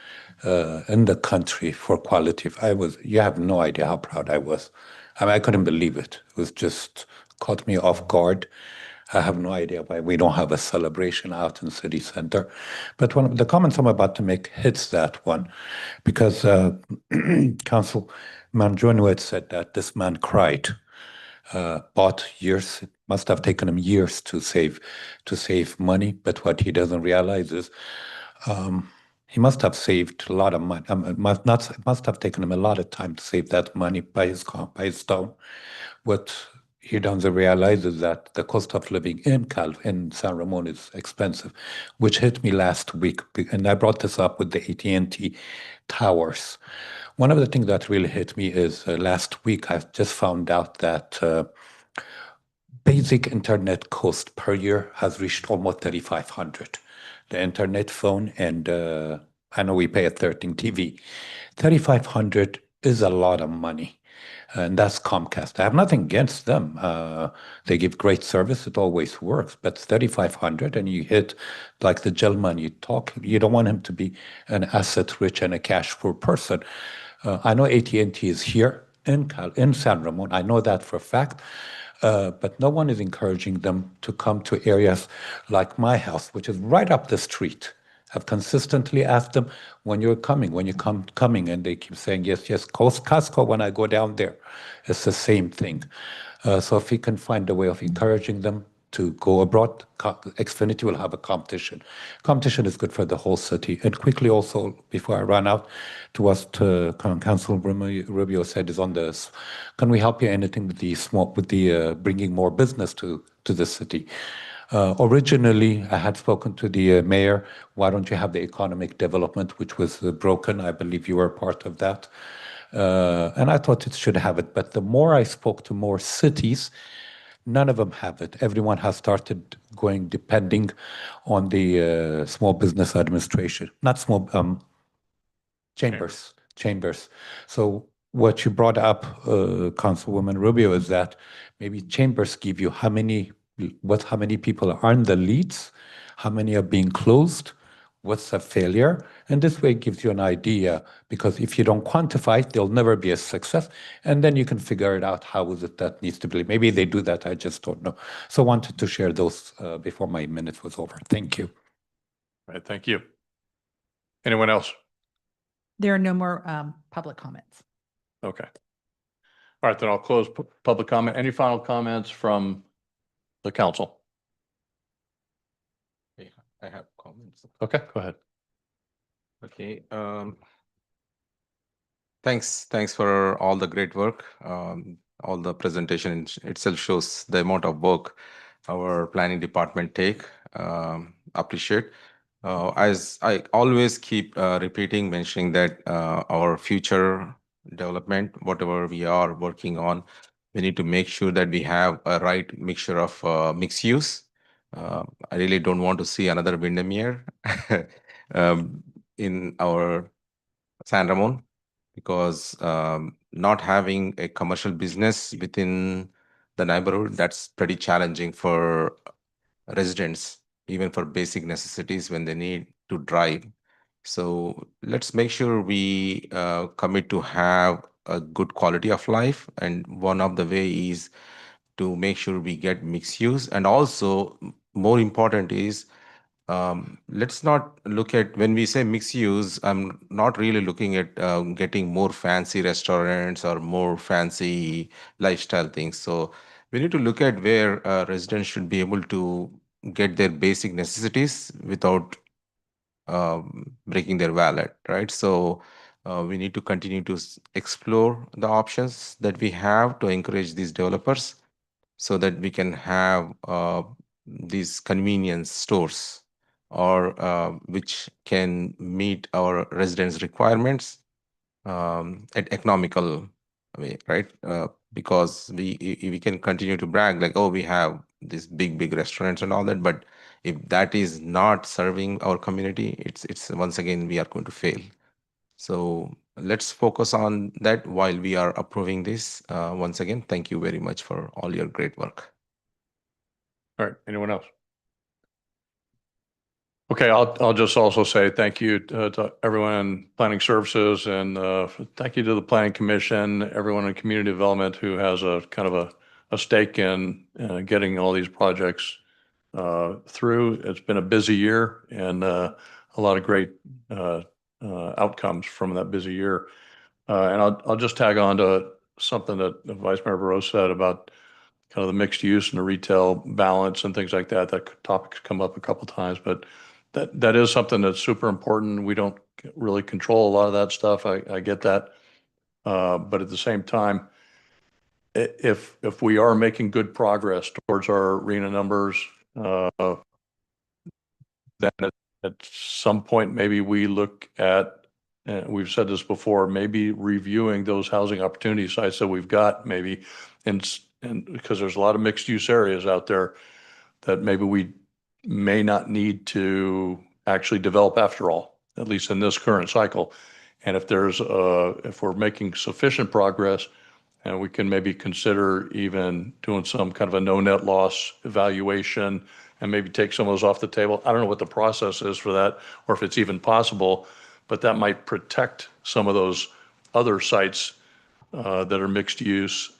in the country for quality. You have no idea how proud I was. I mean, I couldn't believe it. It was just caught me off guard. I have no idea why we don't have a celebration out in city center. But one of the comments I'm about to make hits that one, because Councilman Joinwood said that this man cried, bought years. It must have taken him years to save money. But what he doesn't realize is he must have saved a lot of money. It must have taken him a lot of time to save that money by his town. What he doesn't realize is that the cost of living in San Ramon is expensive, which hit me last week. And I brought this up with the AT&T towers. One of the things that really hit me is last week I just found out that basic internet cost per year has reached almost $3,500. The internet phone, and I know we pay a 13 TV. $3,500 is a lot of money. And that's Comcast. I have nothing against them. They give great service. It always works. But $3,500 and you hit, like the gentleman you don't want him to be an asset rich and a cash poor person. I know AT&T is here in San Ramon. I know that for a fact. But no one is encouraging them to come to areas like my house, which is right up the street. I've consistently asked them when you're coming, and they keep saying, yes, Costco, when I go down there, it's the same thing. So if we can find a way of encouraging them to go abroad, Xfinity will have a competition. Competition is good for the whole city. And quickly also, before I run out, to what Councilman Rubio said is on this, can we help you anything with the bringing more business to the city? Originally, I had spoken to the mayor, why don't you have the economic development, which was broken. I believe you were part of that. And I thought it should have it. But the more I spoke to more cities, none of them have it. Everyone has started going depending on the small business administration, not small, chambers. So what you brought up, Councilwoman Rubio, is that maybe chambers give you how many people are in the leads, how many are being closed, what's a failure, and this way it gives you an idea, because if you don't quantify it, there'll never be a success, and then you can figure it out how is it that needs to be. Maybe they do that, I just don't know. So I wanted to share those before my minute was over. Thank you. All right, thank you. Anyone else? There are no more public comments. Okay. All right, then I'll close public comment. Any final comments from the council? I have comments. Okay, go ahead. Okay. Thanks for all the great work. All the presentation itself shows the amount of work our planning department take. Appreciate. As I always keep repeating, mentioning that our future development, whatever we are working on, we need to make sure that we have a right mixture of mixed use. I really don't want to see another Windermere in our San Ramon, because not having a commercial business within the neighborhood, that's pretty challenging for residents, even for basic necessities when they need to drive. So let's make sure we commit to have a good quality of life. And one of the way is to make sure we get mixed use. And also, more important is, let's not look at, when we say mixed use, I'm not really looking at getting more fancy restaurants or more fancy lifestyle things. So we need to look at where residents should be able to get their basic necessities without breaking their wallet, right? So we need to continue to explore the options that we have to encourage these developers, so that we can have these convenience stores, or which can meet our residents' requirements at economical way, right? Because we can continue to brag like, oh, we have these big restaurants and all that, but if that is not serving our community, it's once again we are going to fail. So let's focus on that while we are approving this. Once again, thank you very much for all your great work. All right, anyone else? Okay, I'll just also say thank you to everyone in planning services, and thank you to the planning commission, everyone in community development who has a kind of a stake in getting all these projects through. It's been a busy year, and a lot of great outcomes from that busy year. And I'll just tag on to something that Vice Mayor Barros said about kind of the mixed use and the retail balance and things like that. That topic's come up a couple times, but that is something that's super important. We don't really control a lot of that stuff. I get that. But at the same time, if we are making good progress towards our arena numbers, then at some point, maybe we look at, we've said this before, maybe reviewing those housing opportunity sites that we've got, maybe, and because there's a lot of mixed use areas out there that maybe we may not need to actually develop after all, at least in this current cycle. And if we're making sufficient progress, and we can maybe consider even doing some kind of a no net loss evaluation and maybe take some of those off the table. I don't know what the process is for that, or if it's even possible, but that might protect some of those other sites that are mixed use.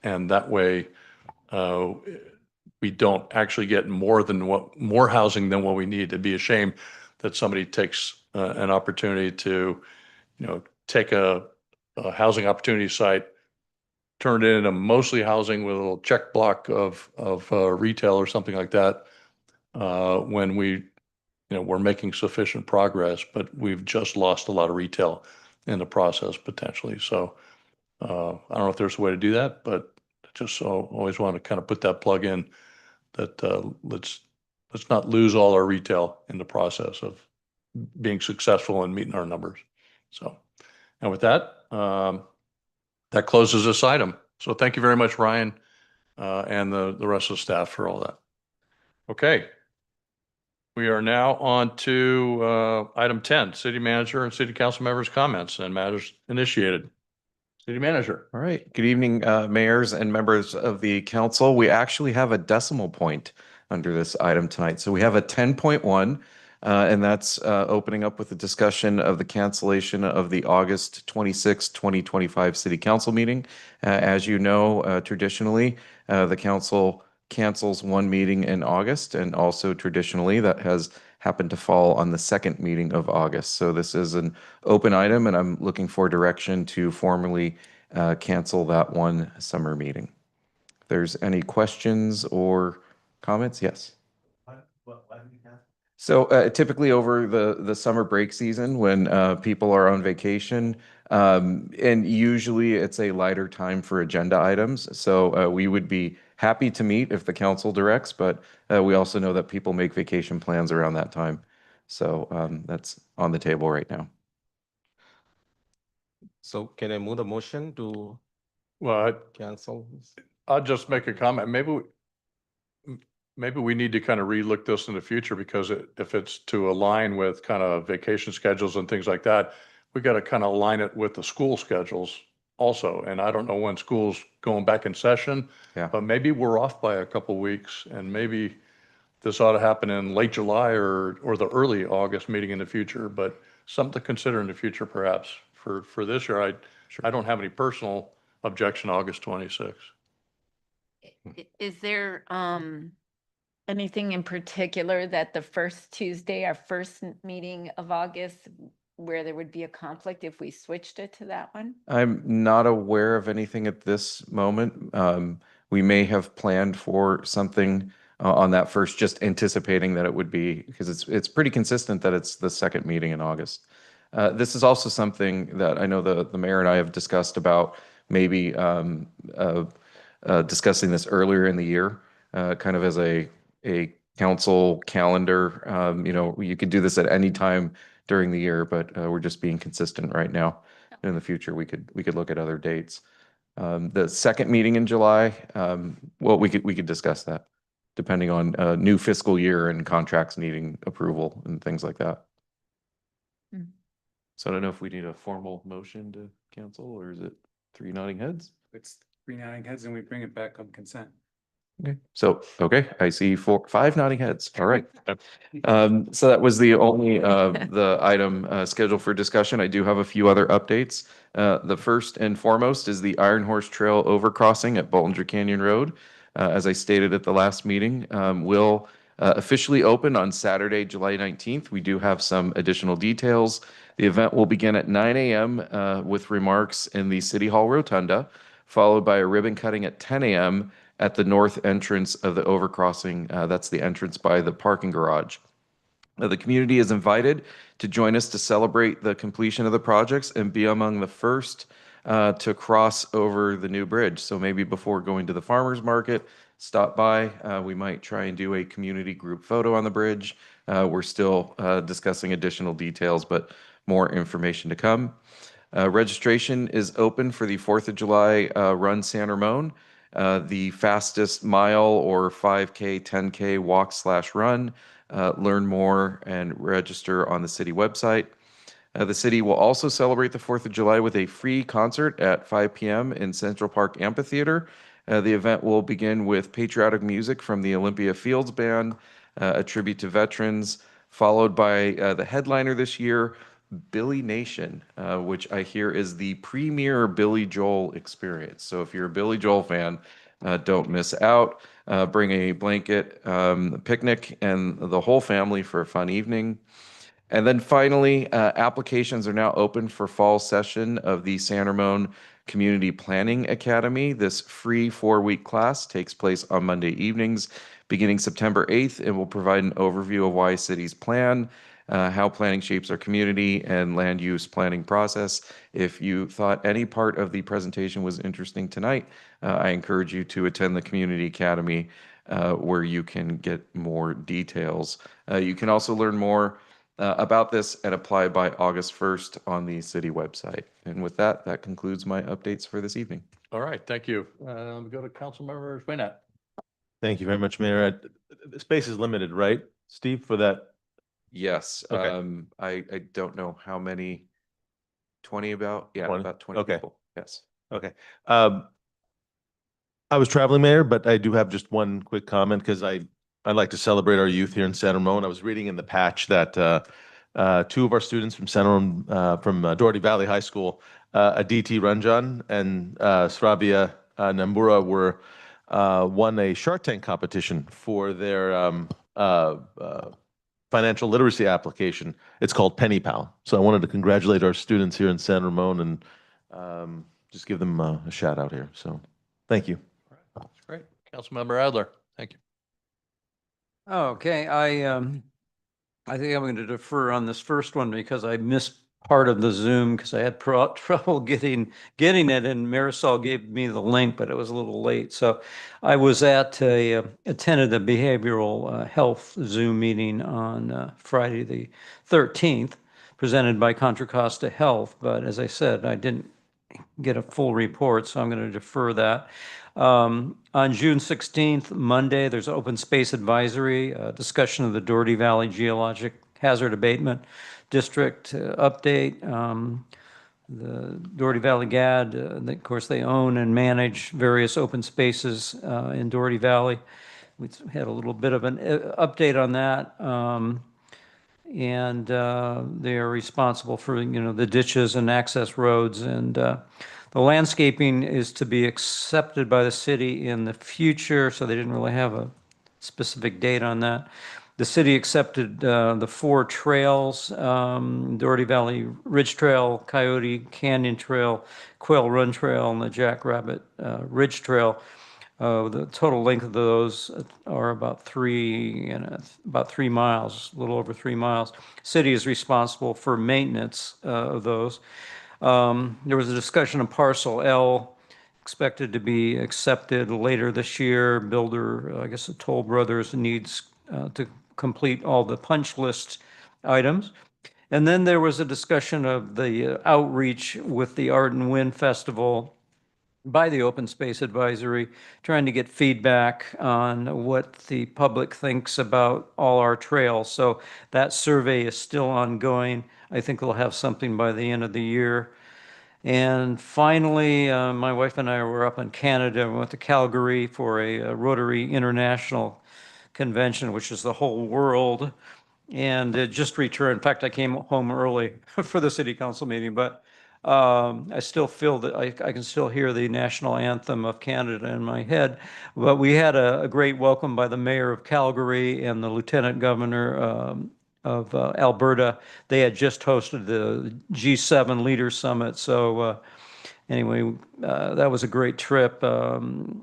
And that way, we don't actually get more housing than what we need. It'd be a shame that somebody takes an opportunity to, take a housing opportunity site, turn it into mostly housing with a little check block of retail or something like that, when we're making sufficient progress, but we've just lost a lot of retail in the process potentially. So I don't know if there's a way to do that, but just so always want to kind of put that plug in that let's not lose all our retail in the process of being successful and meeting our numbers. So, and with that, that closes this item. So thank you very much, Ryan, and the rest of the staff for all that. Okay. We are now on to item 10, City Manager and City Council members' comments and matters initiated. City Manager. All right. Good evening, mayors and members of the council. We actually have a decimal point under this item tonight. So we have a 10.1, and that's opening up with a discussion of the cancellation of the August 26, 2025 City Council meeting. As you know, traditionally, the council cancels one meeting in August, and also traditionally that has happened to fall on the second meeting of August. So this is an open item, and I'm looking for direction to formally cancel that one summer meeting. If there's any questions or comments, yes. So typically over the summer break season when people are on vacation, and usually it's a lighter time for agenda items. So we would be happy to meet if the council directs, but we also know that people make vacation plans around that time. So that's on the table right now. So can I move the motion to Well, cancel? I'll just make a comment. Maybe we need to kind of relook this in the future because if it's to align with kind of vacation schedules and things like that, we got to kind of align it with the school schedules also. And I don't know when school's going back in session, Yeah. but maybe we're off by a couple weeks and maybe this ought to happen in late July or the early August meeting in the future, but something to consider in the future perhaps. For this year, I don't have any personal objection, August 26th. Is there anything in particular that the first Tuesday, our first meeting of August, where there would be a conflict if we switched it to that one? I'm not aware of anything at this moment. We may have planned for something on that first, just anticipating that it would be, because it's pretty consistent that it's the second meeting in August. This is also something that I know the mayor and I have discussed about maybe discussing this earlier in the year, kind of as a council calendar. You could do this at any time during the year, but we're just being consistent right now. In the future, we could look at other dates. The second meeting in July, well, we could discuss that depending on new fiscal year and contracts needing approval and things like that. Hmm. So I don't know if we need a formal motion to cancel, or is it three nodding heads? It's 3 nodding heads and we bring it back on consent. Okay, so, I see 5 nodding heads. All right. So that was the only, the item scheduled for discussion. I do have a few other updates. The first and foremost is the Iron Horse Trail overcrossing at Bollinger Canyon Road. As I stated at the last meeting, will officially open on Saturday, July 19th. We do have some additional details. The event will begin at 9 a.m. With remarks in the City Hall Rotunda, followed by a ribbon cutting at 10 a.m. at the north entrance of the overcrossing. That's the entrance by the parking garage. The community is invited to join us to celebrate the completion of the projects and be among the first to cross over the new bridge. So maybe before going to the farmer's market, stop by. We might try and do a community group photo on the bridge. We're still discussing additional details, but more information to come. Registration is open for the 4th of July Run San Ramon. The fastest mile or 5K, 10K walk/run. Learn more and register on the city website. The city will also celebrate the 4th of July with a free concert at 5 p.m. in Central Park Amphitheater. The event will begin with patriotic music from the Olympia Fields Band, a tribute to veterans, followed by the headliner this year, Billy Nation, which I hear is the premier Billy Joel experience. So if you're a Billy Joel fan, don't miss out. Bring a blanket, picnic, and the whole family for a fun evening. And then finally, applications are now open for fall session of the San Ramon Community Planning Academy. This free 4-week class takes place on Monday evenings, beginning September 8th, and will provide an overview of why cities plan, how planning shapes our community and land use planning process. If you thought any part of the presentation was interesting tonight, I encourage you to attend the Community Academy where you can get more details. You can also learn more about this and apply by August 1st on the city website. And with that, that concludes my updates for this evening. All right, thank you. We go to Councilmember Swaynet. Thank you very much, Mayor. The space is limited, right, Steve, for that? Yes. Okay. I don't know how many, 20 about? Yeah, 20? about 20 Okay. people. Yes. Okay. I was traveling mayor, but I do have just one quick comment because I'd like to celebrate our youth here in San Ramon. I was reading in the patch that 2 of our students from San Ramon, from Doherty Valley High School, Aditi Ranjan and Sravia Nambura won a Shark Tank competition for their financial literacy application. It's called Penny Pal. So I wanted to congratulate our students here in San Ramon and just give them a shout out here. So thank you. That's great. Councilmember Adler, thank you. Okay, I think I'm going to defer on this first one because I missed part of the Zoom because I had trouble getting it, and Marisol gave me the link, but it was a little late. So I was attended a behavioral health Zoom meeting on Friday the 13th, presented by Contra Costa Health. But as I said, I didn't get a full report, so I'm going to defer that. On June 16th, Monday, there's an open space advisory, discussion of the Doherty Valley Geologic Hazard Abatement District update. The Doherty Valley GAD, of course, they own and manage various open spaces in Doherty Valley. We had a little bit of an update on that. And they are responsible for, the ditches and access roads. And the landscaping is to be accepted by the city in the future, so they didn't really have a specific date on that. The city accepted the 4 trails, Doherty Valley Ridge Trail, Coyote Canyon Trail, Quail Run Trail, and the Jackrabbit Ridge Trail. The total length of those are about 3 miles, a little over 3 miles. City is responsible for maintenance of those. There was a discussion of Parcel L, expected to be accepted later this year. Builder, I guess the Toll Brothers needs to complete all the punch list items. And then there was a discussion of the outreach with the Art and Wind Festival by the Open Space Advisory, trying to get feedback on what the public thinks about all our trails. So that survey is still ongoing. I think we'll have something by the end of the year. And finally, my wife and I were up in Canada. We went to Calgary for a Rotary International Convention, which is the whole world. And just returned. In fact, I came home early for the city council meeting, but I still feel that I can still hear the national anthem of Canada in my head. But we had a great welcome by the mayor of Calgary and the lieutenant governor of Alberta. They had just hosted the G7 Leaders Summit. So anyway, that was a great trip. So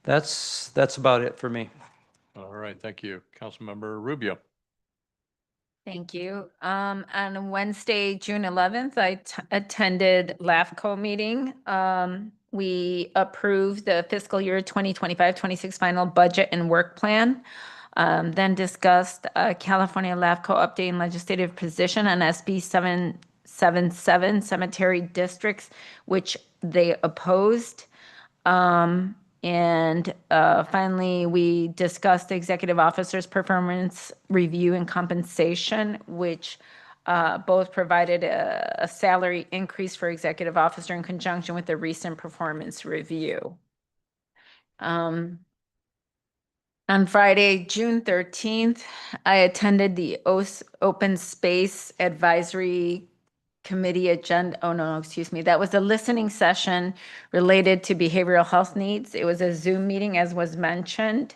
that's about it for me. All right, thank you. Councilmember Rubio. Thank you. On Wednesday, June 11th, I attended LAFCO meeting. We approved the fiscal year 2025-26 final budget and work plan. Then discussed California LAFCO updating legislative position on SB 777 cemetery districts, which they opposed. And finally, we discussed the executive officer's performance review and compensation, which both provided a salary increase for executive officer in conjunction with the recent performance review. On Friday, June 13th, I attended the Open Space Advisory Committee agenda. Oh, no, excuse me. That was a listening session related to behavioral health needs. It was a Zoom meeting, as was mentioned.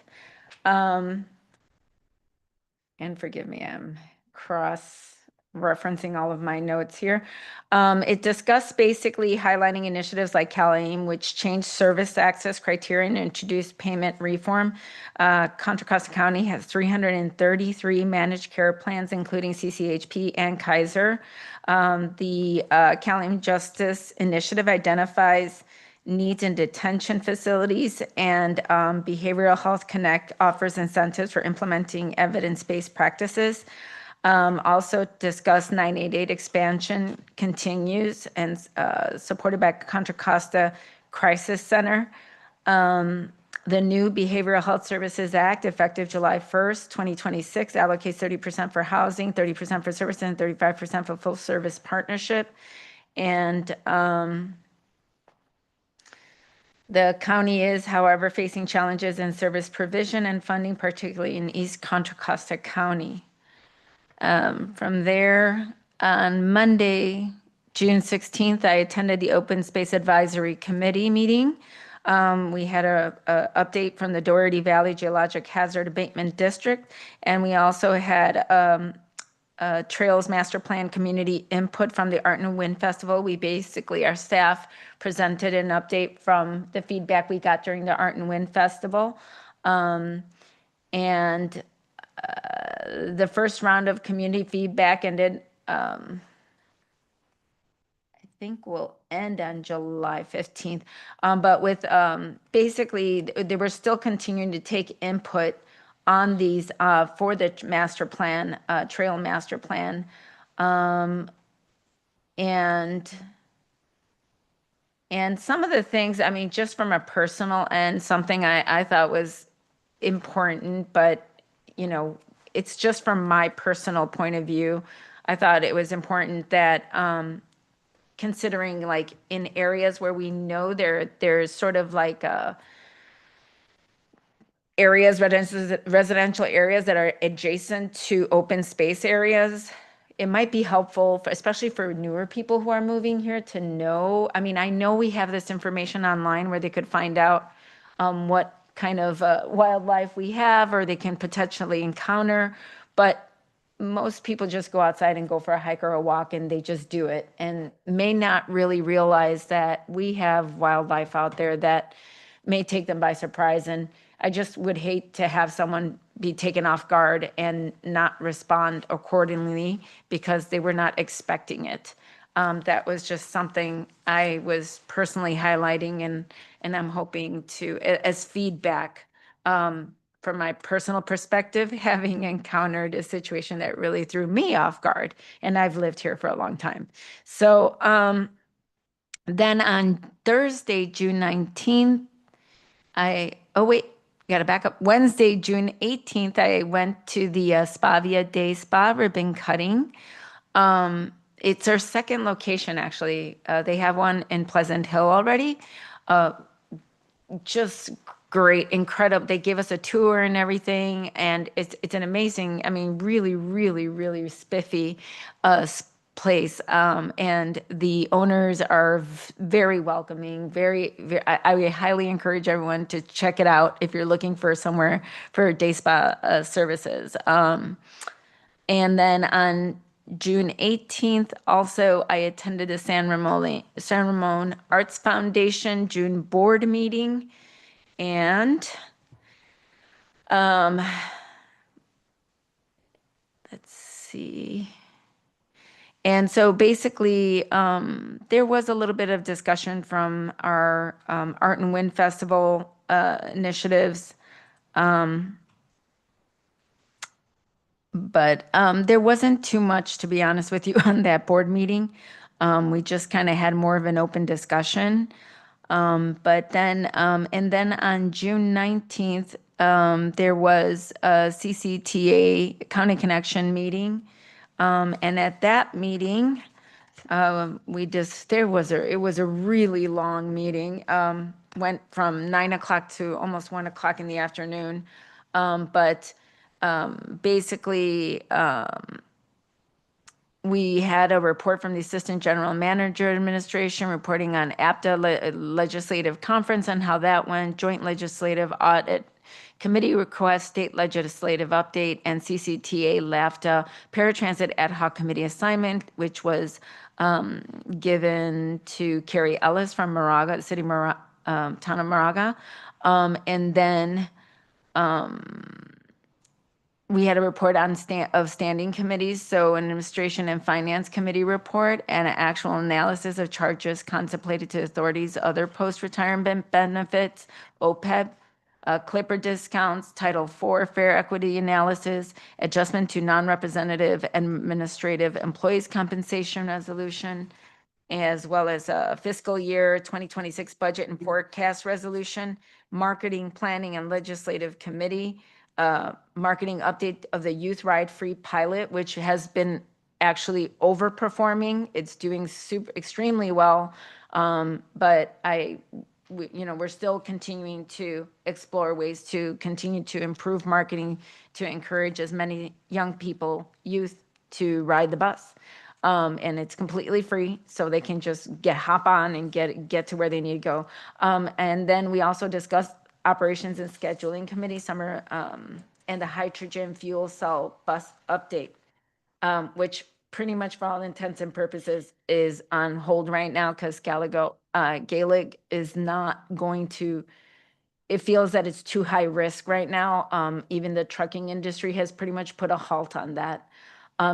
And forgive me, I'm cross-referencing all of my notes here. It discussed basically highlighting initiatives like CalAIM, which changed service access criteria and introduced payment reform. Contra Costa County has 333 managed care plans, including CCHP and Kaiser. The CalAIM Justice Initiative identifies needs in detention facilities, and Behavioral Health Connect offers incentives for implementing evidence-based practices. Also discussed 988 expansion continues and supported by Contra Costa Crisis Center. The new Behavioral Health Services Act, effective July 1st, 2026, allocates 30% for housing, 30% for services, and 35% for full service partnership. And the county is, however, facing challenges in service provision and funding, particularly in East Contra Costa County. From there, on Monday, June 16th, I attended the Open Space Advisory Committee meeting. We had a update from the Doherty Valley Geologic Hazard Abatement District, and we also had Trails Master Plan community input from the Art and Wind Festival. We basically, our staff presented an update from the feedback we got during the Art and Wind Festival. And the first round of community feedback ended, I think will end on July 15th. But with basically, they were still continuing to take input on these for the master plan, trail master plan. And some of the things, I mean, just from a personal end, something I thought was important, but, you know, it's just from my personal point of view. I thought it was important that considering like in areas where we know there's sort of like residential areas that are adjacent to open space areas, it might be helpful, especially for newer people who are moving here, to know. I mean, I know we have this information online where they could find out what kind of wildlife we have or they can potentially encounter, but most people just go outside and go for a hike or a walk and they just do it and may not really realize that we have wildlife out there that may take them by surprise. And I just would hate to have someone be taken off guard and not respond accordingly because they were not expecting it. That was just something I was personally highlighting, and I'm hoping to, as feedback from my personal perspective, having encountered a situation that really threw me off guard, and I've lived here for a long time. So then on Thursday, June 19th, gotta back up. Wednesday, June 18th, I went to the Spavia Day Spa ribbon cutting. It's our second location, actually. They have one in Pleasant Hill already. Just great, incredible. They gave us a tour and everything, and it's an amazing, I mean, really, really, really spiffy place. And the owners are very welcoming, I would highly encourage everyone to check it out if you're looking for somewhere for day spa services. And then on June 18th, also, I attended the San Ramon Arts Foundation June board meeting. And let's see. And so basically, there was a little bit of discussion from our Art and Wind Festival initiatives. But there wasn't too much, to be honest with you, on that board meeting. We just kind of had more of an open discussion. But then, and then on June 19th, there was a CCTA County Connection meeting. And at that meeting, it was a really long meeting. Went from 9 o'clock to almost 1 o'clock in the afternoon. But basically, we had a report from the Assistant General Manager Administration reporting on APTA Legislative Conference and how that went, Joint Legislative Audit Committee request, State Legislative Update, and CCTA LAFTA Paratransit Ad Hoc Committee assignment, which was given to Carrie Ellis from Moraga, the city town of Moraga. And then we had a report on standing committees, so an Administration and Finance Committee report and an actual analysis of charges contemplated to authorities, other post-retirement benefits, OPEB, Clipper discounts, Title IV fair equity analysis, adjustment to non-representative administrative employees compensation resolution, as well as a fiscal year 2026 budget and forecast resolution, marketing, planning, and legislative committee, marketing update of the Youth Ride Free pilot, which has been actually overperforming. It's doing extremely well. But we're still continuing to explore ways to continue to improve marketing to encourage as many young people, youth, to ride the bus. And it's completely free, so they can just hop on and get to where they need to go. And then we also discussed Operations and Scheduling Committee summer and the hydrogen fuel cell bus update, which pretty much for all intents and purposes is on hold right now because Gaelig is not going to it feels that it's too high risk right now. Even the trucking industry has pretty much put a halt on that.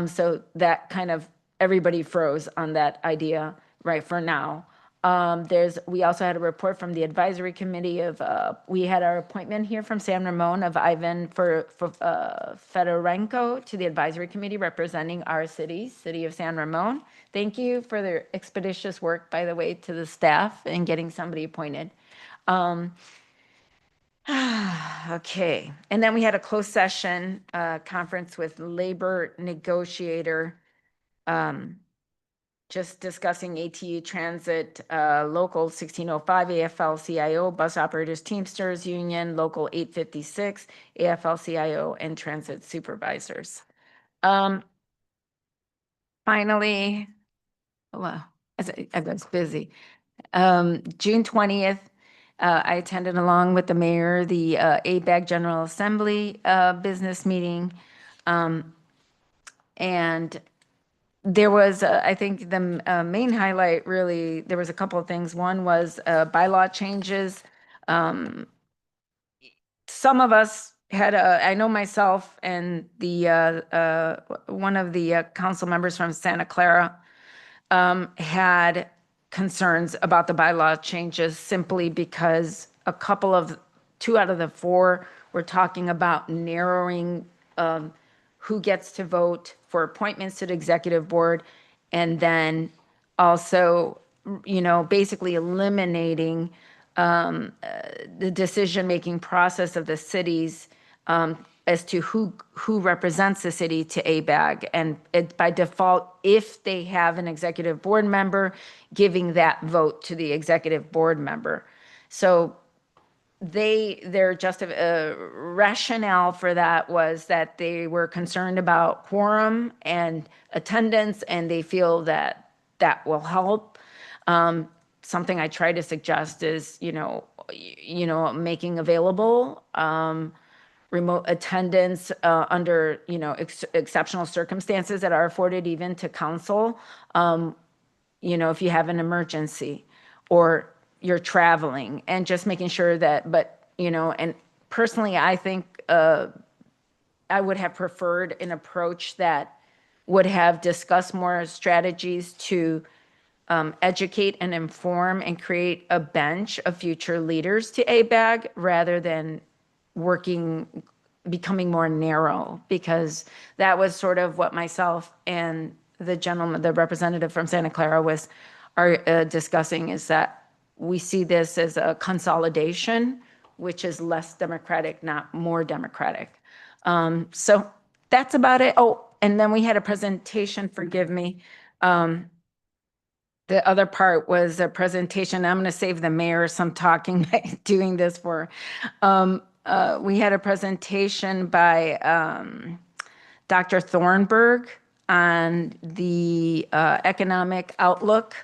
So that kind of, everybody froze on that idea right for now. We also had a report from the advisory committee of, we had our appointment here from San Ramon of Ivan Fedorenko to the advisory committee representing our city of San Ramon. Thank you for their expeditious work, by the way, to the staff in getting somebody appointed. Okay, and then we had a closed session conference with labor negotiator, just discussing ATE Transit, Local 1605, AFL-CIO, Bus Operators Teamsters Union, Local 856, AFL-CIO, and Transit Supervisors. Finally, well, I was busy. June 20th, I attended along with the mayor, the ABAG General Assembly business meeting. And there was, I think the main highlight really, there was a couple of things. One was bylaw changes. Some of us had, I know myself and the one of the council members from Santa Clara had concerns about the bylaw changes simply because two out of the four were talking about narrowing who gets to vote for appointments to the executive board, and then also, basically eliminating the decision-making process of the cities as to who represents the city to ABAG. And by default, if they have an executive board member, giving that vote to the executive board member. So their rationale for that was that they were concerned about quorum and attendance, and they feel that that will help. Something I try to suggest is, making available remote attendance under, exceptional circumstances that are afforded even to council. If you have an emergency or you're traveling, and just making sure that, and personally, I think I would have preferred an approach that would have discussed more strategies to educate and inform and create a bench of future leaders to ABAG, rather than becoming more narrow, because that was sort of what myself and the representative from Santa Clara are discussing, is that we see this as a consolidation, which is less democratic, not more democratic. So that's about it. Oh, and then we had a presentation, forgive me. The other part was a presentation. I'm going to save the mayor some talking by doing this for. We had a presentation by Dr. Thornburg on the economic outlook.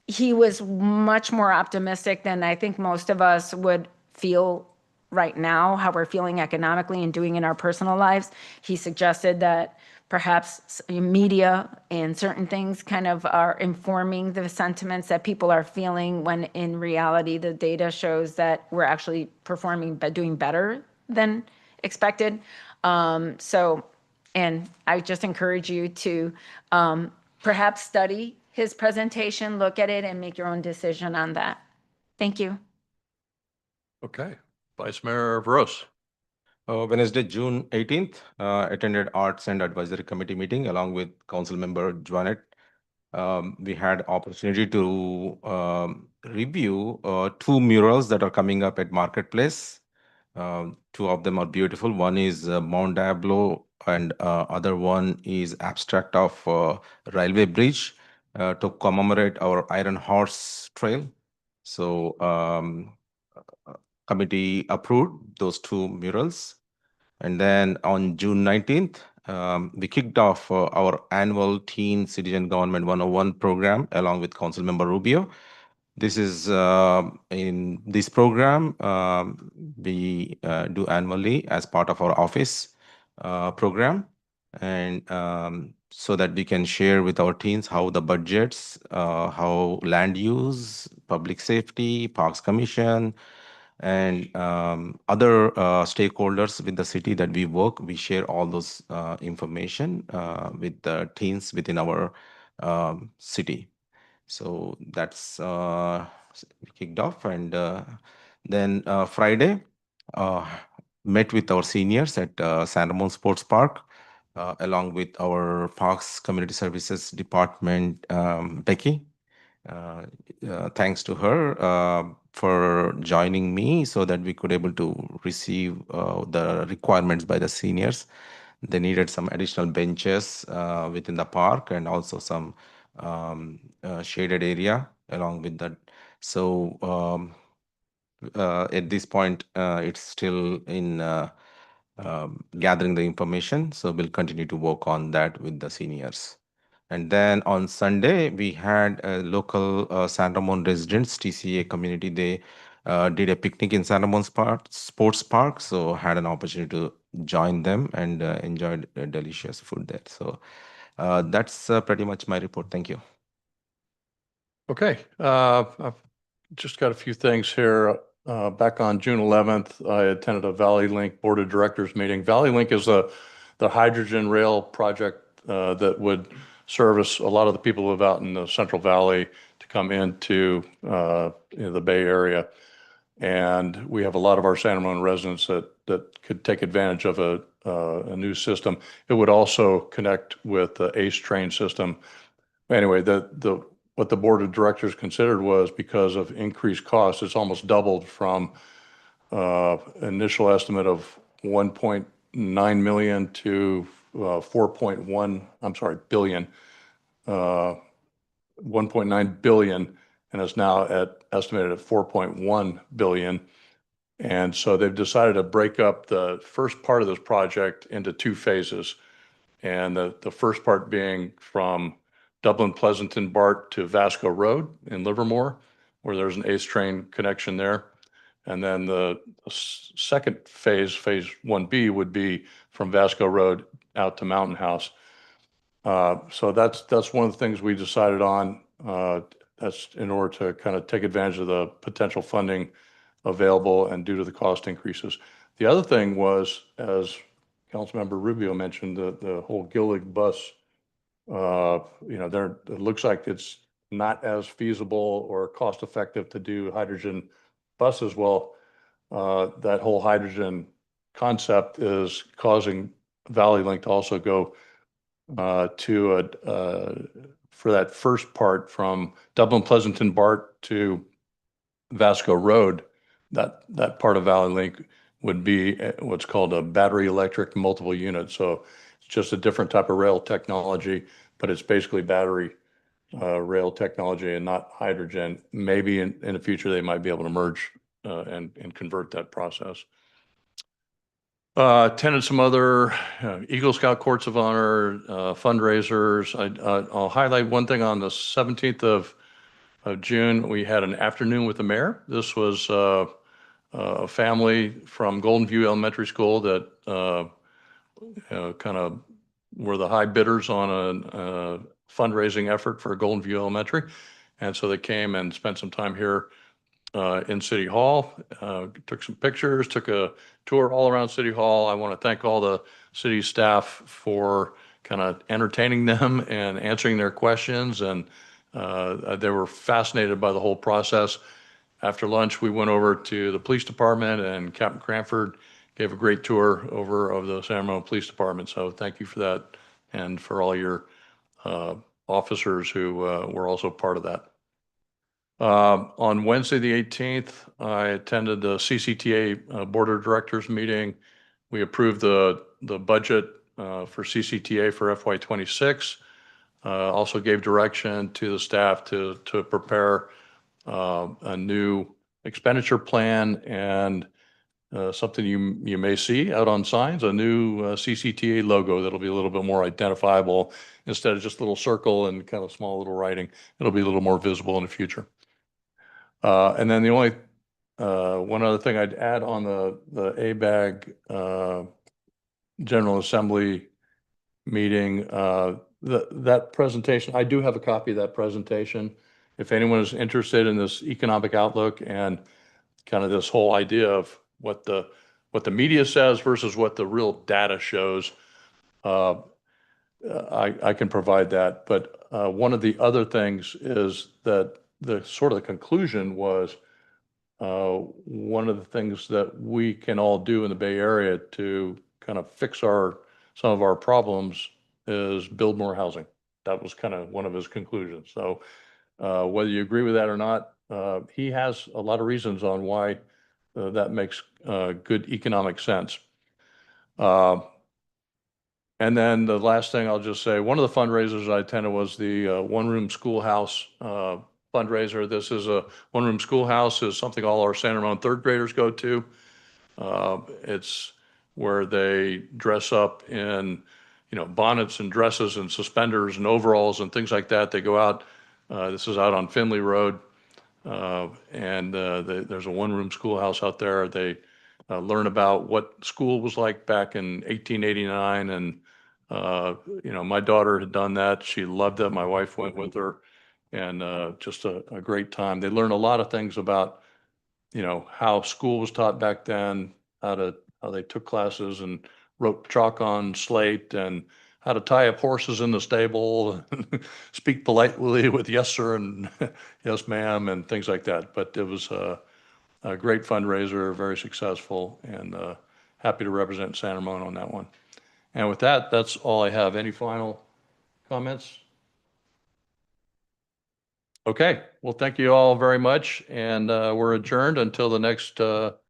He was much more optimistic than I think most of us would feel right now, how we're feeling economically and doing in our personal lives. He suggested that perhaps media and certain things kind of are informing the sentiments that people are feeling, when in reality, the data shows that we're actually doing better than expected. And I just encourage you to perhaps study his presentation, look at it, and make your own decision on that. Thank you. Okay, Vice Mayor Veros. Wednesday, June 18th, attended Arts and Advisory Committee meeting along with Council Member Joanette. We had opportunity to review 2 murals that are coming up at Marketplace. 2 of them are beautiful. One is Mount Diablo, and other one is abstract of railway bridge to commemorate our Iron Horse Trail. So committee approved those 2 murals. And then on June 19th, we kicked off our annual Teen Citizen Government 101 program along with Council Member Rubio. This is in this program we do annually as part of our office program. and so that we can share with our teams how the budgets, how land use, public safety, Parks Commission, and other stakeholders with the city that we work. We share all those information with the teams within our city. So that's we kicked off, and then Friday met with our seniors at San Ramon Sports Park, along with our Parks Community Services Department, Becky. Thanks to her for joining me so that we could able to receive the requirements by the seniors. They needed some additional benches within the park and also some shaded area along with that. So at this point, it's still in gathering the information. So we'll continue to work on that with the seniors. And then on Sunday, we had a local San Ramon residents, TCA community. They did a picnic in San Ramon Sports Park. So had an opportunity to join them and enjoyed delicious food there. So that's pretty much my report. Thank you. Okay, I've just got a few things here. Back on June 11th, I attended a Valley Link Board of Directors meeting. Valley Link is the hydrogen rail project that would service a lot of the people who live out in the Central Valley to come into the Bay Area. And we have a lot of our San Ramon residents that could take advantage of a new system. It would also connect with the ACE train system. Anyway, what the board of directors considered was because of increased costs, it's almost doubled from initial estimate of 1.9 million to 4.1 billion, 1.9 billion, and it's now estimated at 4.1 billion. And so they've decided to break up the first part of this project into two phases. And the first part being from Dublin Pleasanton BART to Vasco Road in Livermore, where there's an ACE train connection there. And then the second phase, phase 1B, would be from Vasco Road out to Mountain House. So that's one of the things we decided on. That's in order to kind of take advantage of the potential funding available and due to the cost increases. The other thing was, as Councilmember Rubio mentioned, the whole Gillig bus. It looks like it's not as feasible or cost effective to do hydrogen buses. Well, that whole hydrogen concept is causing Valley Link to also go for that first part from Dublin Pleasanton BART to Vasco Road. That part of Valley Link would be what's called a battery electric multiple unit. So it's just a different type of rail technology, but it's basically battery rail technology and not hydrogen. Maybe in the future, they might be able to merge and convert that process. Attended some other Eagle Scout Courts of Honor fundraisers. I'll highlight one thing. On the 17th of June, we had an afternoon with the mayor. This was a family from Golden View Elementary School that kind of were the high bidders on a fundraising effort for Golden View Elementary. And so they came and spent some time here in City Hall, took some pictures, took a tour all around City Hall. I want to thank all the city staff for kind of entertaining them and answering their questions. And they were fascinated by the whole process. After lunch, we went over to the police department, and Captain Cranford gave a great tour over of the San Ramon Police Department. So thank you for that, and for all your officers who were also part of that. On Wednesday, the 18th, I attended the CCTA Board of Directors meeting. We approved the budget for CCTA for FY26. Also gave direction to the staff to prepare a new expenditure plan and something you may see out on signs, a new CCTA logo that'll be a little bit more identifiable instead of just a little circle and kind of small little writing. It'll be a little more visible in the future. And then the only one other thing I'd add on the ABAG General Assembly meeting. That presentation, I do have a copy of that presentation. If anyone is interested in this economic outlook and kind of this whole idea of what the media says versus what the real data shows, I can provide that. But one of the other things is that the sort of the conclusion was one of the things that we can all do in the Bay Area to kind of fix some of our problems is build more housing. That was kind of one of his conclusions. So whether you agree with that or not, he has a lot of reasons on why that makes good economic sense. And then the last thing I'll just say, one of the fundraisers I attended was the One Room Schoolhouse fundraiser. This is a One Room Schoolhouse is something all our San Ramon third graders go to. It's where they dress up in, bonnets and dresses and suspenders and overalls and things like that. They go out. This is out on Finley Road, and there's a one-room schoolhouse out there. They learn about what school was like back in 1889, and my daughter had done that. She loved it. My wife went with her, and just a great time. They learn a lot of things about, how school was taught back then, how they took classes and wrote chalk on slate, and how to tie up horses in the stable, and speak politely with yes, sir, and yes, ma'am, and things like that. But it was a great fundraiser, very successful, and happy to represent San Ramon on that one. And with that, that's all I have. Any final comments? Okay, well, thank you all very much, and we're adjourned until the next